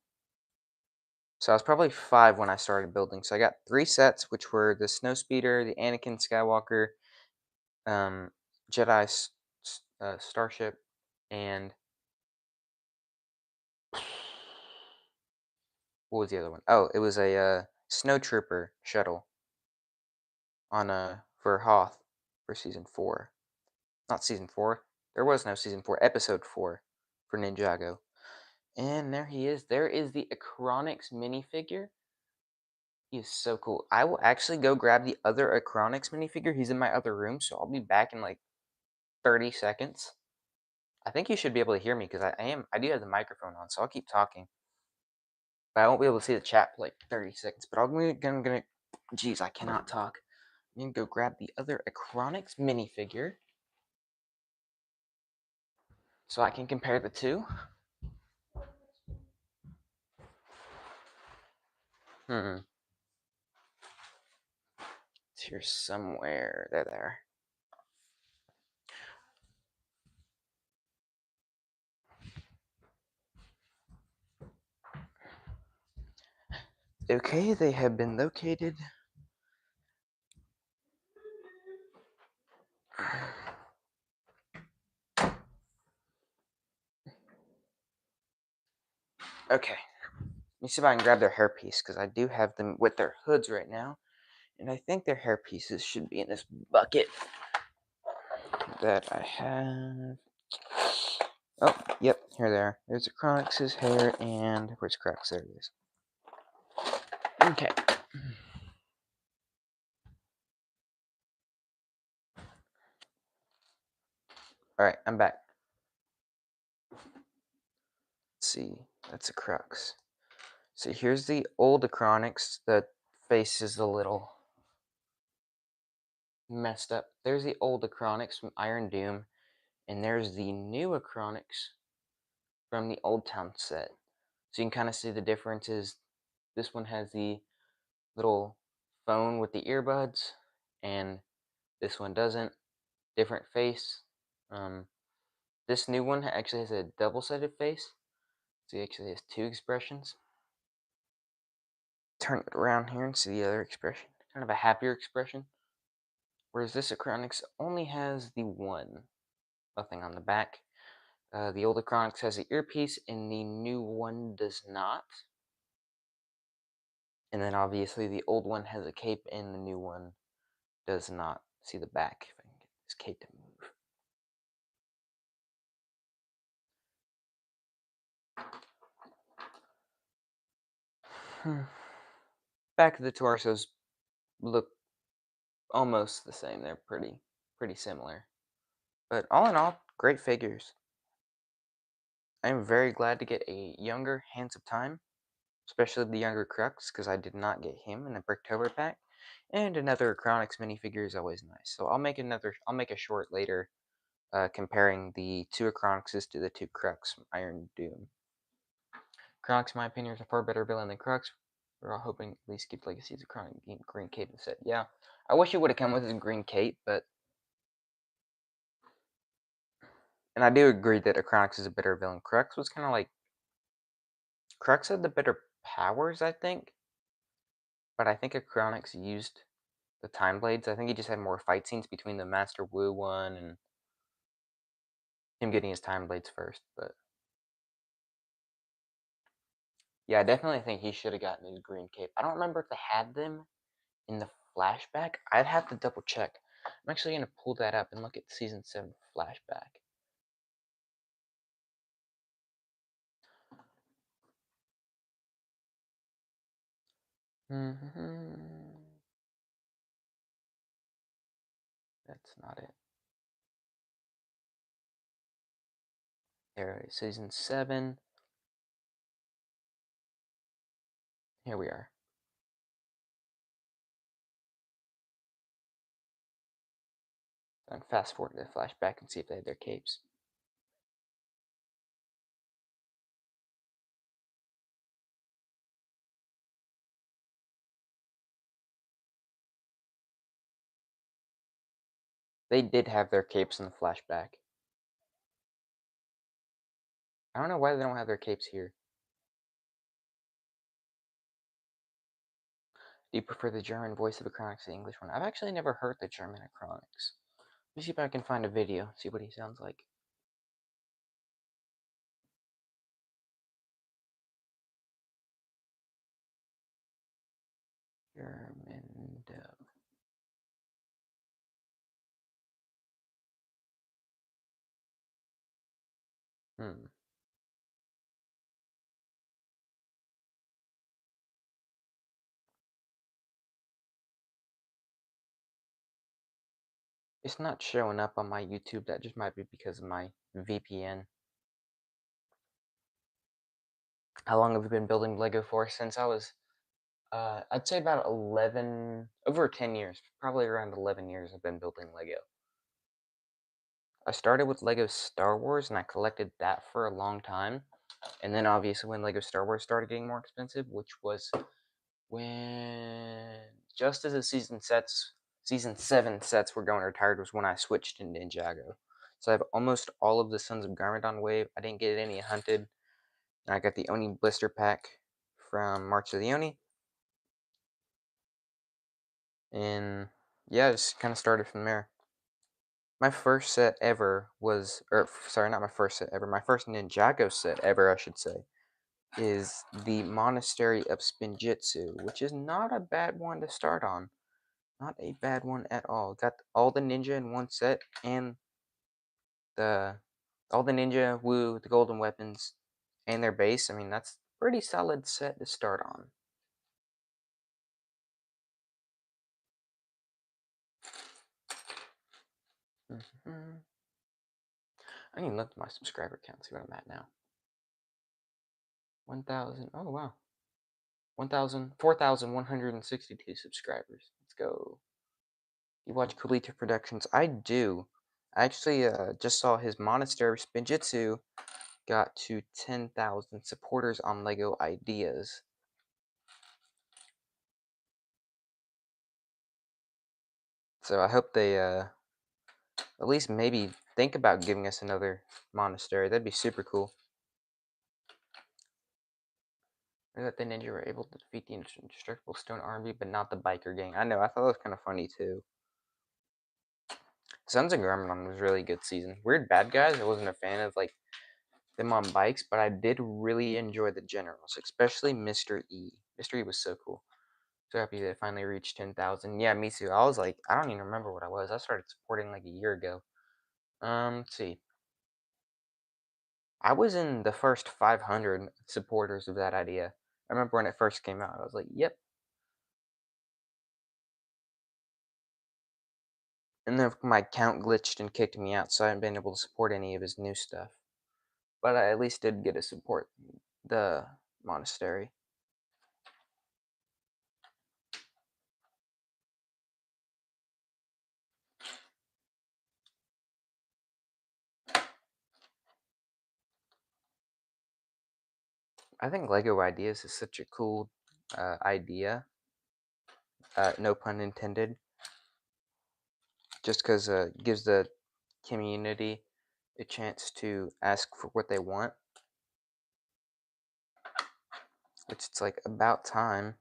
So I was probably 5 when I started building. So I got 3 sets, which were the Snowspeeder, the Anakin Skywalker, Jedi Starship, and what was the other one? Oh, it was a Snow Trooper shuttle on for Hoth for Season 4. Not Season 4. There was no Season 4. Episode 4 for Ninjago. And there he is. There is the Acronix minifigure. He is so cool. I will actually go grab the other Acronix minifigure. He's in my other room, so I'll be back in like 30 seconds. I think you should be able to hear me because I do have the microphone on, so I'll keep talking. But I won't be able to see the chat for like 30 seconds. But I'm gonna jeez, I cannot talk. I'm gonna go grab the other Acronix minifigure so I can compare the two. It's here somewhere. There. Okay, they have been located. Okay. Let me see if I can grab their hairpiece, because I do have them with their hoods right now. And I think their hairpieces should be in this bucket that I have. Oh, yep, here they are. There's Acronix's hair, and where's Crux? There it is. Okay. Alright, I'm back. Let's see. That's a Crux. So here's the old Acronix. The face is a little messed up. There's the old Acronix from Iron Doom, and there's the new Acronix from the Old Town set. So you can kind of see the differences. This one has the little phone with the earbuds, and this one doesn't. Different face. This new one actually has a double-sided face. So he actually has two expressions. Turn it around here and see the other expression. Kind of a happier expression. Whereas this Acronix only has the one. Nothing on the back. The old Acronix has the earpiece, and the new one does not. And then obviously the old one has a cape, and the new one does not. See the back, if I can get this cape to move. Back of the torsos look almost the same. They're pretty similar. But all in all, great figures. I am very glad to get a younger Hands of Time, especially the younger Crux, because I did not get him in the Bricktober pack. And another Acronix minifigure is always nice. So I'll make a short later comparing the two Acronixes to the two Crux from Iron Doom. Acronix, in my opinion, is a far better villain than Crux. We're all hoping at least keep Legacy's Acronix green cape in the set. Yeah, I wish it would have come with his green cape, but... And I do agree that Acronix is a better villain. Crux was kind of like... Crux had the better powers, I think. But I think Acronix used the Time Blades. I think he just had more fight scenes between the Master Wu one and him getting his Time Blades first. But yeah, I definitely think he should have gotten his green cape. I don't remember if they had them in the flashback. I'd have to double check. I'm actually going to pull that up and look at Season 7 flashback. That's not it. There it is, Season 7. Here we are. And fast forward to the flashback and see if they had their capes. They did have their capes in the flashback. I don't know why they don't have their capes here. Do you prefer the German voice of Acronix to the English one? I've actually never heard the German Acronix. Let me see if I can find a video, see what he sounds like. German dub. It's not showing up on my YouTube. That just might be because of my VPN. How long have you been building Lego for? Since I was, I'd say about 11, over 10 years. Probably around 11 years I've been building Lego. I started with Lego Star Wars and I collected that for a long time. And then obviously when Lego Star Wars started getting more expensive, which was when just as the season 7 sets were going retired was when I switched to Ninjago. So I have almost all of the Sons of Garmadon wave. I didn't get any hunted. And I got the Oni blister pack from March of the Oni. And yeah, just kind of started from there. My first set ever was, or sorry, not my first set ever. My first Ninjago set ever, I should say, is the Monastery of Spinjitzu, which is not a bad one to start on. Not a bad one at all. Got all the ninja in one set and the all the ninja, Wu, the golden weapons, and their base. I mean, that's a pretty solid set to start on. I need to look at my subscriber count, see what I'm at now. 1,000. Oh, wow. 4,162 subscribers. Let's go. You watch Kulita Productions? I do. I actually just saw his Monastery Spinjitzu got to 10,000 supporters on Lego Ideas. So I hope they at least maybe think about giving us another monastery. That'd be super cool. Or that the ninja were able to defeat the indestructible stone army, but not the biker gang. I know, I thought that was kind of funny too. Sons of Garmadon was really good season. Weird Bad Guys, I wasn't a fan of like them on bikes, but I did really enjoy the generals, especially Mr. E. Mr. E was so cool. So happy that it finally reached 10,000. Yeah, me too. I was like, I don't even remember what I was. I started supporting like a year ago. Let's see. I was in the first 500 supporters of that idea. I remember when it first came out. I was like, yep. And then my account glitched and kicked me out, so I haven't been able to support any of his new stuff. But I at least did get to support the monastery. I think Lego Ideas is such a cool idea. No pun intended. Just because it gives the community a chance to ask for what they want. Which it's like about time.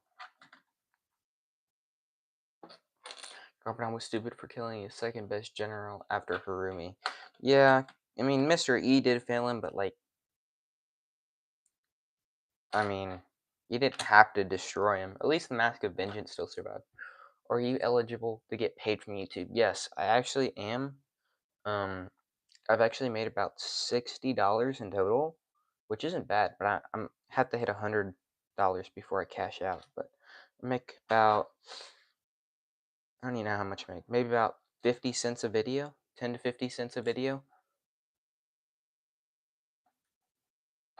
Garmadon was stupid for killing his second best general after Harumi. Yeah, I mean, Mr. E did fail him, but like, I mean, you didn't have to destroy him. At least the Mask of Vengeance still survived. Are you eligible to get paid from YouTube? Yes, I actually am. I've actually made about $60 in total, which isn't bad, but I'm have to hit $100 before I cash out. But I make about, I don't even know how much I make. Maybe about 50 cents a video, 10 to 50 cents a video.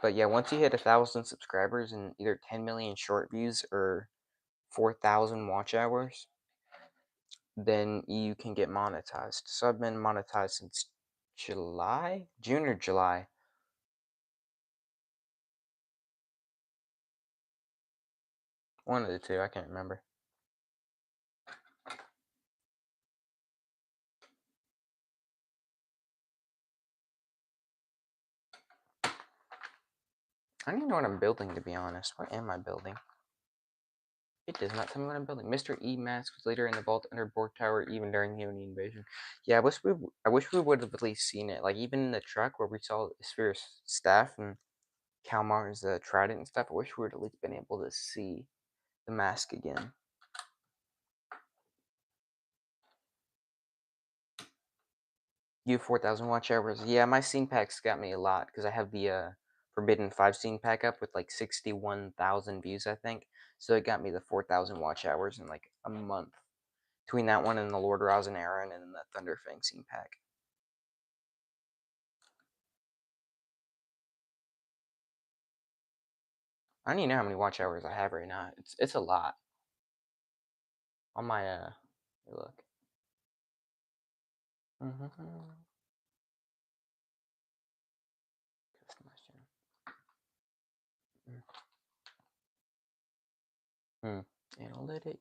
But yeah, once you hit 1,000 subscribers and either 10 million short views or 4,000 watch hours, then you can get monetized. So I've been monetized since July? June or July. One of the two, I can't remember. I don't even know what I'm building, to be honest. What am I building? It does not tell me what I'm building. Mr. E mask was later in the vault under Borg Tower, even during the Oni invasion. Yeah, I wish we would have at least seen it. Like even in the truck where we saw Sphere's staff and Kalmar's trident and stuff. I wish we would at least been able to see the mask again. You have 4,000 watch hours. Yeah, my scene packs got me a lot because I have the Forbidden 5 scene pack up with like 61,000 views, I think. So it got me the 4,000 watch hours in like a month. Between that one and the Lord Rousing Aaron and the Thunderfang scene pack. I don't even know how many watch hours I have right now. It's a lot. On my look. Customize channel. Analytics.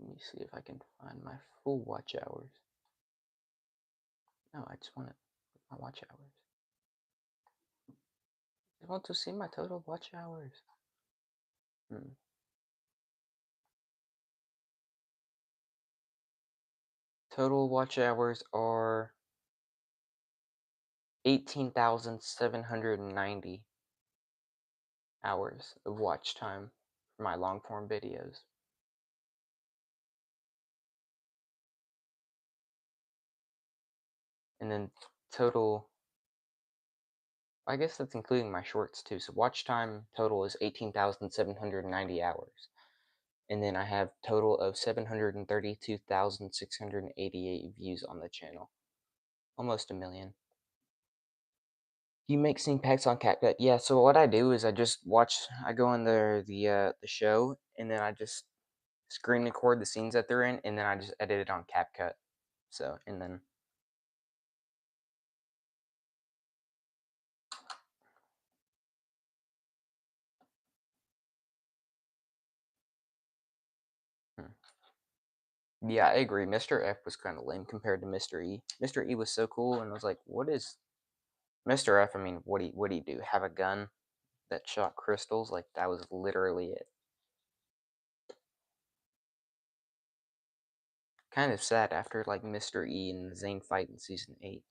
Let me see if I can find my full watch hours. No, I just want my watch hours. I want to see my total watch hours. Total watch hours are 18,790 hours of watch time for my long form videos. And then total, I guess that's including my shorts too. So watch time total is 18,790 hours. And then I have total of 732,688 views on the channel. Almost a million. You make scene packs on CapCut? Yeah, so what I do is I just watch, I go in the show, and then I just screen record the scenes that they're in, and then I just edit it on CapCut. So, and then... Yeah, I agree. Mr. F was kind of lame compared to Mr. E. Mr. E was so cool, and I was like, what is... Mr. F, I mean, what do you do? Have a gun that shot crystals? Like, that was literally it. Kind of sad after, like, Mr. E and Zane fight in Season 8.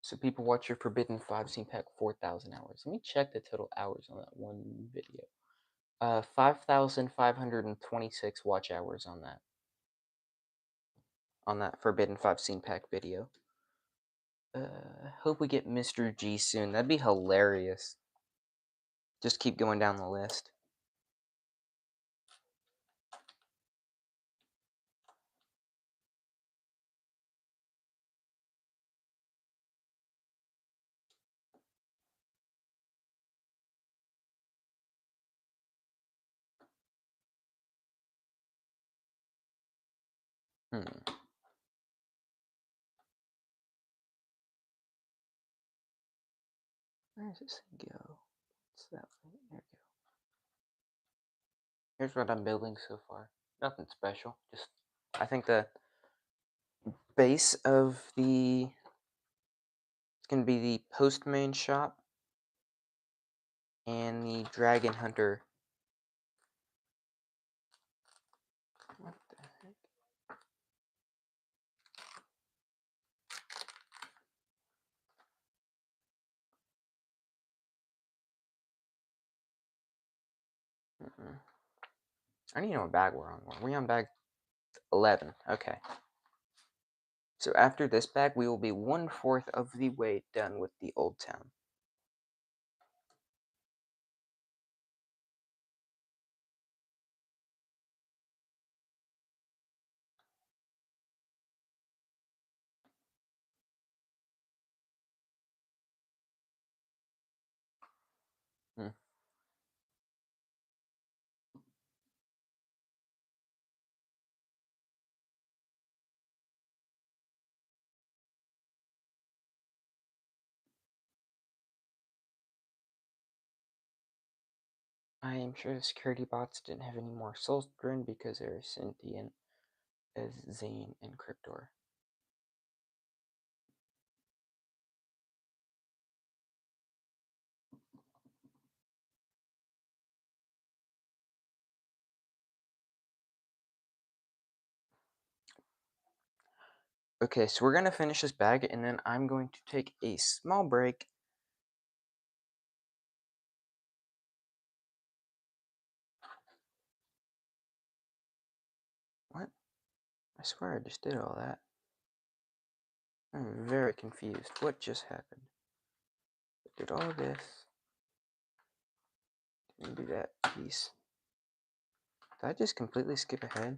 So people watch your Forbidden 5 scene pack 4,000 hours. Let me check the total hours on that one video. 5,526 watch hours on that. On that Forbidden 5 scene pack video. Hope we get Mr. G soon. That'd be hilarious. Just keep going down the list. Where does this thing go? What's that one? There we go. Here's what I'm building so far. Nothing special. Just, I think the base of the... It's going to be the Postman shop and the Dragon Hunter. What the heck? I need to know what bag we're on. We're on bag 11. Okay. So after this bag, we will be 1/4 of the way done with the Old Town. I am sure the security bots didn't have any more Soulstrin because they're sentient as Zane and Cryptor. Okay, so we're gonna finish this bag and then I'm going to take a small break. What? I swear I just did all that. I'm very confused. What just happened? I did all this. Didn't do that piece. Did I just completely skip ahead?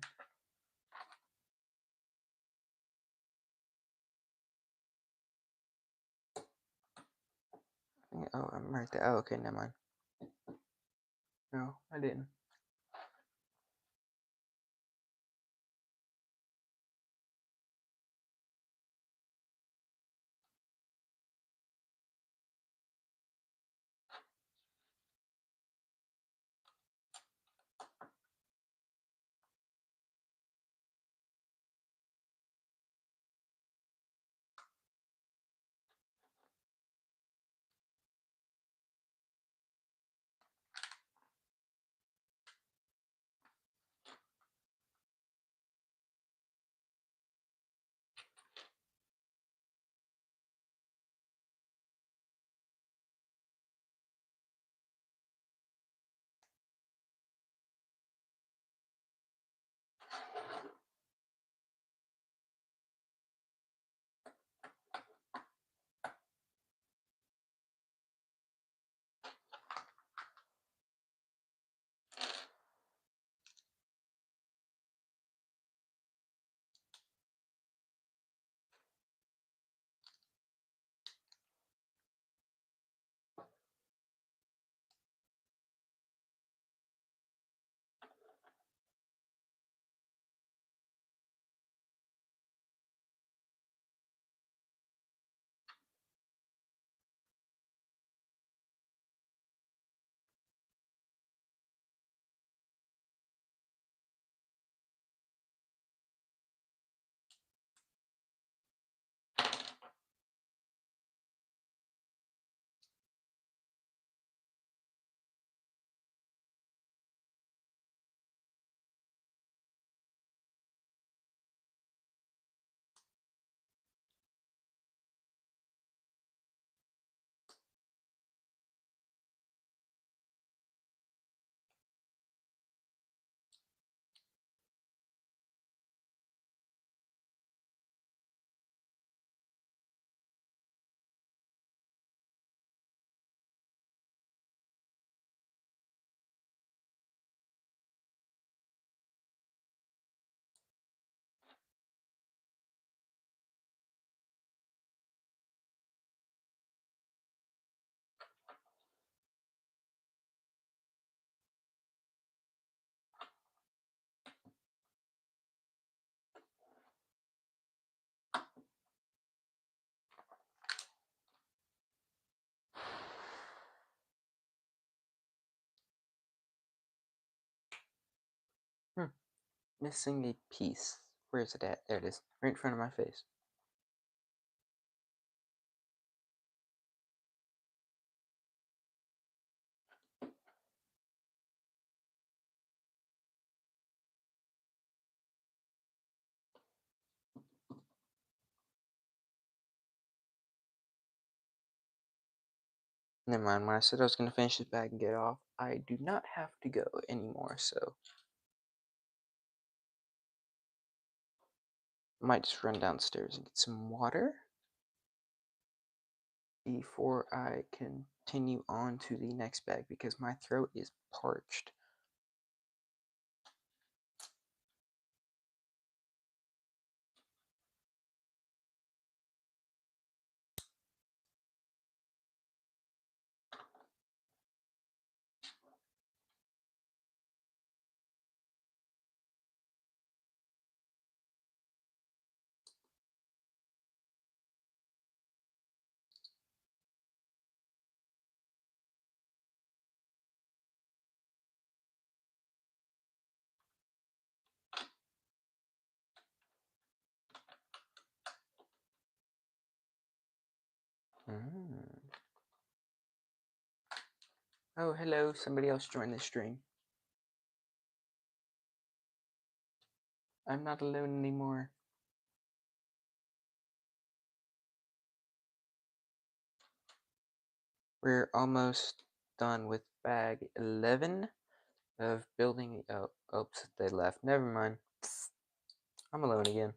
Oh, I'm right there. Oh, okay, never mind. No, I didn't. Hmm. Missing a piece. Where is it at? There it is. Right in front of my face. Never mind, when I said I was going to finish this bag and get off, I do not have to go anymore, so I might just run downstairs and get some water before I continue on to the next bag because my throat is parched. Mm. Oh, hello, somebody else joined the stream. I'm not alone anymore. We're almost done with bag 11 of building. Oh, oops, they left. Never mind. I'm alone again.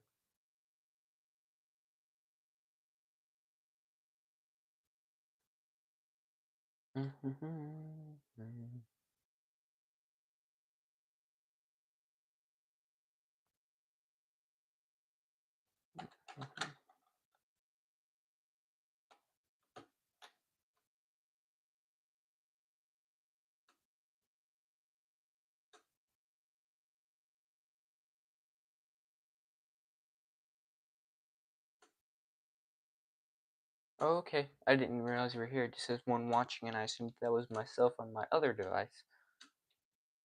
Oh, okay. I didn't realize you were here. It just says one watching, and I assumed that was myself on my other device.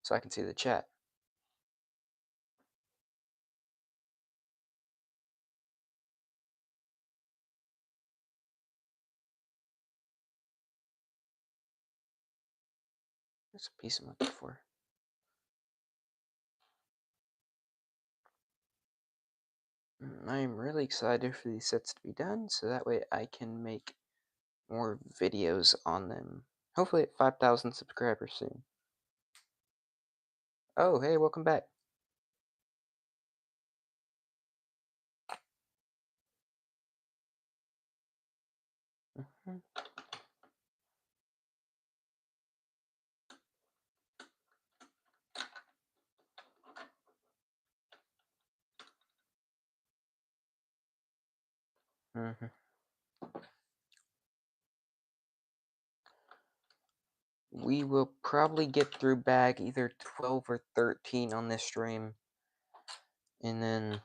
So I can see the chat. That's a piece I'm looking for. I'm really excited for these sets to be done, so that way I can make more videos on them. Hopefully at 5,000 subscribers soon. Oh, hey, welcome back. Mm-hmm. We will probably get through bag either 12 or 13 on this stream, and then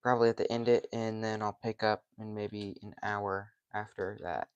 probably at the end it, and then I'll pick up in maybe an hour after that.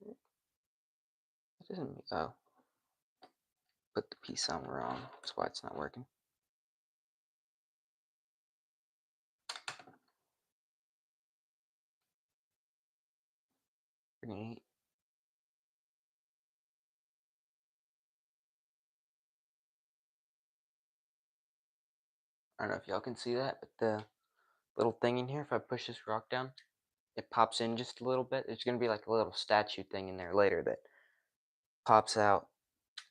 That doesn't. Oh, put the piece on wrong. That's why it's not working. Pretty neat. I don't know if y'all can see that, but the little thing in here, if I push this rock down, it pops in just a little bit. There's gonna be like a little statue thing in there later that pops out. I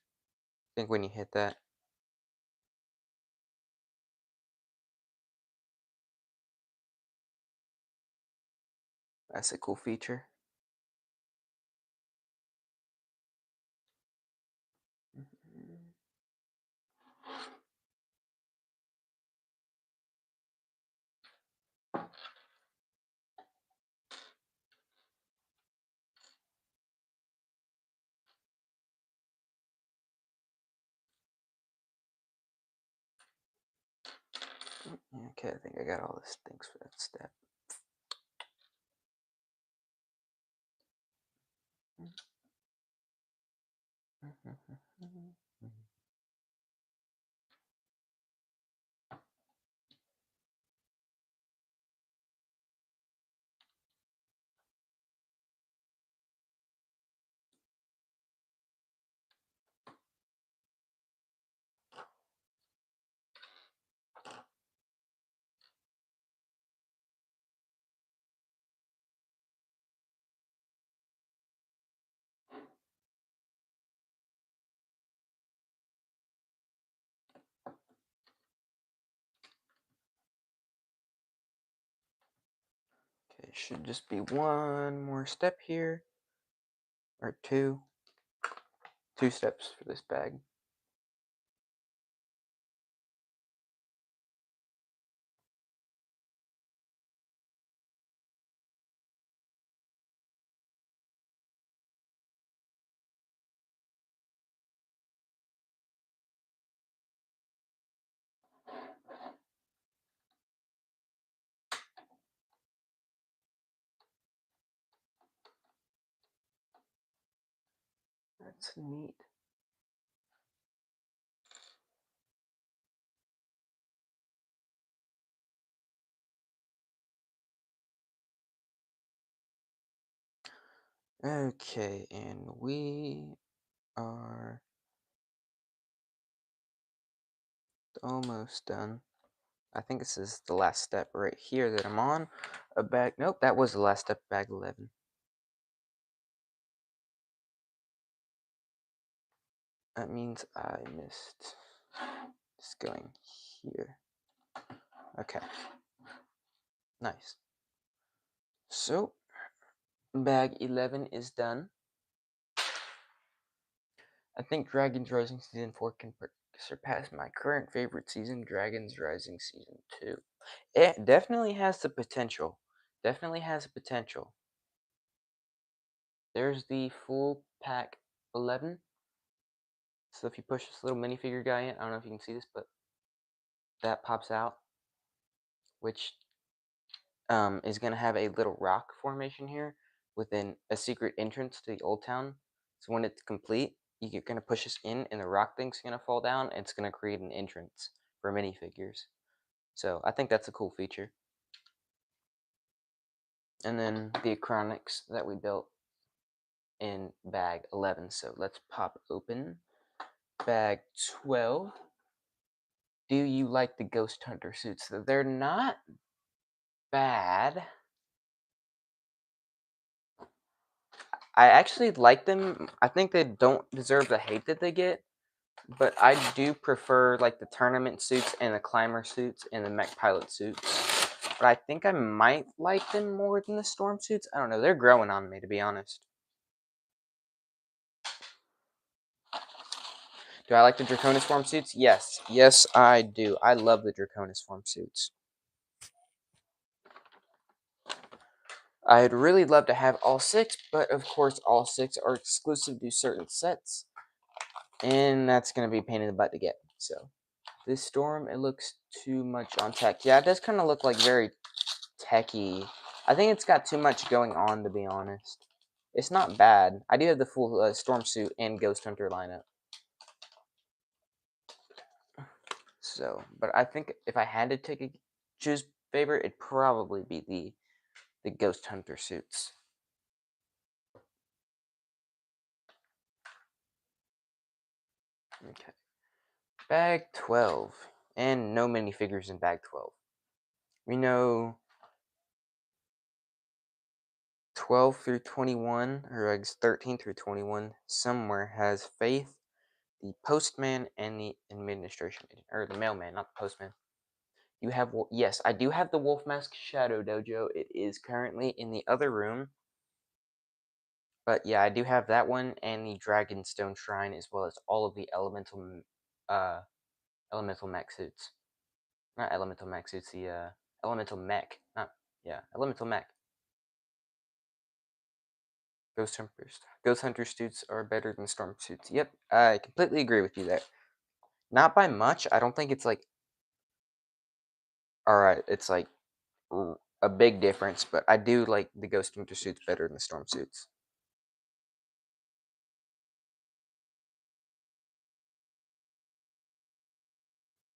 think when you hit that. That's a cool feature. Okay, I think I got all this. Thanks for that step. Okay, should just be one more step here, or two. 2 steps for this bag. That's neat. Okay, and we are almost done. I think this is the last step right here that I'm on. A bag. Nope, that was the last step. Bag 11. That means I missed. Just going here. Okay. Nice. So, bag 11 is done. I think Dragon's Rising Season 4 can surpass my current favorite season, Dragon's Rising Season 2. It definitely has the potential. Definitely has the potential. There's the full pack 11. So if you push this little minifigure guy in, I don't know if you can see this, but that pops out, which is going to have a little rock formation here within a secret entrance to the old town. So when it's complete, you're going to push this in, and the rock thing's going to fall down, and it's going to create an entrance for minifigures. So I think that's a cool feature. And then the Acronics that we built in bag 11. So let's pop open bag 12. Do you like the Ghost Hunter suits? They're not bad. I actually like them. I think they don't deserve the hate that they get, but I do prefer like the tournament suits and the climber suits and the mech pilot suits. But I think I might like them more than the storm suits. I don't know. They're growing on me, to be honest. Do I like the Draconis form suits? Yes. Yes, I do. I love the Draconis form suits. I'd really love to have all 6, but of course all 6 are exclusive to certain sets. And that's going to be a pain in the butt to get. So, this storm, it looks too much on tech. Yeah, it does kind of look like very techy. I think it's got too much going on, to be honest. It's not bad. I do have the full storm suit and Ghost Hunter lineup. So, but I think if I had to choose favorite, it'd probably be the Ghost Hunter suits. Okay. Bag 12. And no minifigures in bag 12. We know 12 through 21, or I guess 13 through 21, somewhere has Faith, the postman, and the administration agent, or the mailman, not the postman. You have, yes, I do have the Wolf Mask Shadow Dojo. It is currently in the other room. But yeah, I do have that one and the Dragonstone Shrine, as well as all of the elemental mech suits. Not elemental mech suits, the elemental mech. Not, yeah, elemental mech. Ghost Hunter suits are better than Storm suits. Yep, I completely agree with you there. Not by much. I don't think it's like, alright, it's like a big difference, but I do like the Ghost Hunter suits better than the Storm suits.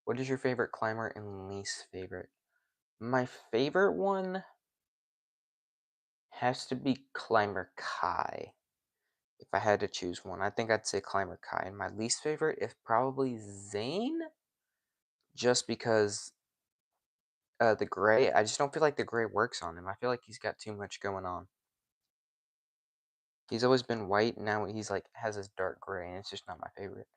What is your favorite climber and least favorite? My favorite one has to be Climber Kai. If I had to choose one, I think I'd say Climber Kai. And my least favorite is probably Zane, just because the gray. I just don't feel like the gray works on him. I feel like he's got too much going on. He's always been white, and now he's like has this dark gray, and it's just not my favorite.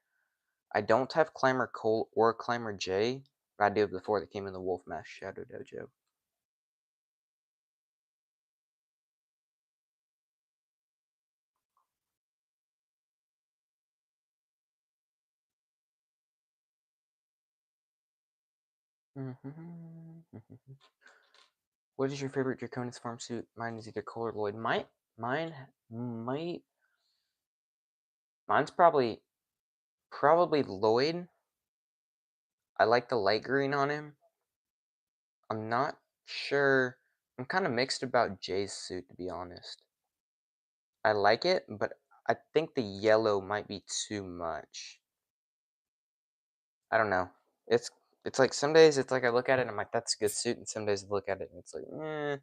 I don't have Climber Cole or Climber J, but I do have the 4 that came in the Wolf Mask Shadow Dojo. What is your favorite Draconis farm suit? Mine is either Cole or Lloyd. Mine's probably Lloyd. I like the light green on him. I'm not sure. I'm kind of mixed about Jay's suit, to be honest. I like it, but I think the yellow might be too much. I don't know. It's it's like some days it's like I look at it and I'm like, that's a good suit, and some days I look at it and it's like, eh.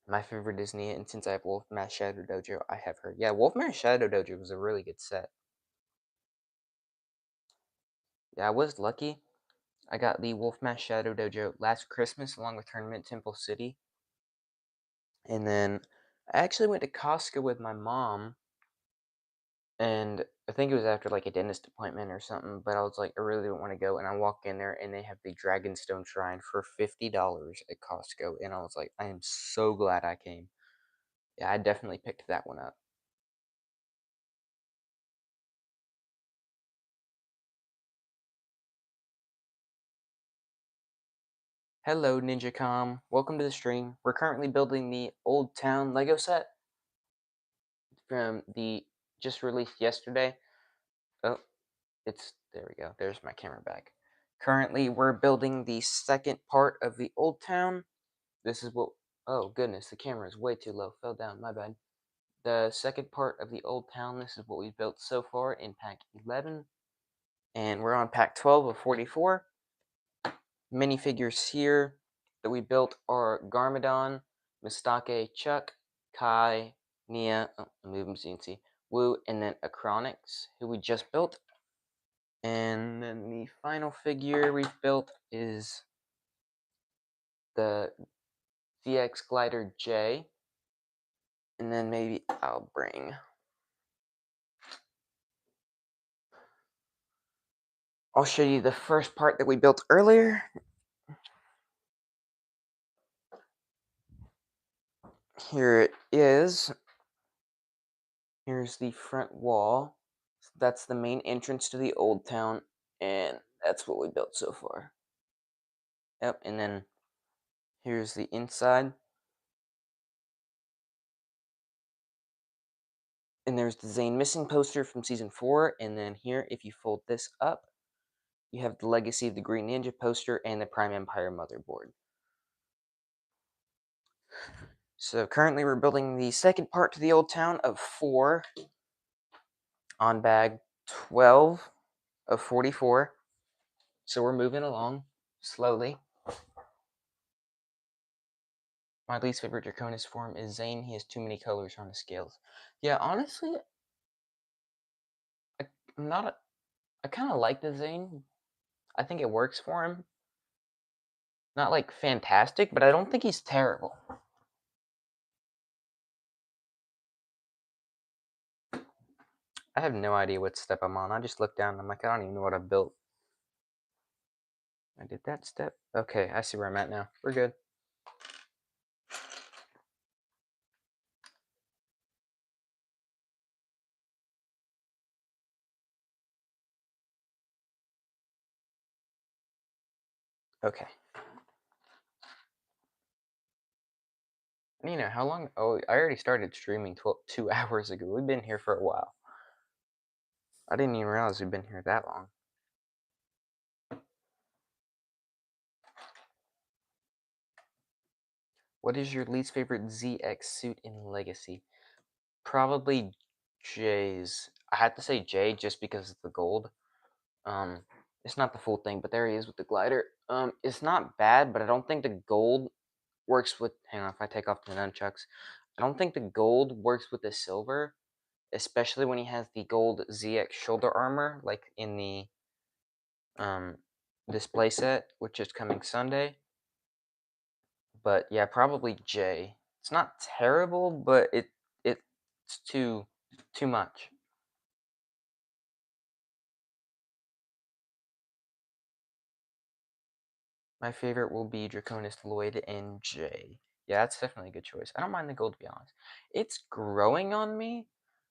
My favorite Disney, and since I have Wolfman Shadow Dojo, I have her. Yeah, Wolfman Shadow Dojo was a really good set. Yeah, I was lucky. I got the Wolfman Shadow Dojo last Christmas along with Tournament Temple City. And then I actually went to Costco with my mom, and I think it was after like a dentist appointment or something, but I was like, I really don't want to go. And I walk in there and they have the Dragonstone Shrine for $50 at Costco. And I was like, I am so glad I came. Yeah, I definitely picked that one up. Hello, NinjaCom. Welcome to the stream. We're currently building the Old Town Lego set from the just released yesterday. Oh, there we go. There's my camera back. Currently, we're building the second part of the Old Town. This is what. Oh goodness, the camera is way too low. Fell down. My bad. The second part of the Old Town. This is what we've built so far in pack 11, and we're on pack 12 of 44. Minifigures here that we built are Garmadon, Mistake, Chuck, Kai, Nia, oh, move them so you can see, Wu, and then Acronix, who we just built. And then the final figure we've built is the ZX Glider J. And then maybe I'll show you the first part that we built earlier. Here it is. Here's the front wall. That's the main entrance to the Old Town, and that's what we built so far. Yep, and then here's the inside. And there's the Zane Missing poster from Season 4, and then here, if you fold this up, you have the Legacy of the Green Ninja poster and the Prime Empire motherboard. So currently we're building the second part to the Old Town of 4 on bag 12 of 44. So we're moving along slowly. My least favorite Draconis form is Zane. He has too many colors on his scales. Yeah, honestly, I'm not a, I kind of like the Zane. I think it works for him. Not like fantastic, but I don't think he's terrible. I have no idea what step I'm on. I just looked down and I'm like, I don't even know what I've built. I did that step. Okay, I see where I'm at now. We're good. Okay. You know, how long? Oh, I already started streaming 2 hours ago. We've been here for a while. I didn't even realize we've been here that long. What is your least favorite ZX suit in Legacy? Probably Jay's. I had to say Jay just because it's the gold. It's not the full thing, but there he is with the glider. It's not bad, but I don't think the gold works with. Hang on, if I take off the nunchucks, I don't think the gold works with the silver, especially when he has the gold ZX shoulder armor, like in the display set, which is coming Sunday. But yeah, probably J. It's not terrible, but it's too much. My favorite will be Draconis Lloyd and J. Yeah, that's definitely a good choice. I don't mind the gold, to be honest. It's growing on me.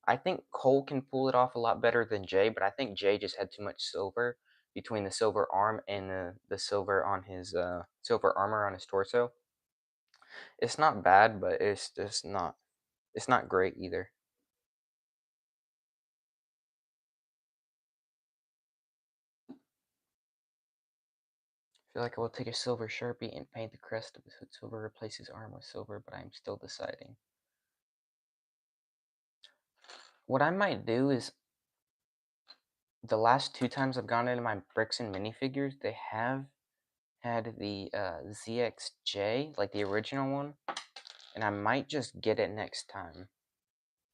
I think Cole can pull it off a lot better than Jay, but I think Jay just had too much silver between the silver arm and the silver on his silver armor on his torso. It's not bad, but it's not great either. I feel like I will take a silver Sharpie and paint the crest with silver, replace his arm with silver, but I'm still deciding. What I might do is the last 2 times I've gone into my bricks and minifigures, they have had the, ZXJ, like the original one, and I might just get it next time,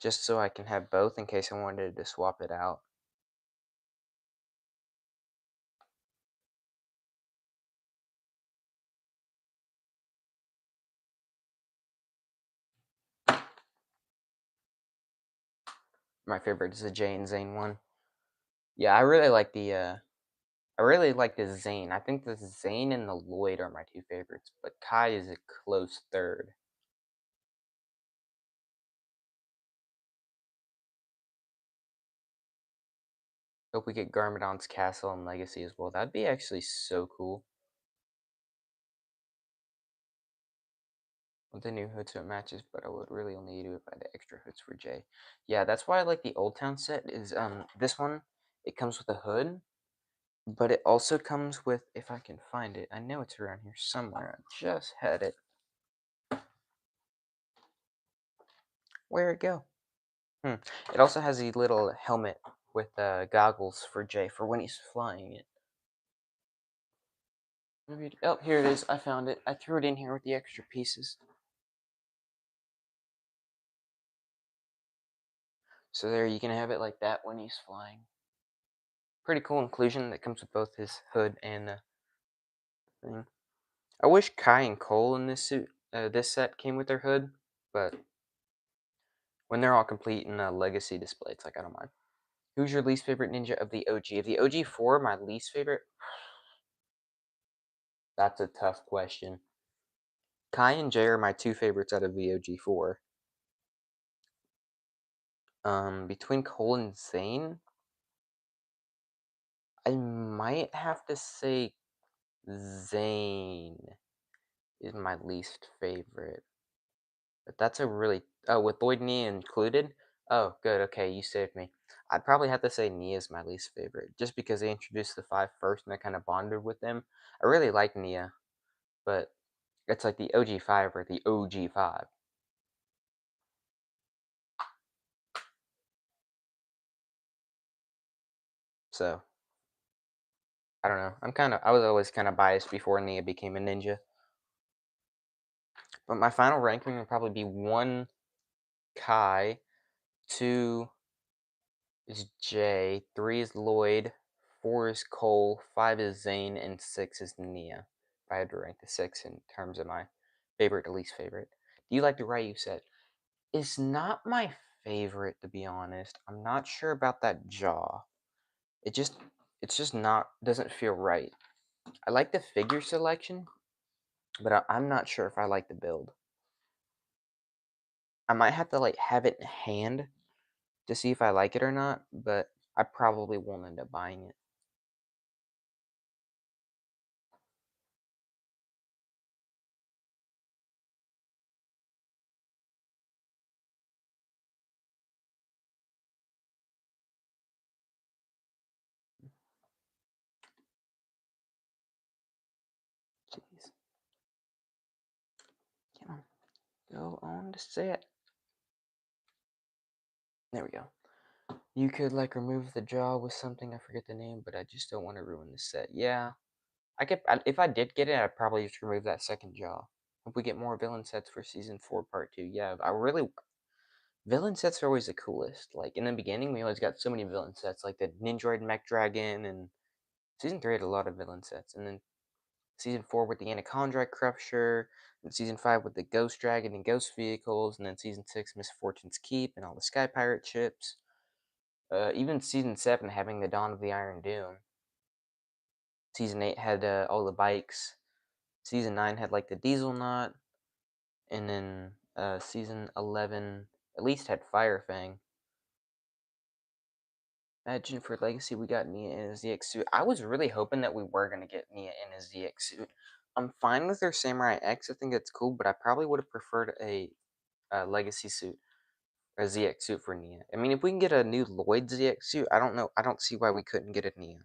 just so I can have both in case I wanted to swap it out. My favorite is the Jay and Zane one. Yeah, I really like the Zane. I think the Zane and the Lloyd are my 2 favorites, but Kai is a close third. Hope we get Garmadon's castle and legacy as well. That'd be actually so cool. With the new hood so it matches, but I would really only do it by the extra hoods for Jay. Yeah, that's why I like the Old Town set is this one, it comes with a hood, but it also comes with, if I can find it, I know it's around here somewhere. I just had it. Where'd it go? It also has a little helmet with goggles for Jay for when he's flying it. Oh, here it is. I found it. I threw it in here with the extra pieces. So there, you can have it like that when he's flying. Pretty cool inclusion that comes with both his hood and the thing. I wish Kai and Cole in this set came with their hood, but when they're all complete in a legacy display, it's like I don't mind. Who's your least favorite ninja of the OG? Of the OG 4, my least favorite? That's a tough question. Kai and Jay are my 2 favorites out of the OG 4. Between Cole and Zane, I might have to say Zane is my least favorite. But that's a really with Lloyd Nia included. Oh, good. Okay, you saved me. I'd probably have to say Nia is my least favorite, just because they introduced the 5 first and I kind of bonded with them. I really like Nia, but it's like the OG 5 or the OG 5. So I don't know. I was always kind of biased before Nia became a ninja. But my final ranking would probably be 1 Kai, 2 is Jay, 3 is Lloyd, 4 is Cole, 5 is Zane, and 6 is Nia. If I had to rank the 6 in terms of my favorite to least favorite. Do you like the Ryu set? It's not my favorite, to be honest. I'm not sure about that jaw. It just, it's just not, doesn't feel right. I like the figure selection, but I'm not sure if I like the build. I might have to like have it in hand to see if I like it or not, but I probably won't end up buying it. Jeez. Come on. Go on to set. There we go. You could like remove the jaw with something, I forget the name, but I just don't want to ruin the set. Yeah. If I did get it, I'd probably just remove that second jaw. If we get more villain sets for season 4 part 2. Yeah, villain sets are always the coolest. Like in the beginning we always got so many villain sets, like the Nindroid Mech Dragon, and season 3 had a lot of villain sets, and then season 4 with the Anaconda Crusher, and season 5 with the Ghost Dragon and Ghost Vehicles, and then season 6 Misfortune's Keep and all the Sky Pirate ships. Even season 7 having the Dawn of the Iron Doom. Season 8 had all the bikes. Season 9 had like the Diesel Knot. And then season 11 at least had Fire Fang. Imagine for Legacy we got Nia in a ZX suit. I was really hoping that we were going to get Nia in a ZX suit. I'm fine with their Samurai X. I think it's cool, but I probably would have preferred a Legacy suit. A ZX suit for Nia. I mean, if we can get a new Lloyd ZX suit, I don't know. I don't see why we couldn't get a Nia.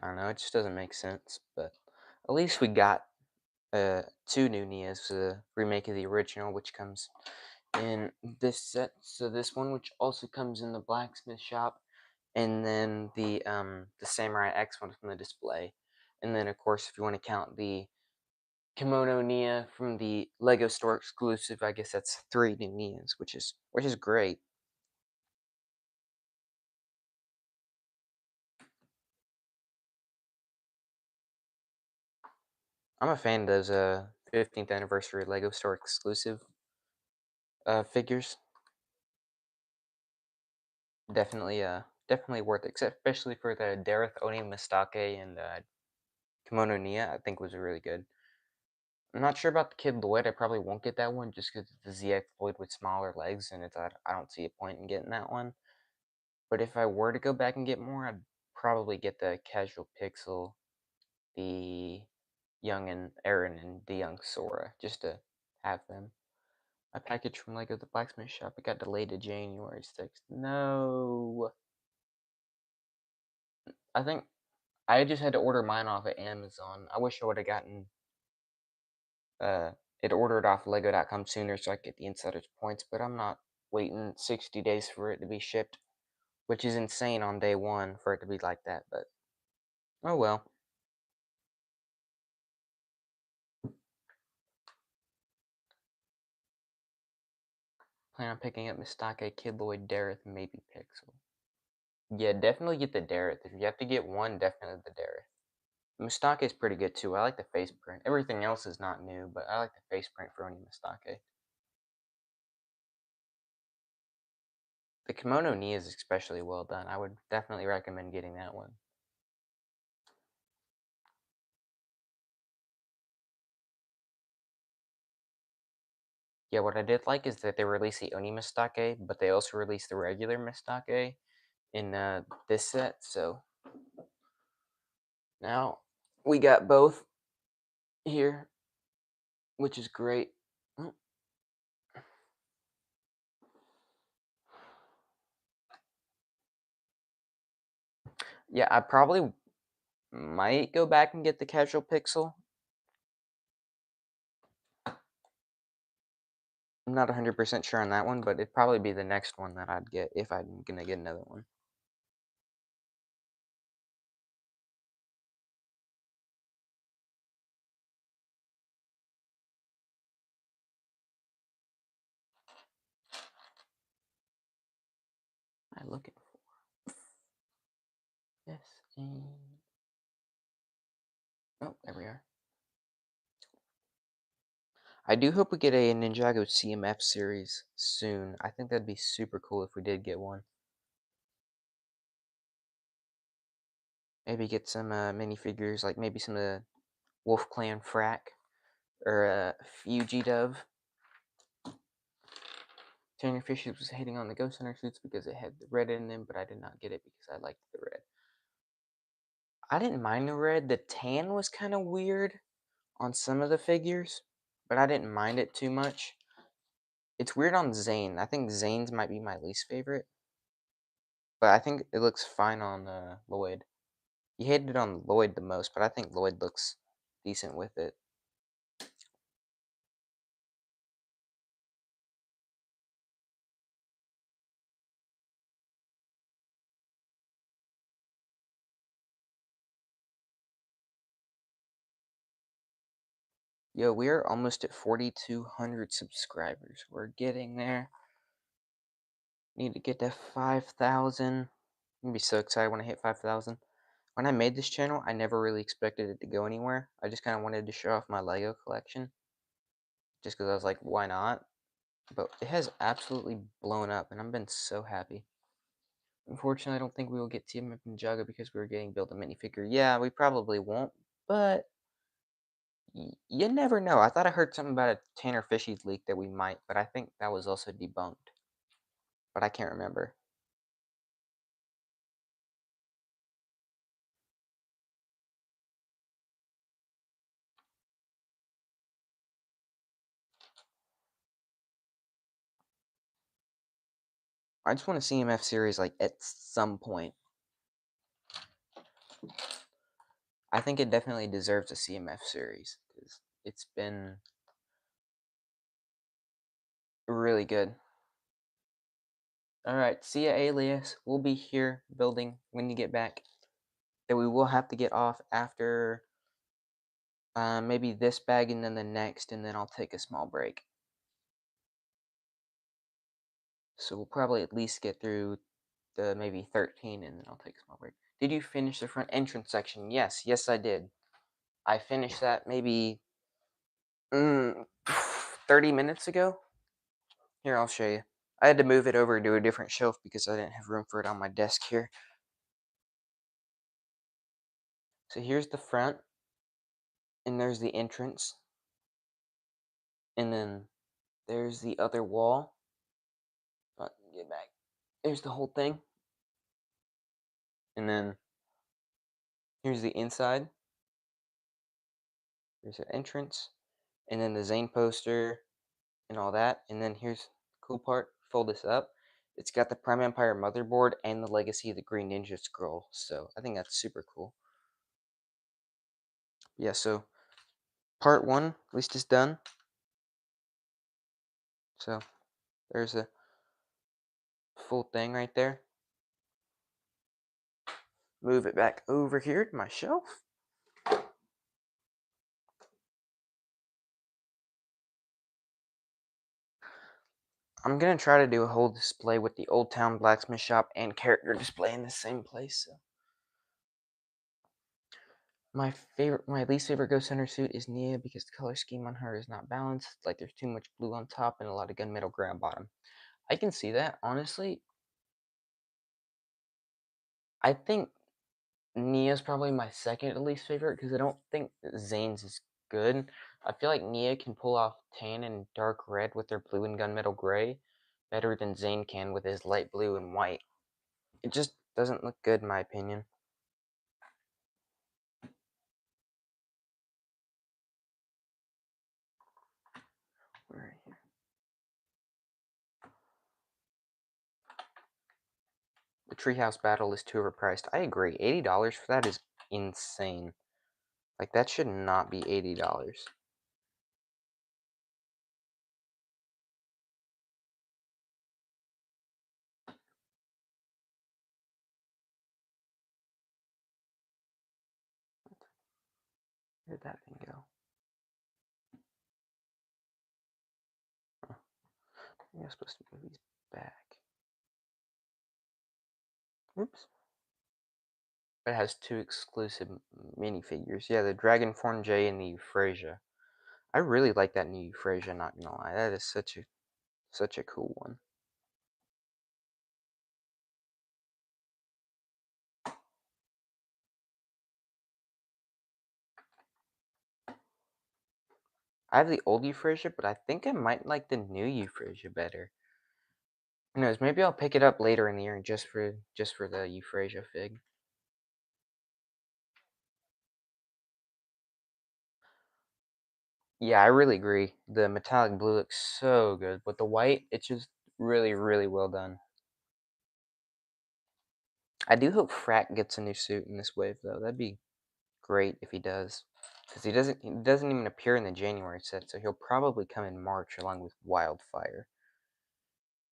I don't know, it just doesn't make sense, but at least we got two new Nias, the remake of the original, which comes in this set. So this one, which also comes in the blacksmith shop, and then the Samurai X one from the display, and then of course if you want to count the Kimono Nia from the Lego Store exclusive, I guess that's three new Nias, which is great. I'm a fan of those 15th anniversary Lego Store exclusive figures. Definitely worth it, especially for the Dareth Oni Mistake and Kimono Nia. I think was really good. I'm not sure about the Kid Lloyd. I probably won't get that one just because it's the ZX Lloyd with smaller legs, and I don't see a point in getting that one. But if I were to go back and get more, I'd probably get the Casual Pixel, the Young and Aaron, and the Young Sora, just to have them. My package from Lego the Blacksmith Shop, it got delayed to January 6th. No. I think I just had to order mine off of Amazon. I wish I would have gotten uh it ordered off Lego.com sooner so I could get the insider's points, but I'm not waiting 60 days for it to be shipped, which is insane on day one for it to be like that, but oh well. Plan on picking up Mistake, Kid Lloyd, Dareth, maybe Pixel. Yeah, definitely get the Dareth. If you have to get one, definitely the Dareth. Mistake is pretty good too. I like the face print. Everything else is not new, but I like the face print for Oni Mistake. The Kimono Ni is especially well done. I would definitely recommend getting that one. Yeah, what I did like is that they released the Oni Mistake, but they also released the regular Mistake in this set. So now we got both here, which is great. Mm. Yeah, I probably might go back and get the Casual Pixel. I'm not 100% sure on that one, but it'd probably be the next one that I'd get if I'm gonna get another one. I'm looking for this. And... oh, there we are. I do hope we get a Ninjago CMF series soon. I think that'd be super cool if we did get one. Maybe get some minifigures, like maybe some of the Wolf Clan Frack or Fugidove. Tanner Fishes was hating on the Ghost Hunter suits because it had the red in them, but I did not get it because I liked the red. I didn't mind the red. The tan was kind of weird on some of the figures, but I didn't mind it too much. It's weird on Zane. I think Zane's might be my least favorite, but I think it looks fine on Lloyd. You hated it on Lloyd the most, but I think Lloyd looks decent with it. Yo, we are almost at 4,200 subscribers. We're getting there. Need to get to 5,000. I'm gonna be so excited when I hit 5,000. When I made this channel, I never really expected it to go anywhere. I just kind of wanted to show off my Lego collection. Just because I was like, why not? But it has absolutely blown up, and I've been so happy. Unfortunately, I don't think we will get TMF Ninjago because we were getting built a minifigure. Yeah, we probably won't, but you never know. I thought I heard something about a Tanner Fishies leak that we might, but I think that was also debunked. But I can't remember. I just want a CMF series like at some point. I think it definitely deserves a CMF series because it's been really good. Alright, see ya, Alias. We'll be here building when you get back. Then we will have to get off after maybe this bag and then the next, and then I'll take a small break. So we'll probably at least get through the maybe 13, and then I'll take a small break. Did you finish the front entrance section? Yes, yes I did. I finished that maybe 30 minutes ago. Here, I'll show you. I had to move it over to a different shelf because I didn't have room for it on my desk here. So here's the front, and there's the entrance, and then there's the other wall. Get back. There's the whole thing, and then here's the inside. There's the entrance, and then the Zane poster and all that. And then here's the cool part. Fold this up. It's got the Prime Empire motherboard and the Legacy of the Green Ninja scroll. So I think that's super cool. Yeah, so part one, at least is done. So there's a full thing right there. Move it back over here to my shelf. I'm gonna try to do a whole display with the Old Town Blacksmith Shop and character display in the same place. So. My least favorite Ghost Hunter suit is Nia because the color scheme on her is not balanced. Like there's too much blue on top and a lot of gunmetal gray on bottom. I can see that. Honestly, I think Nia's probably my second least favorite because I don't think Zane's is good. I feel like Nia can pull off tan and dark red with their blue and gunmetal gray better than Zane can with his light blue and white. It just doesn't look good in my opinion. Right here. The Treehouse Battle is too overpriced. I agree. $80 for that is insane. Like, that should not be $80. Where did that thing go? Huh. Maybe I'm supposed to move these back. Oops. It has two exclusive minifigures. Yeah, the Dragonform J and the Euphrasia. I really like that new Euphrasia, not gonna lie. That is such a cool one. I have the old Euphrasia, but I think I might like the new Euphrasia better. Who knows? Maybe I'll pick it up later in the year just for the Euphrasia fig. Yeah, I really agree. The metallic blue looks so good, but the white, it's just really, really well done. I do hope Frack gets a new suit in this wave, though. That'd be great if he does, because he doesn't even appear in the January set, so he'll probably come in March along with Wildfire.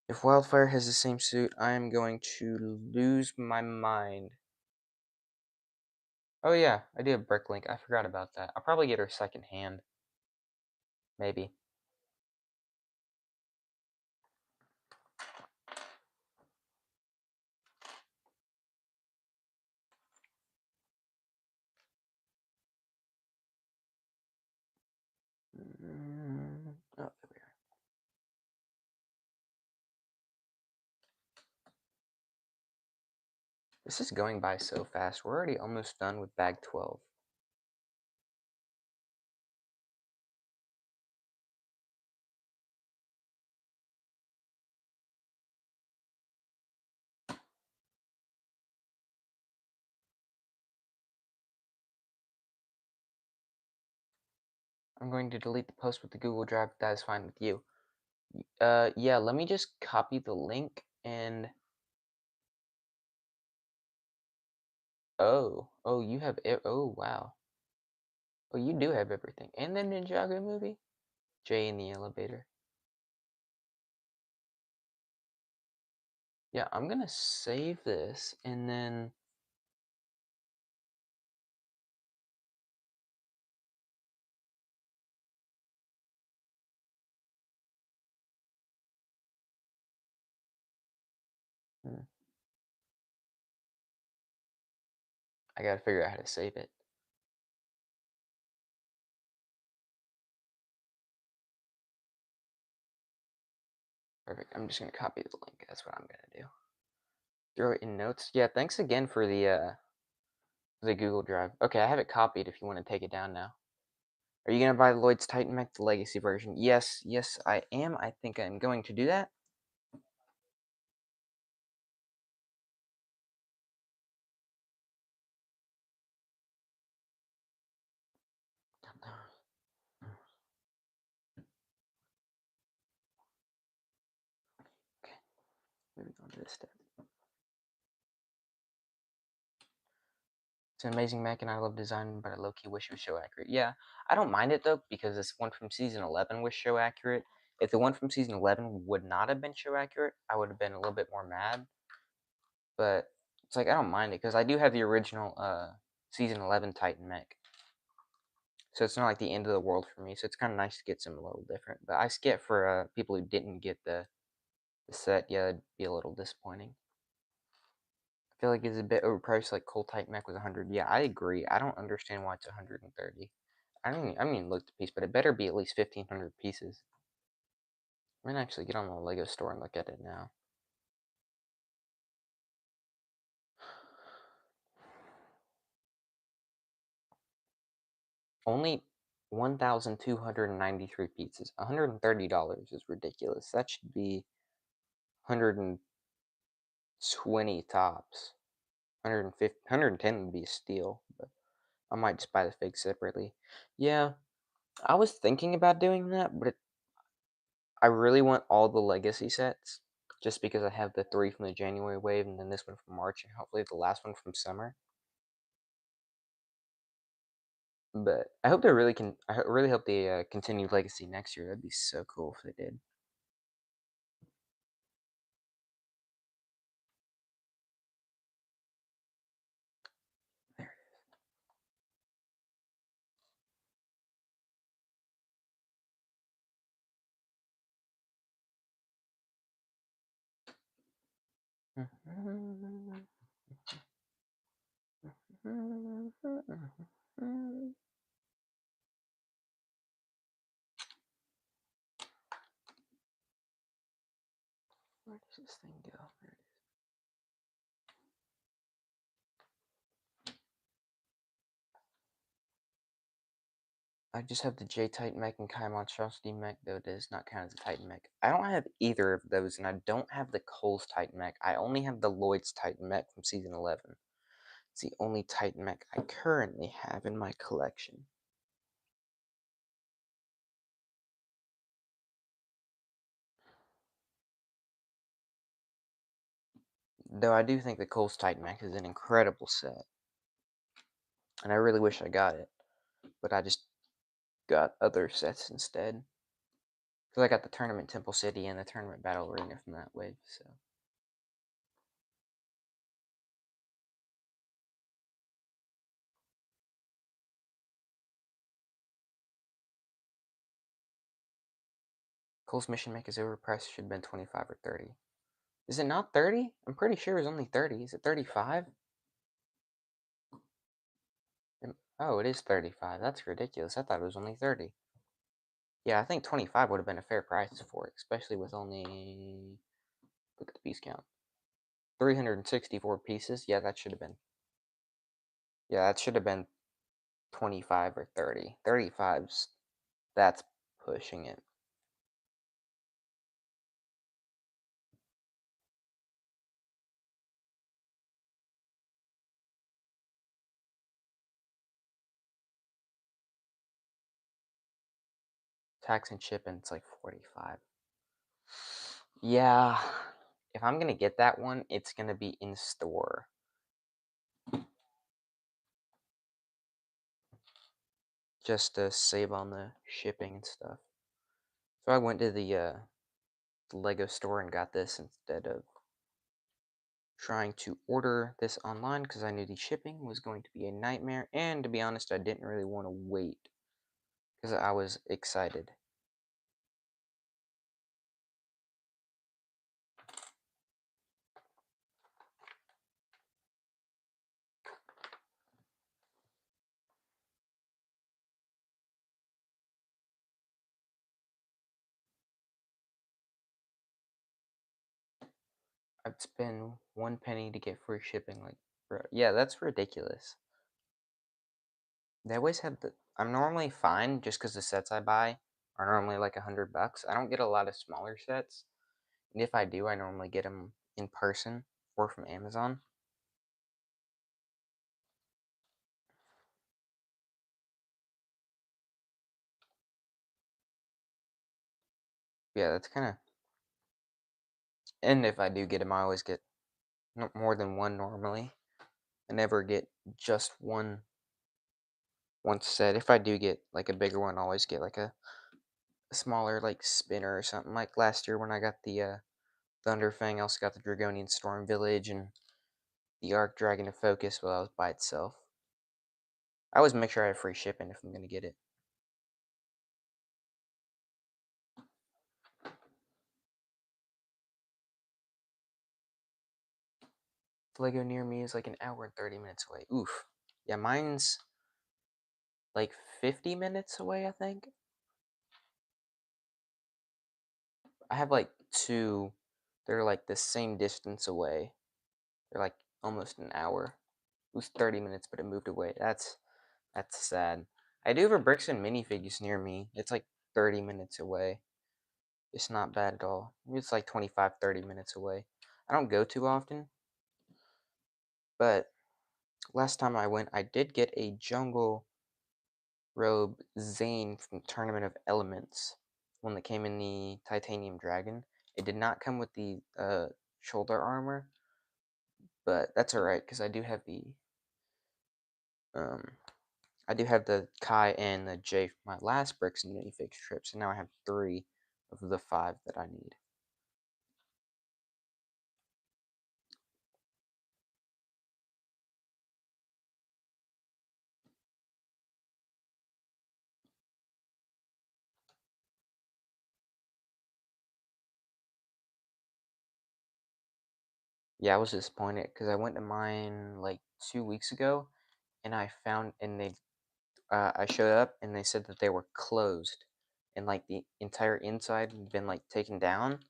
If Wildfire has the same suit, I am going to lose my mind. Oh yeah, I do have Bricklink. I forgot about that. I'll probably get her second hand. Maybe. Oh, there we are. This is going by so fast. We're already almost done with bag 12. I'm going to delete the post with the Google Drive if that is fine with you. Yeah, let me just copy the link and Oh. Oh, you have oh, wow. Oh, you do have everything. And the Ninjago movie? Jay in the elevator. Yeah, I'm gonna save this and then hmm, I gotta figure out how to save it. Perfect. I'm just gonna copy the link. That's what I'm gonna do. Throw it in notes. Yeah, thanks again for the Google Drive. Okay, I have it copied if you want to take it down now. Are you gonna buy Lloyd's Titan Mech, the Legacy version? Yes, yes, I am. I think I'm going to do that. Okay, moving on to this step. It's an amazing mech, and I love design, but I low-key wish it was show accurate. Yeah, I don't mind it though because this one from season 11 was show accurate. If the one from season 11 would not have been show accurate, I would have been a little bit more mad. But it's like I don't mind it because I do have the original season 11 Titan mech, so it's not like the end of the world for me. So it's kind of nice to get something a little different. But I skip for people who didn't get the set. Yeah, it'd be a little disappointing. I feel like it's a bit overpriced. Like Cold Titan mech was 100. Yeah, I agree. I don't understand why it's 130. I mean, look at the piece, but it better be at least 1,500 pieces. I'm gonna actually get on the Lego store and look at it now. Only 1,293 pieces. $130 is ridiculous. That should be 120 tops. 150, 110 would be a steal, but I might just buy the figs separately. Yeah, I was thinking about doing that, but I really want all the legacy sets just because I have the 3 from the January wave and then this one from March and hopefully the last one from summer. But I hope they really can. Really hope they continue Legacy next year. That'd be so cool if they did. There it is. Where does this thing go? There it is. I just have the J Titan mech and Kai Monstrosity mech, though it does not count as a Titan mech. I don't have either of those, and I don't have the Cole's Titan mech. I only have the Lloyd's Titan mech from season 11. It's the only Titan mech I currently have in my collection. Though I do think the Cole's Titan mech is an incredible set, and I really wish I got it, but I just got other sets instead. Because I got the Tournament Temple City and the Tournament Battle Arena from that wave, so. Cole's Mission Mech is overpriced, should have been 25 or 30. Is it not 30? I'm pretty sure it was only 30. Is it 35? Oh, it is 35. That's ridiculous. I thought it was only 30. Yeah, I think 25 would have been a fair price for it, especially with only. Look at the piece count. 364 pieces. Yeah, that should have been. Yeah, that should have been 25 or 30. 35's. That's pushing it. Tax and shipping, it's like 45. Yeah, if I'm gonna get that one, it's gonna be in store. just to save on the shipping and stuff. So I went to the Lego store and got this instead of trying to order this online because I knew the shipping was going to be a nightmare. And to be honest, I didn't really want to wait because I was excited. I'd spend 1 penny to get free shipping. Like, bro, yeah, that's ridiculous. They always have the. I'm normally fine just because the sets I buy are normally like $100. I don't get a lot of smaller sets, and if I do, I normally get them in person or from Amazon. Yeah, that's kind of. And if I do get them, I always get more than one normally. I never get just one set. If I do get like a bigger one, I always get like a smaller like spinner or something. Like last year when I got the Thunderfang, I also got the Dragonian Storm Village and the Arc Dragon of Focus, while I was by itself. I always make sure I have free shipping if I'm gonna get it. The Lego near me is like an hour and 30 minutes away. Oof. Yeah, mine's like 50 minutes away, I think. I have like two. They're like the same distance away. They're like almost an hour. It was 30 minutes, but it moved away. That's sad. I do have a Bricks and minifigures near me. It's like 30 minutes away. It's not bad at all. It's like 25, 30 minutes away. I don't go too often, but last time I went, I did get a Jungle Robe Zane from Tournament of Elements. One that came in the Titanium Dragon. It did not come with the shoulder armor, but that's alright because um I do have the Kai and the Jay from my last Bricks and Minifigs trip, so now I have 3 of the 5 that I need. Yeah, I was disappointed because I went to mine like 2 weeks ago, and I showed up and they said that they were closed, and like the entire inside had been like taken down,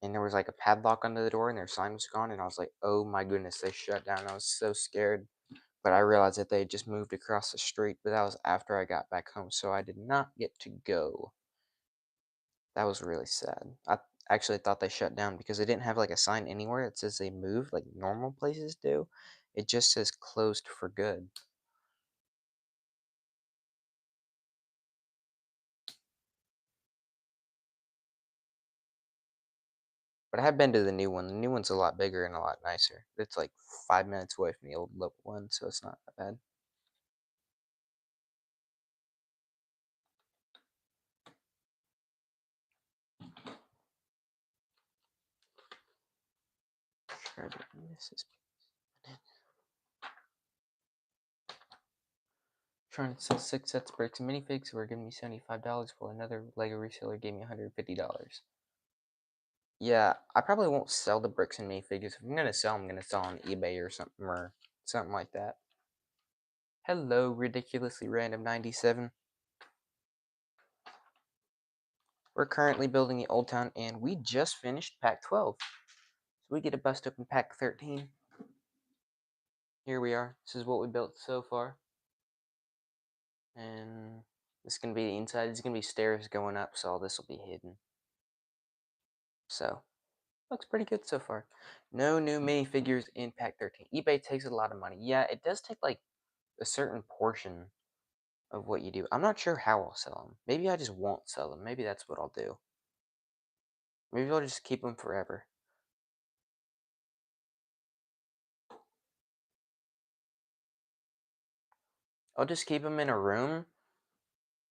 and there was like a padlock under the door, and their sign was gone, and I was like, oh my goodness, they shut down. I was so scared, but I realized that they had just moved across the street, but that was after I got back home, so I did not get to go. That was really sad. I actually thought they shut down because they didn't have like a sign anywhere that says they moved like normal places do. It just says closed for good. But I have been to the new one. The new one's a lot bigger and a lot nicer. It's like 5 minutes away from the old one, so it's not that bad. Try to miss this. Trying to sell 6 sets of bricks and minifigs who are giving me $75 while another Lego reseller gave me $150. Yeah, I probably won't sell the bricks and minifigures. If I'm gonna sell, I'm gonna sell on eBay or something like that. Hello, ridiculously random 97. We're currently building the Old Town, and we just finished Pack 12. So we get to bust open Pack 13. Here we are. This is what we built so far. And this is going to be the inside. It's going to be stairs going up, so all this will be hidden. So, looks pretty good so far. No new minifigures in Pack 13. eBay takes a lot of money. Yeah, it does take like a certain portion of what you do. I'm not sure how I'll sell them. Maybe I just won't sell them. Maybe that's what I'll do. Maybe I'll just keep them forever. I'll just keep them in a room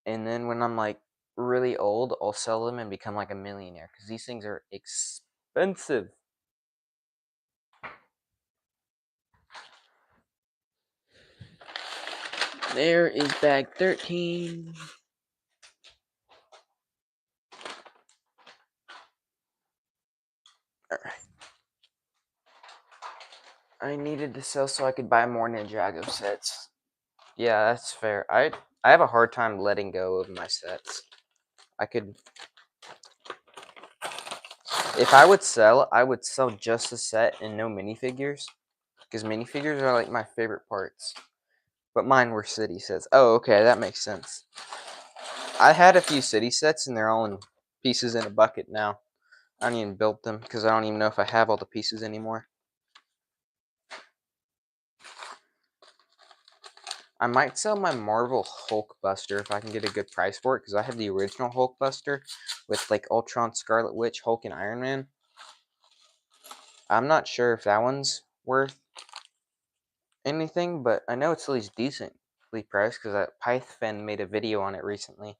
And then when I'm like really old, I'll sell them and become like a millionaire because these things are expensive. There is bag 13. Alright. I needed to sell so I could buy more Ninjago sets. Yeah, that's fair. I have a hard time letting go of my sets. I could, if I would sell just a set and no minifigures, because minifigures are like my favorite parts. But mine were city sets. Oh, okay, that makes sense. I had a few city sets and they're all in pieces in a bucket now. I don't even build them because I don't even know if I have all the pieces anymore. I might sell my Marvel Hulkbuster if I can get a good price for it because I have the original Hulkbuster with like Ultron, Scarlet Witch, Hulk, and Iron Man. I'm not sure if that one's worth anything, but I know it's at least decently priced because Pythfan made a video on it recently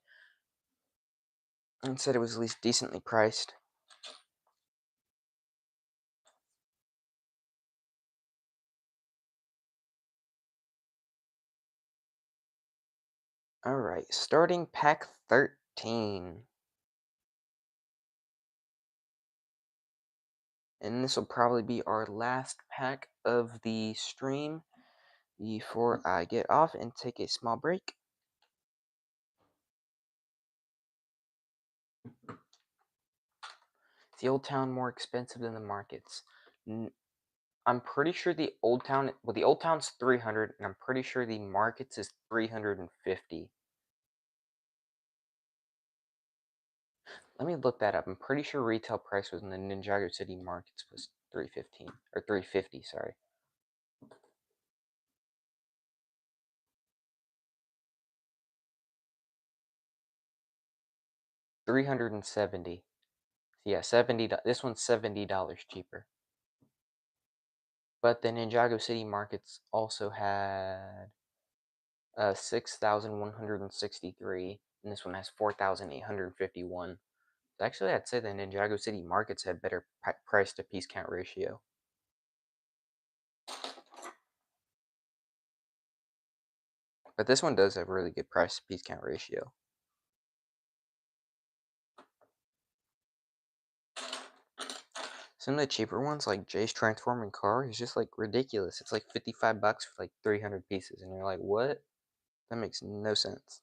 and said it was at least decently priced. Alright, starting pack 13. And this will probably be our last pack of the stream before I get off and take a small break. Is the Old Town more expensive than the markets? I'm pretty sure the Old Town, well, the Old Town's 300, and I'm pretty sure the markets is 350. Let me look that up. I'm pretty sure retail price was in the Ninjago City markets was 315 or 350. Sorry. $370. Yeah, 70. This one's $70 cheaper. But the Ninjago City markets also had 6,163, and this one has 4,851. Actually, I'd say the Ninjago City markets had better price to piece count ratio. But this one does have really good price to piece count ratio. Some of the cheaper ones, like Jay's Transforming Car, is just like ridiculous. It's like $55 for like 300 pieces, and you're like, what? That makes no sense.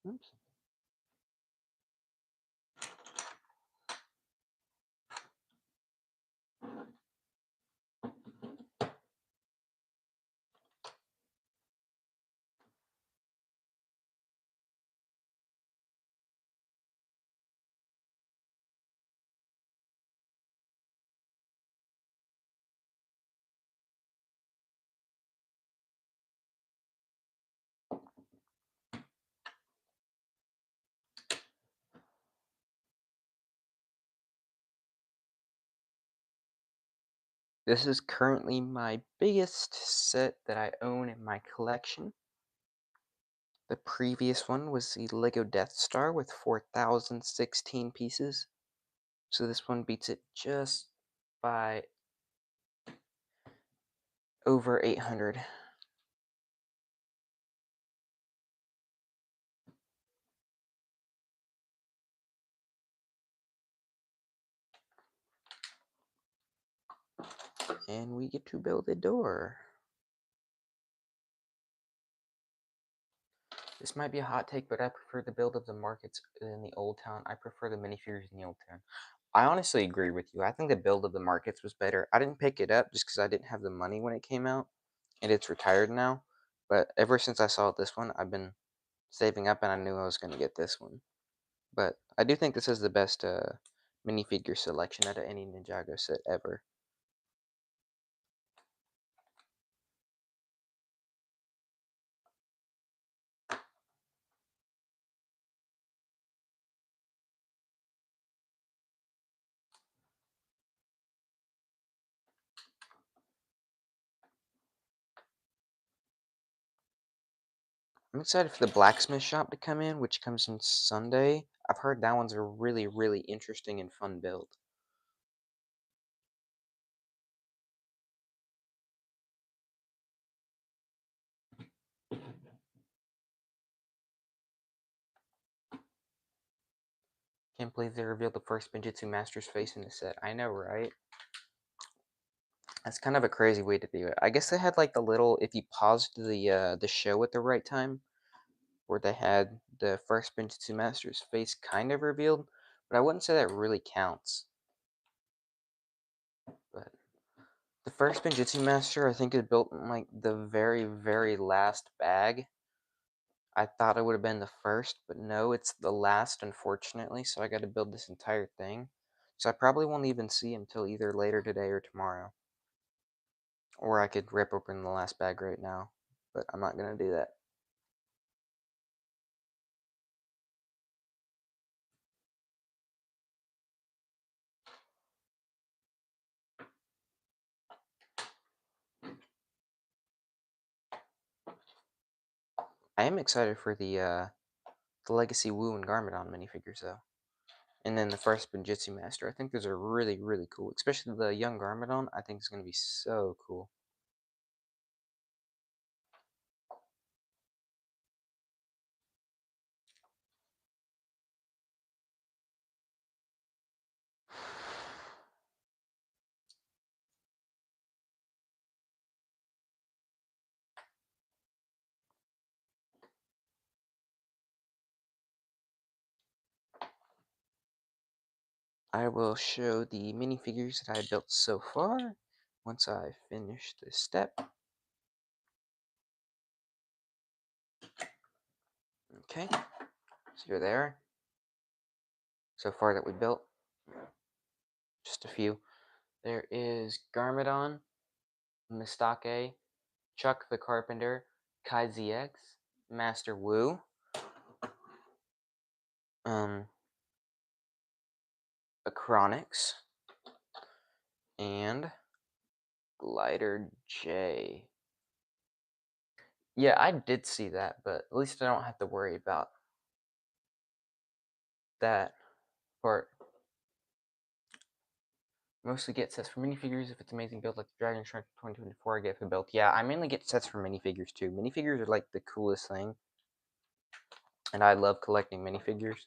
Oops. This is currently my biggest set that I own in my collection. The previous one was the Lego Death Star with 4,016 pieces. So this one beats it just by over 800. And we get to build a door. This might be a hot take, but I prefer the build of the markets in the Old Town. I prefer the minifigures in the Old Town. I honestly agree with you. I think the build of the markets was better. I didn't pick it up just because I didn't have the money when it came out, and it's retired now. But ever since I saw this one, I've been saving up, and I knew I was going to get this one. But I do think this is the best minifigure selection out of any Ninjago set ever. I'm excited for the blacksmith shop to come in, which comes in Sunday. I've heard that one's a really, really interesting and fun build. Can't believe they revealed the first Benjutsu Master's face in the set. I know, right? That's kind of a crazy way to do it. I guess they had like the little, if you paused the show at the right time, where they had the first Benjutsu Master's face kind of revealed, but I wouldn't say that really counts. But the first Benjutsu Master, I think, is built in like the very, very last bag. I thought it would have been the first, but no, it's the last, unfortunately, so I got to build this entire thing. So I probably won't even see him until either later today or tomorrow. Or I could rip open the last bag right now, but I'm not going to do that. I am excited for the Legacy Wu and Garmadon minifigures, though. And then the first Benjutsu Master. I think those are really, really cool. Especially the young Garmadon, I think is going to be so cool. I will show the minifigures that I built so far once I finish this step. Okay, so you're there. So far that we built, just a few. There is Garmadon, Mistake, Chuck the Carpenter, Kai ZX, Master Wu, Acronix, and Glider J. Yeah, I did see that, but at least I don't have to worry about that part. Mostly get sets for minifigures if it's amazing build like the Dragon Shrine 2024 I get for build. Yeah, I mainly get sets for minifigures too. Minifigures are like the coolest thing. And I love collecting minifigures.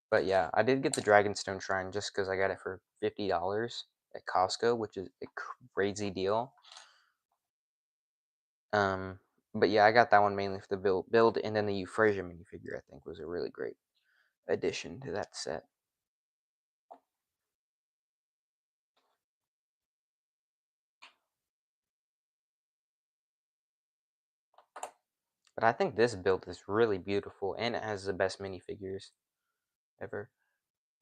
But yeah, I did get the Dragonstone Shrine just because I got it for $50 at Costco, which is a crazy deal. But yeah, I got that one mainly for the build, and then the Euphrasia minifigure I think was a really great addition to that set. But I think this build is really beautiful, and it has the best minifigures ever.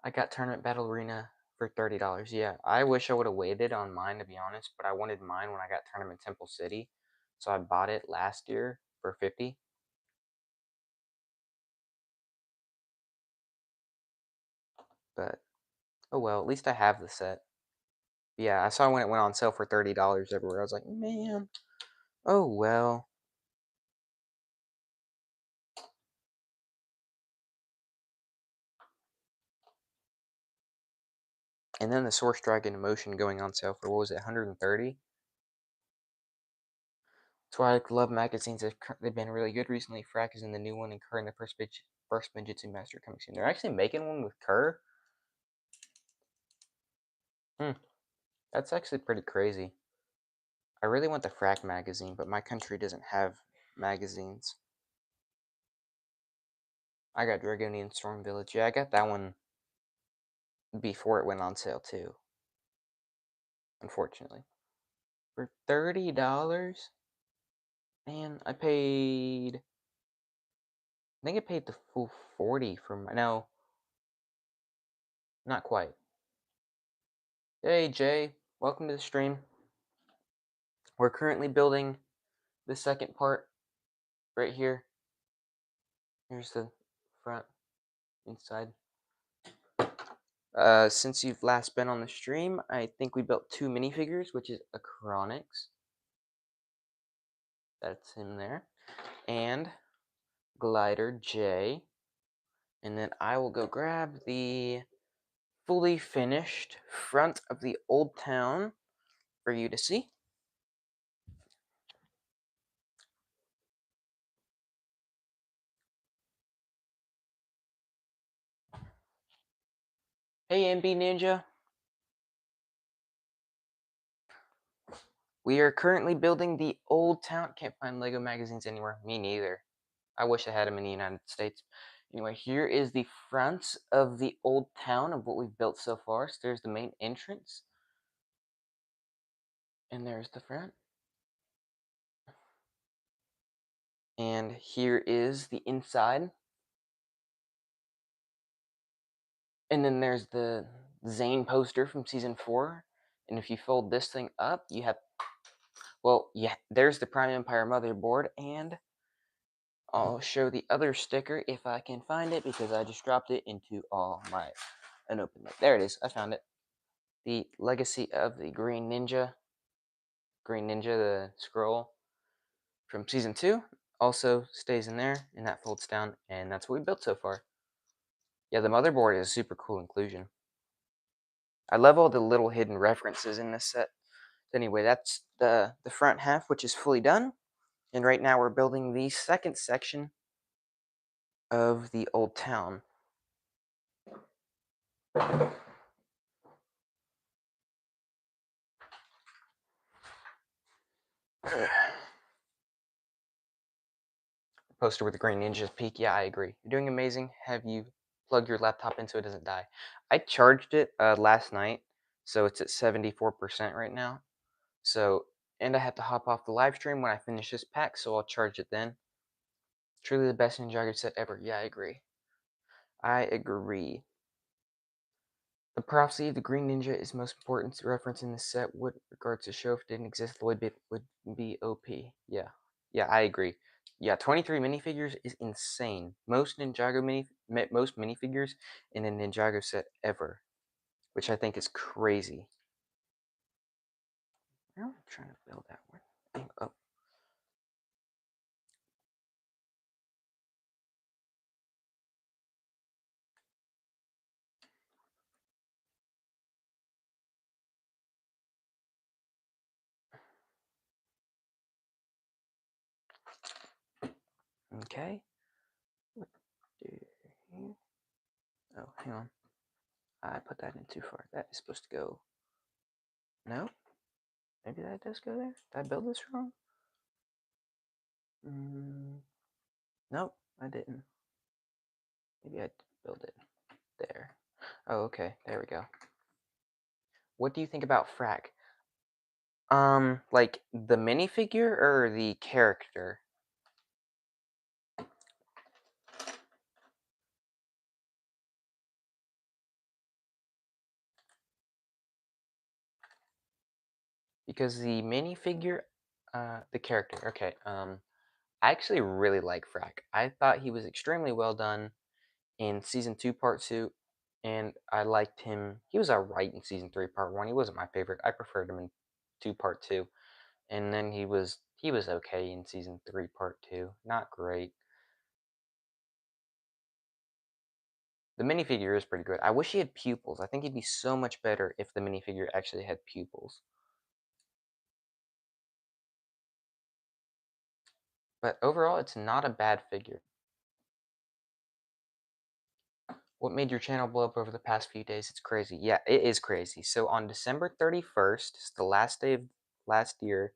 I got Tournament Battle Arena for $30. Yeah, I wish I would have waited on mine, to be honest, but I wanted mine when I got Tournament Temple City, so I bought it last year for $50. But oh well, at least I have the set. Yeah, I saw when it went on sale for $30 everywhere. I was like, man, oh well. And then the Source Dragon Emotion going on sale for what was it, 130? That's why I love magazines. They've been really good recently. Frack is in the new one, and Kerr in the first Benjutsu Master coming soon. They're actually making one with Kerr. That's actually pretty crazy. I really want the Frack magazine, but my country doesn't have magazines. I got Dragonian Storm Village. Yeah, I got that one before it went on sale too. Unfortunately, for $30, man, I paid. I think I paid the full 40 for my. No, not quite. Hey Jay, welcome to the stream. We're currently building the second part right here. Here's the front, inside. Since you've last been on the stream, I think we built two minifigures, which is Acronix That's him there. And glider J. And then I will go grab the fully finished front of the old town for you to see. Hey, MB Ninja. We are currently building the old town. Can't find Lego magazines anywhere. Me neither. I wish I had them in the United States. Anyway, here is the front of the old town of what we've built so far. So there's the main entrance. And there's the front. And here is the inside. And then there's the Zane poster from season 4. And if you fold this thing up, you have, well, yeah, there's the Prime Empire motherboard. And I'll show the other sticker if I can find it, because I just dropped it into all my unopened. There it is. I found it. The Legacy of the Green Ninja. Green Ninja, the scroll from season 2, also stays in there, and that folds down, and that's what we built so far. Yeah, the motherboard is a super cool inclusion. I love all the little hidden references in this set. Anyway, that's the front half, which is fully done. And right now we're building the second section of the old town. Poster with the Green Ninja's peak. Yeah, I agree. You're doing amazing. Have you plugged your laptop in so it doesn't die? I charged it last night, so it's at 74% right now. So, and I have to hop off the live stream when I finish this pack, so I'll charge it then. Truly the best Ninjago set ever. Yeah, I agree. I agree. The prophecy of the Green Ninja is most important reference in this set. With regards to show, if it didn't exist, Lloyd Bit would be OP. Yeah. Yeah, I agree. Yeah, 23 minifigures is insane. Most most minifigures in a Ninjago set ever, which I think is crazy. Now I'm trying to build that one. Oh. Okay. What do here? Oh, hang on. I put that in too far. That is supposed to go. No? Maybe that does go there? Did I build this wrong? Nope, I didn't. Maybe I build it there. Oh, okay. There we go. What do you think about Frack? Like the minifigure or the character? Because the minifigure, the character. Okay. I actually really like Frack. I thought he was extremely well done in season 2, part 2, and I liked him. He was alright in season 3, part 1. He wasn't my favorite. I preferred him in 2, part 2, and then he was okay in season 3, part 2. Not great. The minifigure is pretty good. I wish he had pupils. I think he'd be so much better if the minifigure actually had pupils. But overall, it's not a bad figure. What made your channel blow up over the past few days? It's crazy. Yeah, it is crazy. So on December 31st, it's the last day of last year,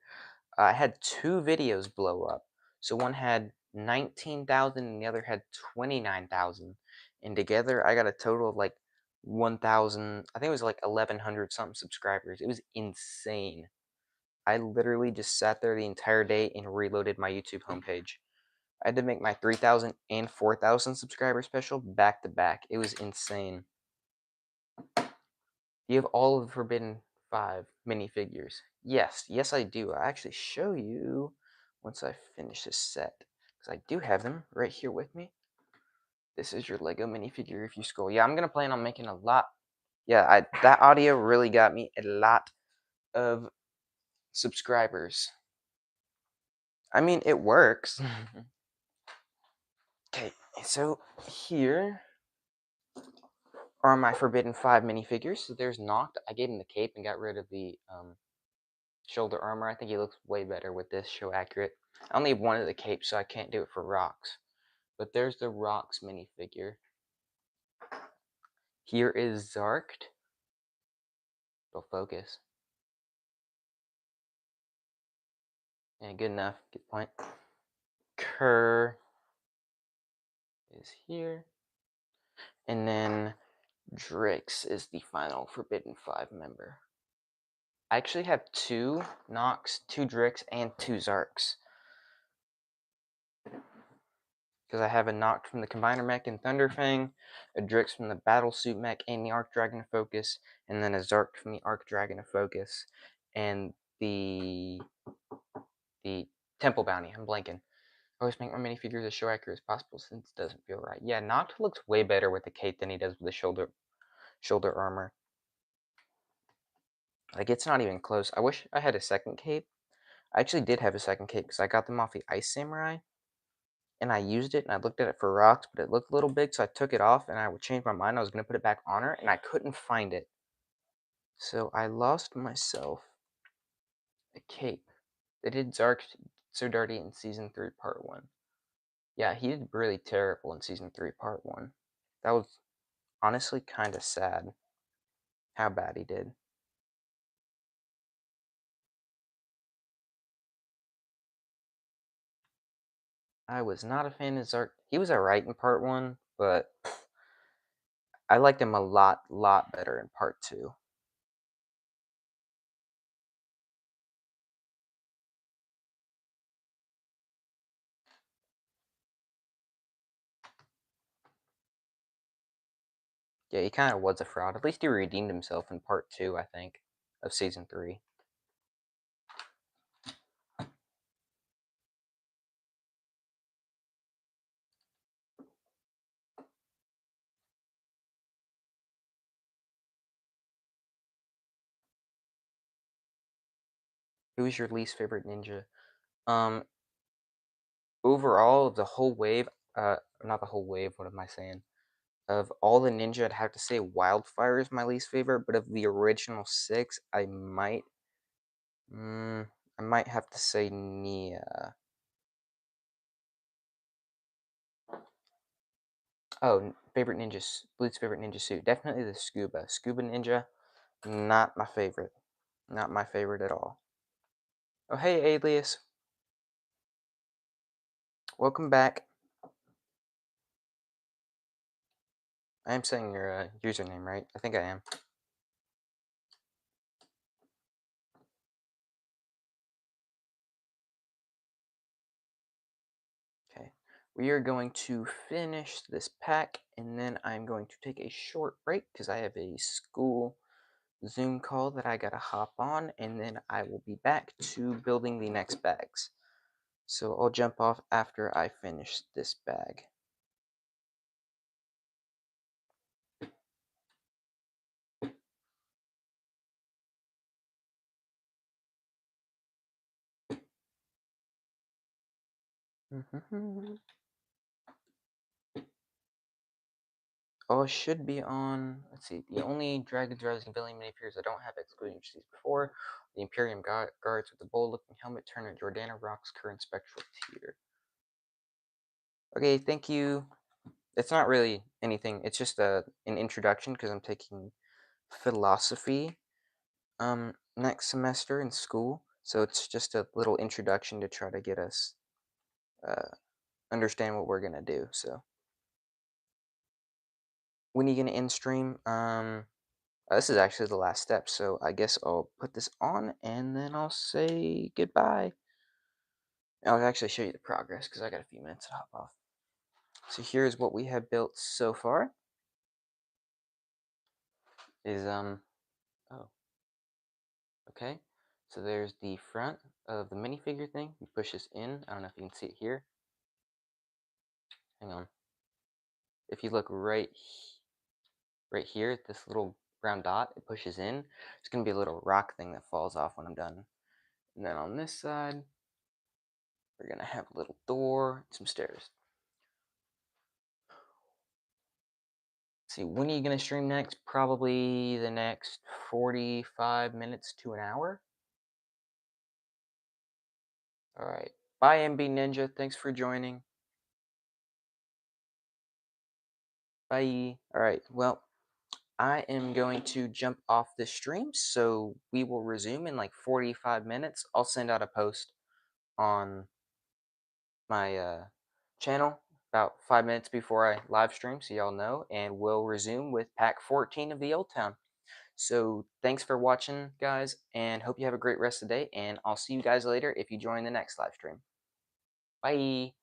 I had 2 videos blow up. So one had 19,000 and the other had 29,000. And together, I got a total of like 1,000, I think it was like 1,100 something subscribers. It was insane. I literally just sat there the entire day and reloaded my YouTube homepage. I had to make my 3,000 and 4,000 subscriber special back to back. It was insane. You have all of the Forbidden 5 minifigures. Yes, yes I do. I'll actually show you once I finish this set. Because I do have them right here with me. This is your Lego minifigure if you scroll. Yeah, I'm going to plan on making a lot. Yeah, that audio really got me a lot of subscribers. I mean, it works. Okay, so here are my Forbidden 5 minifigures. So there's Noct. I gave him the cape and got rid of the shoulder armor. I think he looks way better with this, show accurate. I only have one of the capes, so I can't do it for Rox. But there's the Rox minifigure. Here is Zarked. It'll focus. Yeah, good enough. Good point. Kerr is here. And then Drix is the final Forbidden 5 member. I actually have 2 Nox, 2 Drix, and 2 Zarks. Because I have a Noct from the Combiner mech in Thunderfang, a Drix from the Battlesuit mech and the Arc Dragon of Focus, and then a Zark from the Arc Dragon of Focus, and the Temple Bounty. I'm blanking. I always make my minifigures as show accurate as possible since it doesn't feel right. Yeah, Noct looks way better with the cape than he does with the shoulder armor. Like, it's not even close. I wish I had a second cape. I actually did have a second cape because I got them off the Ice Samurai. And I used it and I looked at it for Rox, but it looked a little big, so I took it off and I would change my mind. I was going to put it back on her and I couldn't find it. So I lost myself a cape. They did Zark So Dirty in Season 3, Part 1. Yeah, he did really terrible in Season 3, Part 1. That was honestly kind of sad how bad he did. I was not a fan of Zark. He was alright in Part 1, but I liked him a lot better in Part 2. Yeah, he kind of was a fraud. At least he redeemed himself in Part 2, I think, of Season 3. Who is your least favorite ninja? Um, Overall, the whole wave, not the whole wave, what am I saying? Of all the ninja, I'd have to say Wildfire is my least favorite, but of the original 6, I might have to say Nia. Oh, favorite ninja, least favorite ninja suit. Definitely the Scuba. Scuba Ninja, not my favorite. Not my favorite at all. Oh, hey, Alias. Welcome back. I am saying your username, right? I think I am. Okay. We are going to finish this pack, and then I'm going to take a short break because I have a school Zoom call that I gotta hop on, and then I will be back to building the next bags. So I'll jump off after I finish this bag. Oh, it should be on. Let's see. The only Dragon's Rising villain miniatures I don't have, excluding these before, the Imperium guards with the bold-looking helmet, turn at Jordana Rock's current spectral tier. Okay, thank you. It's not really anything. It's just an introduction because I'm taking philosophy next semester in school. So it's just a little introduction to try to get us understand what we're gonna do. So when are you gonna end stream? This is actually the last step, so I guess I'll put this on and then I'll say goodbye. I'll actually show you the progress because I got a few minutes to hop off. So here's what we have built so far. Is oh, okay. So there's the front of the minifigure thing. You push this in. I don't know if you can see it here. Hang on. If you look right here, this little brown dot, it pushes in. It's gonna be a little rock thing that falls off when I'm done. And then on this side, We're gonna have a little door, some stairs. See, when are you gonna stream next? Probably the next 45 minutes to an hour. All right. Bye, MB Ninja. Thanks for joining. Bye. All right. Well, I am going to jump off the stream, so we will resume in like 45 minutes. I'll send out a post on my channel about 5 minutes before I live stream, so y'all know, and we'll resume with pack 14 of the Old Town. So thanks for watching, guys, and hope you have a great rest of the day, and I'll see you guys later if you join the next live stream. Bye.